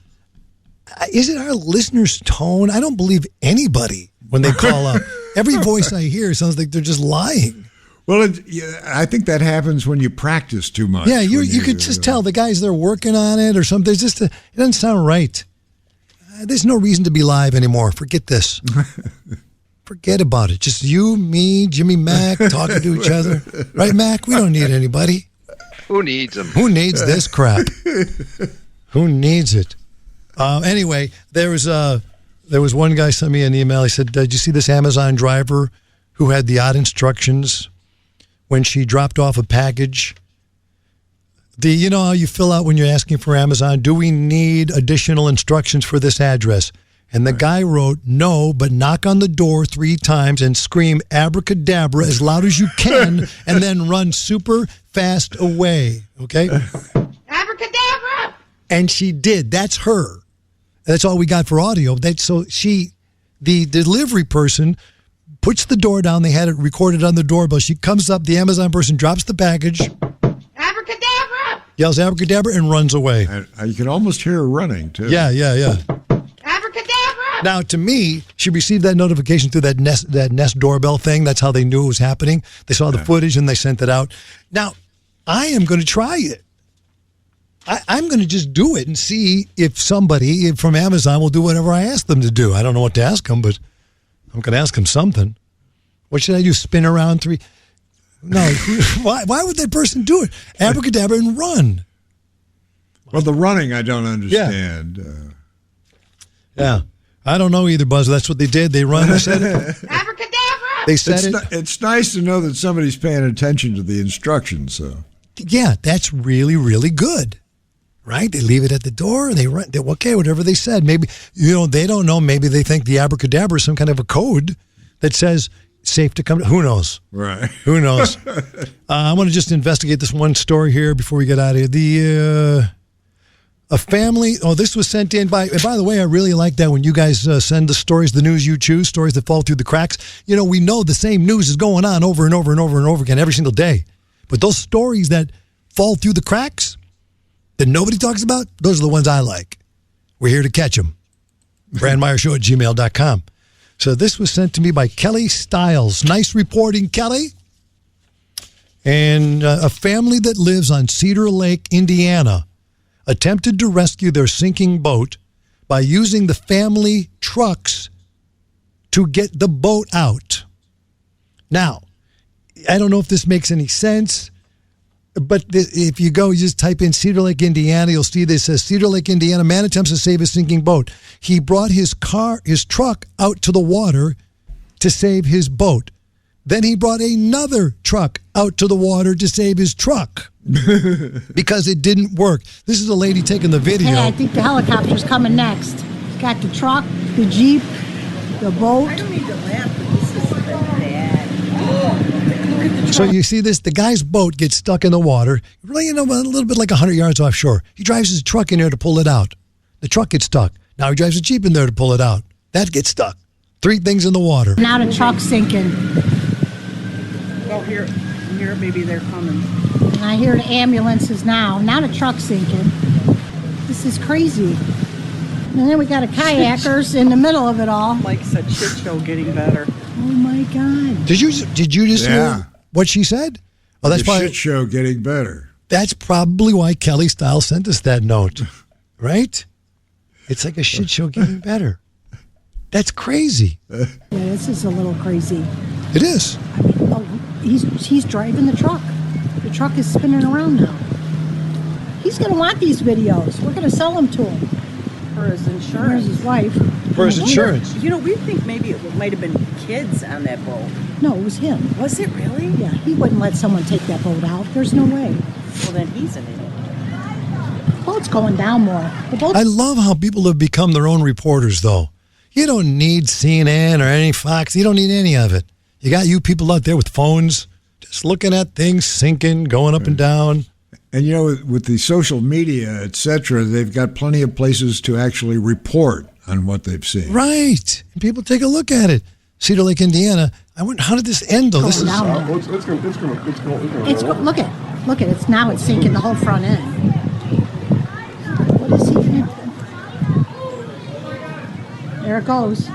it our listeners' tone? I don't believe anybody when they call up. Every voice I hear sounds like they're just lying. Well, I think that happens when you practice too much. Yeah, you could just tell the guys, they're working on it or something. It's just it doesn't sound right. There's no reason to be live anymore. Forget this. Forget about it. Just you, me, Jimmy, Mac talking to each other. Right, Mac? We don't need anybody. Who needs them? Who needs this crap? Who needs it? Anyway, there was one guy sent me an email. He said, did you see this Amazon driver who had the odd instructions when she dropped off a package? You know how you fill out when you're asking for Amazon, do we need additional instructions for this address? And the guy wrote, no, but knock on the door 3 times and scream abracadabra as loud as you can and then run super fast away. Okay? Abracadabra! And she did. That's her. That's all we got for audio. The delivery person puts the door down. They had it recorded on the doorbell. She comes up. The Amazon person drops the package. Abracadabra! Yells abracadabra and runs away. You can almost hear her running, too. Yeah. Abracadabra! Now, to me, she received that notification through that Nest doorbell thing. That's how they knew it was happening. They saw the footage and they sent it out. Now, I am going to try it. I'm going to just do it and see if somebody from Amazon will do whatever I ask them to do. I don't know what to ask them, but I'm going to ask them something. What should I do? Spin around 3? No. Why would that person do it? Abracadabra and run. Well, the running I don't understand. Yeah. I don't know either, Buzz. That's what they did. They run. They said it. Abracadabra! They said it. It's nice to know that somebody's paying attention to the instructions. So. Yeah, that's really, really good. Right? They leave it at the door and they run. Okay, whatever they said. Maybe, they don't know. Maybe they think the abracadabra is some kind of a code that says safe to come. Who knows? Right. Who knows? I want to just investigate this one story here before we get out of here. A family. Oh, this was sent in by the way, I really like that when you guys send the stories, the news you choose, stories that fall through the cracks. We know the same news is going on over and over and over and over again every single day. But those stories that fall through the cracks that nobody talks about, those are the ones I like. We're here to catch them. BrandMeyerShow@gmail.com. So this was sent to me by Kelly Stiles. Nice reporting, Kelly. And a family that lives on Cedar Lake, Indiana, attempted to rescue their sinking boat by using the family trucks to get the boat out. Now, I don't know if this makes any sense, but if you just type in Cedar Lake, Indiana, you'll see this says Cedar Lake, Indiana, man attempts to save his sinking boat. He brought his truck out to the water to save his boat. Then he brought another truck out to the water to save his truck because it didn't work. This is a lady taking the video. Hey, I think the helicopter's coming next. Got the truck, the Jeep, the boat. I don't need to laugh, but this is bad. So you see this, the guy's boat gets stuck in the water, really, a little bit like 100 yards offshore. He drives his truck in there to pull it out. The truck gets stuck. Now he drives a Jeep in there to pull it out. That gets stuck. 3 things in the water. Now the truck's sinking. Oh, here, maybe they're coming. And I hear the ambulances now. Now the truck's sinking. This is crazy. And then we got a kayakers in the middle of it all. Mike said shit show getting better. Oh my God. Did you just hear what she said? Oh, that's probably shit show getting better. That's probably why Kelly Stiles sent us that note. Right? It's like a shit show getting better. That's crazy. Yeah, this is a little crazy. It is. I mean, he's driving the truck. The truck is spinning around now. He's going to want these videos. We're going to sell them to him. For his insurance. Where's his wife? For his insurance. We think maybe it might have been kids on that boat. No, it was him. Was it really? Yeah, he wouldn't let someone take that boat out. There's no way. Well, then he's an idiot. The boat's going down more. I love how people have become their own reporters, though. You don't need CNN or any Fox. You don't need any of it. You got you people out there with phones, just looking at things sinking, going up and down. And, you know, with the social media, et cetera, they've got plenty of places to actually report on what they've seen. Right. And people take a look at it. Cedar Lake, Indiana. I wonder, how did this end, though? This is Look at it. It's sinking the whole front end. What is he doing? There it goes.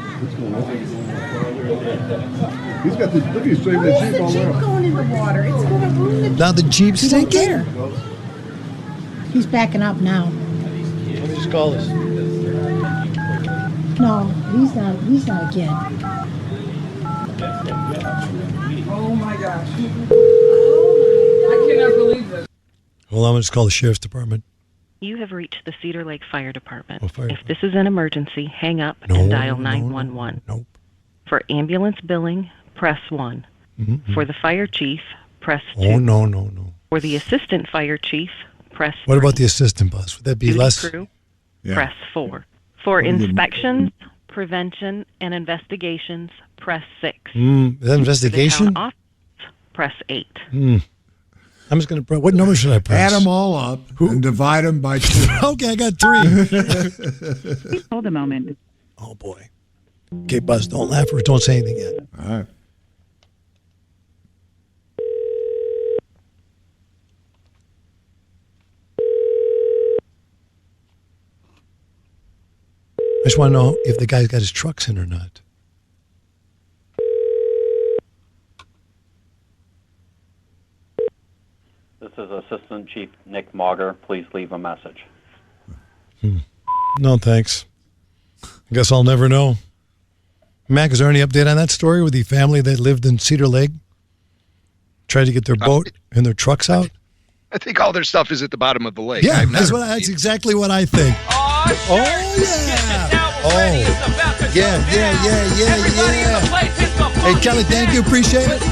He's got this. Look, he's saving the Jeep all around. Going in the water. It's going to ruin the. Now the Jeep's He don't sinking? care. He's backing up now. Let me just call this. No, he's not. He's not a kid. Oh my gosh. I cannot believe this. Well, I'm going to just call the sheriff's department. You have reached the Cedar Lake Fire Department. Oh, fire if this is an emergency, hang up and dial 911. Nope. For ambulance billing, press 1. Mm-hmm. For the fire chief, press 2. Oh, no. For the assistant fire chief, press 3. What about the assistant boss? Would that be Duty less? crew, press 4. For inspections, prevention, and investigations, press 6. Is that investigation? For the town office, press 8. I'm just going to. What number should I press? Add them all up and divide them by 2. Okay, I got 3. Please hold a moment. Oh, boy. Okay, Buzz, don't laugh or don't say anything yet. All right. I just want to know if the guy's got his trucks in or not. This is Assistant Chief Nick Mauger. Please leave a message. No, thanks. I guess I'll never know. Mac, is there any update on that story with the family that lived in Cedar Lake? Tried to get their boat and their trucks out? I think all their stuff is at the bottom of the lake. Yeah, that's exactly what I think. Oh, yeah. Hey, Kelly, thank you. Appreciate it.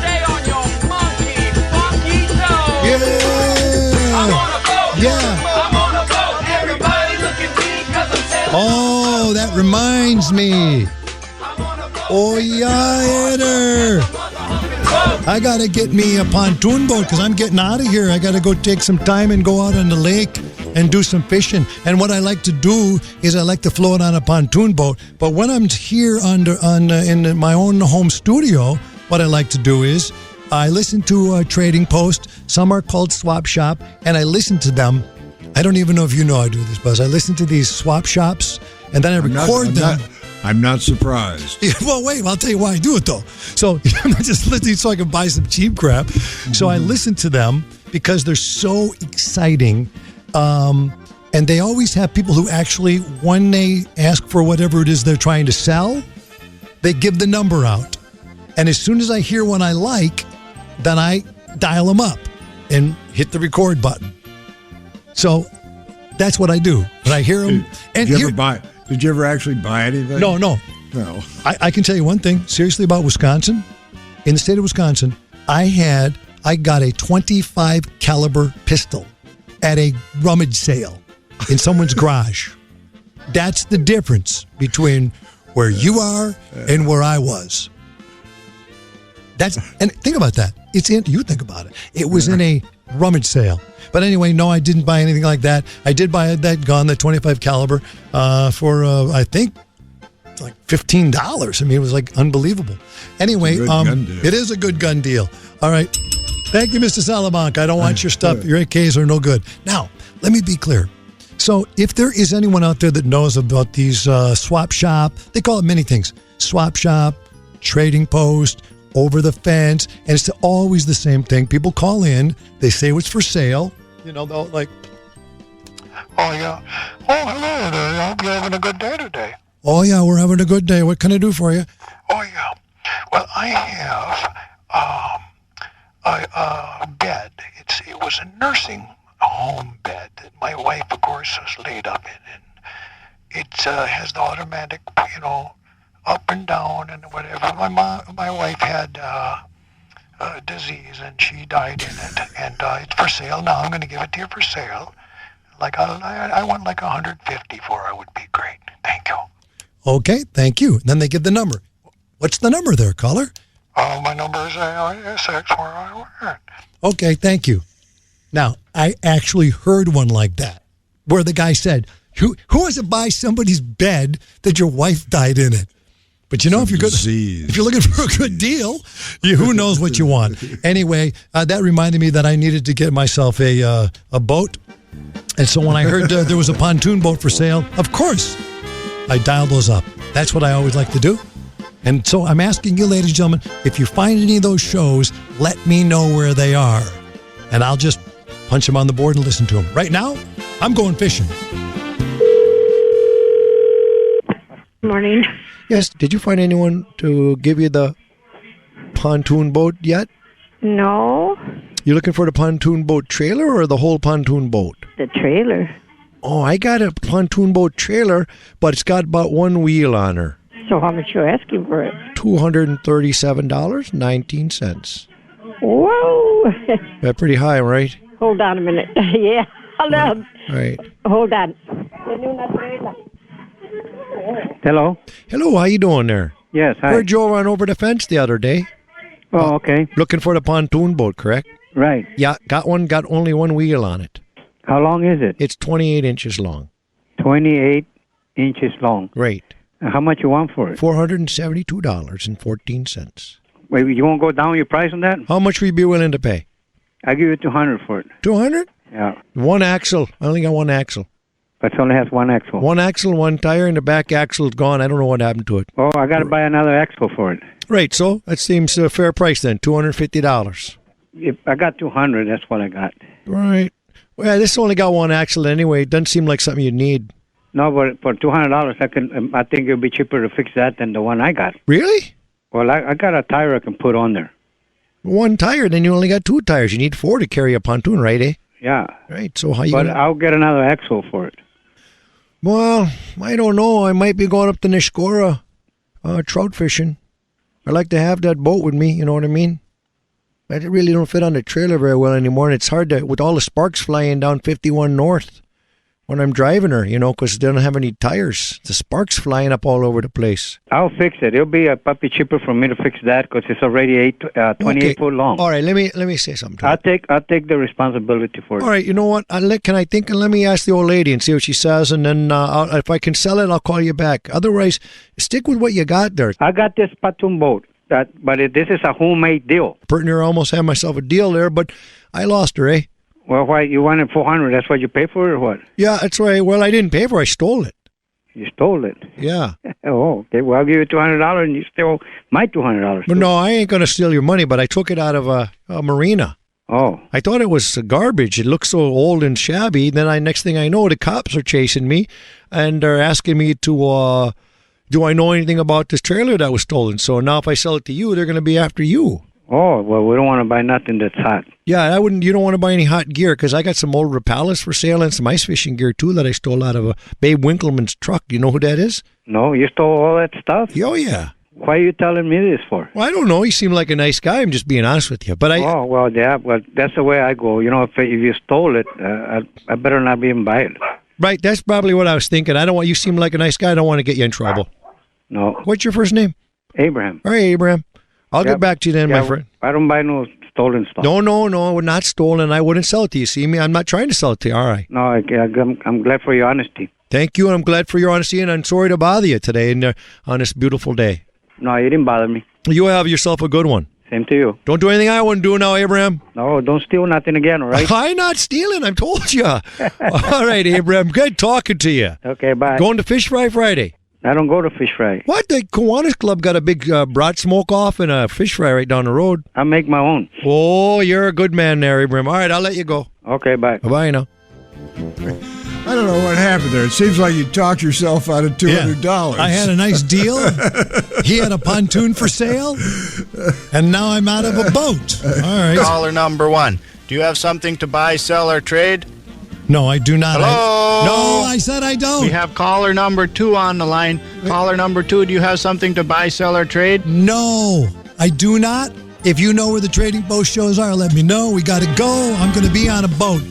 Yeah. Oh, that reminds me. Oh, yeah, Eder. I got to get me a pontoon boat because I'm getting out of here. I got to go take some time and go out on the lake and do some fishing. And what I like to do is I like to float on a pontoon boat. But when I'm here in my own home studio, what I like to do is I listen to a Trading Post. Some are called Swap Shop, and I listen to them. I don't even know if you know I do this, Buzz. I listen to these swap shops, and then I record them. I'm not surprised. Well, wait, I'll tell you why I do it, though. So I'm not just listening so I can buy some cheap crap. So I listen to them because they're so exciting. And they always have people who actually, when they ask for whatever it is they're trying to sell, they give the number out. And as soon as I hear one I like, then I dial them up and hit the record button. So that's what I do when I hear them. Did you ever actually buy anything? No. I can tell you one thing seriously about Wisconsin. In the state of Wisconsin, I got a 25 caliber pistol at a rummage sale in someone's garage. That's the difference between where you are and where I was. And think about that. You think about it. It was in a rummage sale. But anyway, no, I didn't buy anything like that. I did buy that gun, the 25 caliber, for I think like $15. I mean, it was like unbelievable. Anyway, it is a good gun deal. All right. Thank you, Mr. Salamanca. I don't want your stuff. Your AKs are no good. Now, let me be clear. So if there is anyone out there that knows about these swap shop, they call it many things. Swap shop, Trading Post, over the fence, and it's always the same thing. People call in, they say what's for sale. You know, they'll like, oh, yeah. Oh, hello there. I hope you're having a good day today. Oh, yeah, we're having a good day. What can I do for you? Oh, yeah. Well, I have a bed. It was a nursing home bed that my wife, of course, was laid up in. And it has the automatic, up and down and whatever. My wife had disease and she died in it, and it's for sale now. I'm going to give it to you for sale. Like I want like $150 for it. Would be great. Thank you. Okay, thank you. And then they give the number. What's the number there, caller? My number is 806. Okay, thank you. Now, I actually heard one like that, where the guy said, who wants to buy somebody's bed that your wife died in it? But if you're looking for a good deal, who knows what you want. Anyway, that reminded me that I needed to get myself a boat. And so when I heard there was a pontoon boat for sale, of course, I dialed those up. That's what I always like to do. And so I'm asking you, ladies and gentlemen, if you find any of those shows, let me know where they are. And I'll just punch them on the board and listen to them. Right now, I'm going fishing. Morning. Yes, did you find anyone to give you the pontoon boat yet? No. You looking for the pontoon boat trailer or the whole pontoon boat? The trailer. Oh, I got a pontoon boat trailer, but it's got about one wheel on her. So how much you asking for it? $237.19. Whoa. That's pretty high, right? Hold on a minute. Yeah. Hold on. Right. Hold on. Hello. Hello, how you doing there? Yes, hi. Heard Joe run over the fence the other day. Oh, okay. Looking for the pontoon boat, correct? Right. Yeah, got only one wheel on it. How long is it? It's 28 inches long. 28 inches long. Right. How much you want for it? $472.14. Wait, you won't go down your price on that? How much will you be willing to pay? I'll give you $200 for it. 200? Yeah. One axle. I only got one axle. But it only has one axle. One axle, one tire, and the back axle is gone. I don't know what happened to it. Oh, I got to buy another axle for it. Right, so that seems a fair price then, $250. If I got 200, that's what I got. Right. Well, this only got one axle anyway. It doesn't seem like something you need. No, but for $200, I think it'll be cheaper to fix that than the one I got. Really? Well, I got a tire I can put on there. One tire, then you only got two tires. You need four to carry a pontoon, right, eh? Yeah. Right, so how you But I'll get another axle for it. Well, I don't know. I might be going up to Nishkora trout fishing. I like to have that boat with me, you know what I mean? I really don't fit on the trailer very well anymore, and it's hard to, with all the sparks flying down 51 North when I'm driving her, because they don't have any tires. The sparks flying up all over the place. I'll fix it. It'll be a puppy cheaper for me to fix that because it's already 28 foot long. All right, let me say something to I'll take the responsibility for it. All right, you know what? Can I think and let me ask the old lady and see what she says, and then if I can sell it, I'll call you back. Otherwise, stick with what you got there. I got this pontoon boat, but this is a homemade deal. Pretty near almost had myself a deal there, but I lost her, eh? Well, why you wanted $400? That's what you pay for it, or what? Yeah, that's right. Well, I didn't pay for it. I stole it. You stole it? Yeah. Oh, okay. Well, I'll give you $200, and you steal my $200. But no, I ain't gonna steal your money. But I took it out of a marina. Oh. I thought it was garbage. It looked so old and shabby. Then next thing I know, the cops are chasing me, and they're asking me to, do I know anything about this trailer that was stolen? So now, if I sell it to you, they're gonna be after you. Oh, well, we don't want to buy nothing that's hot. Yeah, you don't want to buy any hot gear because I got some old Rapalas for sale and some ice fishing gear too that I stole out of Babe Winkleman's truck. You know who that is? No, you stole all that stuff? Oh, yeah. Why are you telling me this for? Well, I don't know. He seemed like a nice guy. I'm just being honest with you. But Oh, well, yeah, well, that's the way I go. If you stole it, I better not even buy it. Right, that's probably what I was thinking. You seem like a nice guy. I don't want to get you in trouble. No. What's your first name? Abraham. All right, Abraham. I'll get back to you then, my friend. I don't buy no stolen stuff. No, not stolen. I wouldn't sell it to you. See me? I'm not trying to sell it to you. All right. No, I'm glad for your honesty. Thank you, and I'm glad for your honesty, and I'm sorry to bother you today on this beautiful day. No, you didn't bother me. You have yourself a good one. Same to you. Don't do anything I wouldn't do now, Abraham. No, don't steal nothing again, all right? I'm not stealing. I told you. All right, Abraham. Good talking to you. Okay, bye. Going to Fish Fry Friday. I don't go to Fish Fry. What? The Kiwanis Club got a big brat smoke-off and a fish fry right down the road. I make my own. Oh, you're a good man there, Abraham. All right, I'll let you go. Okay, bye. Bye now. I don't know what happened there. It seems like you talked yourself out of $200. I had a nice deal. He had a pontoon for sale, and now I'm out of a boat. All right. Caller number 1. Do you have something to buy, sell, or trade? No, I do not. Hello? No, I said I don't. We have caller number 2 on the line. Caller number 2, do you have something to buy, sell, or trade? No, I do not. If you know where the Trading Post shows are, let me know. We got to go. I'm going to be on a boat.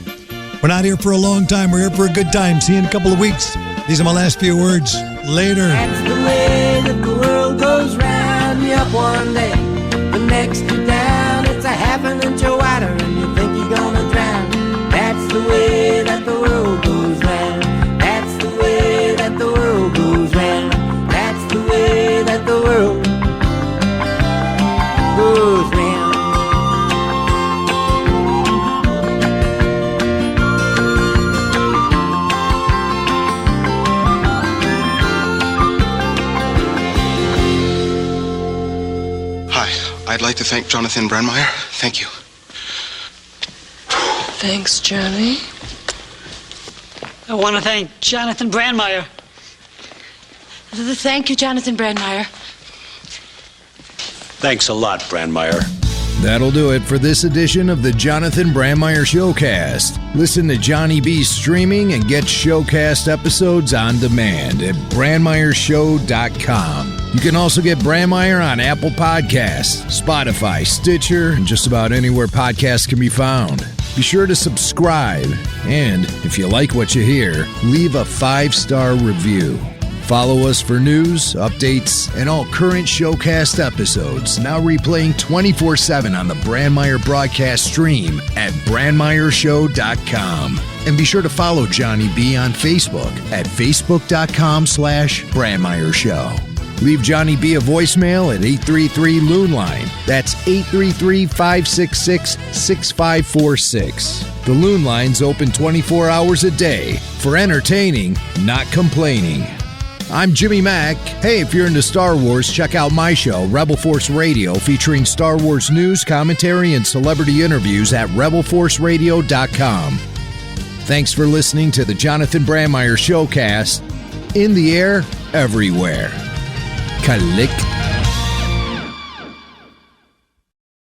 We're not here for a long time. We're here for a good time. See you in a couple of weeks. These are my last few words. Later. That's the way that the world goes round. Up one day, the next you down, it's a half an inch wider and you think you're gonna drown. That's the way that the world goes round. That's the way that the world goes round. That's the way that the world goes round. Hi, I'd like to thank Jonathan Brandmeier. Thank you. Thanks, Johnny. I want to thank Jonathan Brandmeier. Thank you, Jonathan Brandmeier. Thanks a lot, Brandmeier. That'll do it for this edition of the Jonathan Brandmeier Showcast. Listen to Johnny B streaming and get Showcast episodes on demand at brandmeiershow.com. You can also get Brandmeier on Apple Podcasts, Spotify, Stitcher, and just about anywhere podcasts can be found. Be sure to subscribe, and if you like what you hear, leave a 5-star review. Follow us for news, updates, and all current Showcast episodes, now replaying 24/7 on the Brandmeier broadcast stream at brandmeiershow.com. And be sure to follow Johnny B on Facebook at facebook.com/Brandmeier Show. Leave Johnny B a voicemail at 833-LOON-LINE. That's 833-566-6546. The Loon Line's open 24 hours a day for entertaining, not complaining. I'm Jimmy Mack. Hey, if you're into Star Wars, check out my show, Rebel Force Radio, featuring Star Wars news, commentary, and celebrity interviews at rebelforceradio.com. Thanks for listening to the Jonathan Brandmeier Showcast. In the air, everywhere. Kalik.